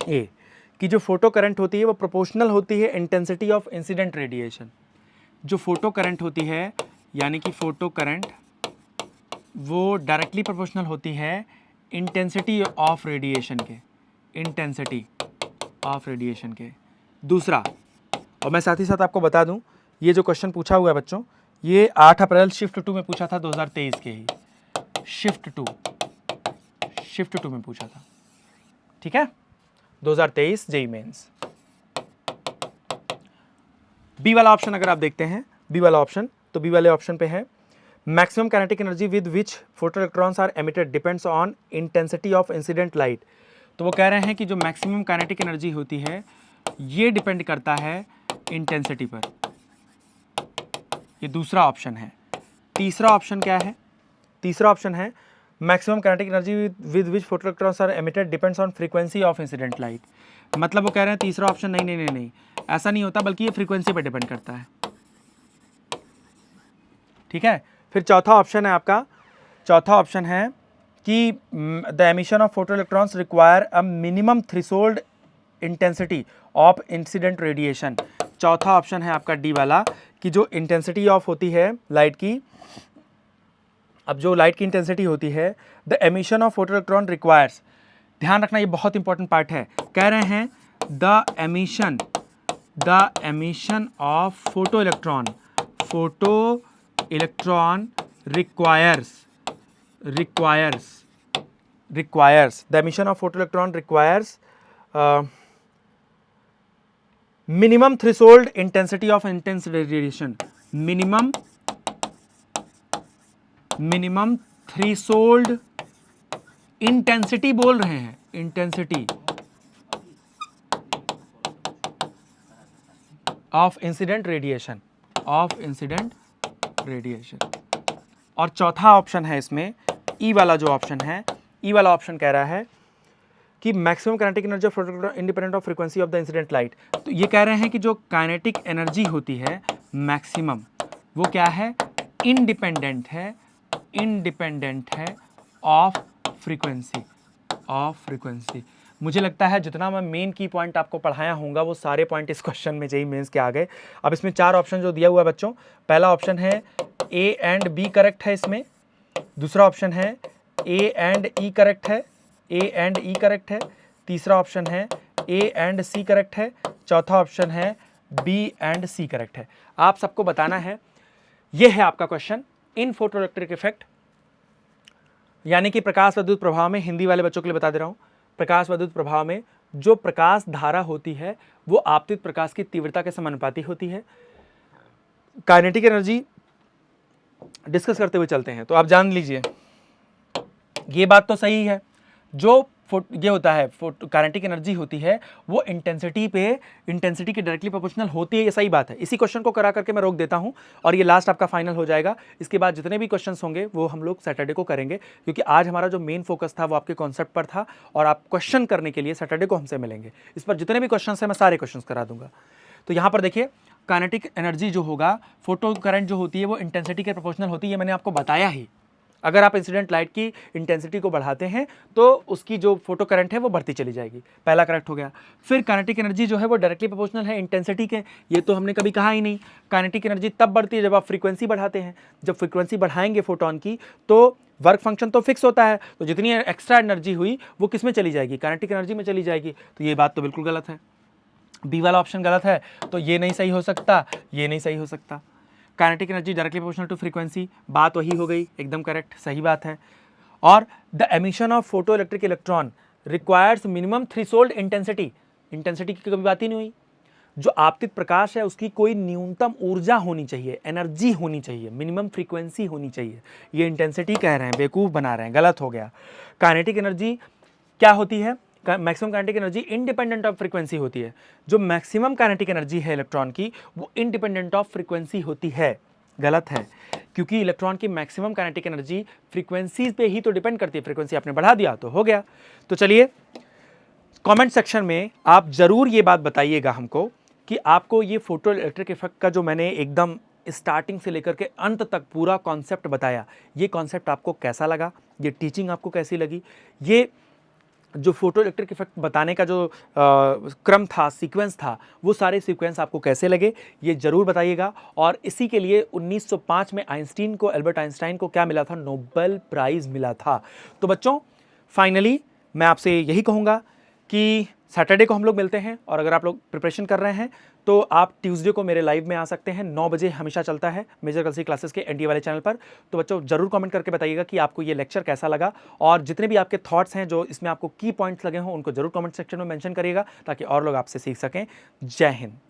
ए कि जो फोटो करंट होती है वो प्रोपोर्शनल होती है इंटेंसिटी ऑफ इंसिडेंट रेडिएशन। जो फोटो करंट होती है यानी कि फोटो करंट वो डायरेक्टली प्रोपोर्शनल होती है इंटेंसिटी ऑफ रेडिएशन के, इंटेंसिटी ऑफ रेडिएशन के। दूसरा, और मैं साथ ही साथ आपको बता दूं, ये जो क्वेश्चन पूछा हुआ है बच्चों, ये 8 अप्रैल शिफ्ट 2 में पूछा था, 2023 के ही शिफ्ट 2 में पूछा था, ठीक है, 2023 जेईई मेंस। बी वाला ऑप्शन अगर आप देखते हैं, बी वाला ऑप्शन, तो बी वाले ऑप्शन पे है maximum kinetic energy with which photo electrons are emitted depends on intensity of incident light. तो वो कह रहे हैं कि जो मैक्सिमम काइनेटिक एनर्जी होती है ये डिपेंड करता है इंटेंसिटी पर। ये दूसरा ऑप्शन है। तीसरा ऑप्शन क्या है? तीसरा ऑप्शन है maximum kinetic energy with which photo electrons are emitted depends on frequency of incident light. मतलब वो कह रहे हैं तीसरा ऑप्शन नहीं नहीं नहीं नहीं ऐसा नहीं होता, बल्कि ये फ्रीक्वेंसी पर डिपेंड करता है, ठीक है। फिर चौथा ऑप्शन है आपका, चौथा ऑप्शन है कि the emission of photo electrons require a minimum threshold intensity of incident radiation. चौथा ऑप्शन है आपका डी वाला कि जो इंटेंसिटी ऑफ होती है लाइट की, अब जो लाइट की इंटेंसिटी होती है, the emission of photo electron requires, ध्यान रखना ये बहुत इंपॉर्टेंट पार्ट है, कह रहे हैं the emission of photo electron requires the emission of photoelectron requires minimum threshold intensity of intense radiation, minimum threshold intensity बोल रहे हैं, intensity of incident radiation, और चौथा ऑप्शन है इसमें ई वाला जो ऑप्शन है, ई वाला ऑप्शन कह रहा है कि maximum kinetic energy of photoelectron independent of frequency of the incident light. तो ये कह रहे हैं कि जो काइनेटिक एनर्जी होती है मैक्सिमम, वो क्या है, इंडिपेंडेंट है ऑफ फ्रीक्वेंसी। मुझे लगता है जितना मैं मेन की पॉइंट आपको पढ़ाया होगा वो सारे पॉइंट इस क्वेश्चन में जेईई मेंस के आ गए। अब इसमें 4 ऑप्शन जो दिया हुआ है बच्चों, पहला ऑप्शन है ए एंड बी करेक्ट है इसमें, दूसरा ऑप्शन है ए एंड ई करेक्ट है, तीसरा ऑप्शन है ए एंड सी करेक्ट है, चौथा ऑप्शन है बी एंड सी करेक्ट है। आप सबको बताना है, यह है आपका क्वेश्चन, इन फोटोइलेक्ट्रिक इफेक्ट यानी कि प्रकाश विद्युत प्रभाव में, हिंदी वाले बच्चों के लिए बता दे रहा हूं, प्रकाश विद्युत प्रभाव में जो प्रकाश धारा होती है वो आपतित प्रकाश की तीव्रता के समानुपाती होती है। काइनेटिक एनर्जी डिस्कस करते हुए चलते हैं, तो आप जान लीजिए ये बात तो सही है, जो ये होता है काइनेटिक एनर्जी होती है वो इंटेंसिटी के डायरेक्टली प्रोपोर्शनल होती है, ये सही बात है। इसी क्वेश्चन को करा करके मैं रोक देता हूं और ये लास्ट आपका फाइनल हो जाएगा। इसके बाद जितने भी क्वेश्चंस होंगे वो हम लोग सैटरडे को करेंगे, क्योंकि आज हमारा जो मेन फोकस था वो आपके कॉन्सेप्ट पर था और आप क्वेश्चन करने के लिए सैटरडे को हमसे मिलेंगे। इस पर जितने भी क्वेश्चन हैं मैं सारे क्वेश्चन करा दूंगा। तो यहाँ पर देखिए काइनेटिक एनर्जी जो होगा, फोटो करंट जो होती है वो इंटेंसिटी के प्रोपोर्शनल होती है, ये मैंने आपको बताया ही। अगर आप इंसिडेंट लाइट की इंटेंसिटी को बढ़ाते हैं तो उसकी जो फोटो करंट है वो बढ़ती चली जाएगी, पहला करेक्ट हो गया। फिर काइनेटिक एनर्जी जो है वो डायरेक्टली प्रोपोर्शनल है इंटेंसिटी के, ये तो हमने कभी कहा ही नहीं। काइनेटिक एनर्जी तब बढ़ती है जब आप फ्रीक्वेंसी बढ़ाते हैं, जब फ्रीक्वेंसी बढ़ाएंगे फोटोन की तो वर्क फंक्शन तो फिक्स होता है, तो जितनी एक्स्ट्रा एनर्जी हुई वो किस में चली जाएगी, काइनेटिक एनर्जी में चली जाएगी। तो ये बात तो बिल्कुल गलत है, बी वाला ऑप्शन गलत है, तो ये नहीं सही हो सकता, ये नहीं सही हो सकता। Kinetic energy directly proportional to frequency, बात वही हो गई, एकदम करेक्ट, सही बात है। और the emission of photo electric electron requires minimum threshold intensity, intensity की कभी बात ही नहीं हुई। जो आपतित प्रकाश है उसकी कोई न्यूनतम ऊर्जा होनी चाहिए, एनर्जी होनी चाहिए, मिनिमम फ्रीक्वेंसी होनी चाहिए। ये इंटेंसिटी कह रहे हैं, बेवकूफ़ बना रहे हैं, गलत हो गया। काइनेटिक एनर्जी क्या होती है? Maximum kinetic energy independent of frequency होती है। जो मैक्सिमम काइनेटिक एनर्जी है इलेक्ट्रॉन की, वो इंडिपेंडेंट ऑफ फ्रीक्वेंसी होती है। गलत है, क्योंकि इलेक्ट्रॉन की मैक्सिमम काइनेटिक एनर्जी फ्रीक्वेंसीज पे ही तो डिपेंड करती है। फ्रीक्वेंसी आपने बढ़ा दिया तो हो गया। तो चलिए कमेंट सेक्शन में आप ज़रूर ये बात बताइएगा हमको कि आपको ये फोटो इलेक्ट्रिक इफेक्ट का जो मैंने एकदम स्टार्टिंग से लेकर के अंत तक पूरा कॉन्सेप्ट बताया, ये कॉन्सेप्ट आपको कैसा लगा, ये टीचिंग आपको कैसी लगी, ये जो फोटो इलेक्ट्रिक इफेक्ट बताने का जो क्रम था, सीक्वेंस था, वो सारे सीक्वेंस आपको कैसे लगे, ये ज़रूर बताइएगा। और इसी के लिए 1905 में आइंस्टीन को, एल्बर्ट आइंस्टाइन को क्या मिला था? नोबेल प्राइज़ मिला था। तो बच्चों फाइनली मैं आपसे यही कहूँगा कि सैटरडे को हम लोग मिलते हैं, और अगर आप लोग प्रिपरेशन कर रहे हैं तो आप ट्यूसडे को मेरे लाइव में आ सकते हैं। 9 बजे हमेशा चलता है मेजर गर्ल्स क्लासेस के एनडीए वाले चैनल पर। तो बच्चों जरूर कमेंट करके बताइएगा कि आपको ये लेक्चर कैसा लगा, और जितने भी आपके थॉट्स हैं जो इसमें आपको की पॉइंट्स लगे हों उनको जरूर कमेंट सेक्शन में मेंशन करिएगा, ताकि और लोग आपसे सीख सकें। जय हिंद।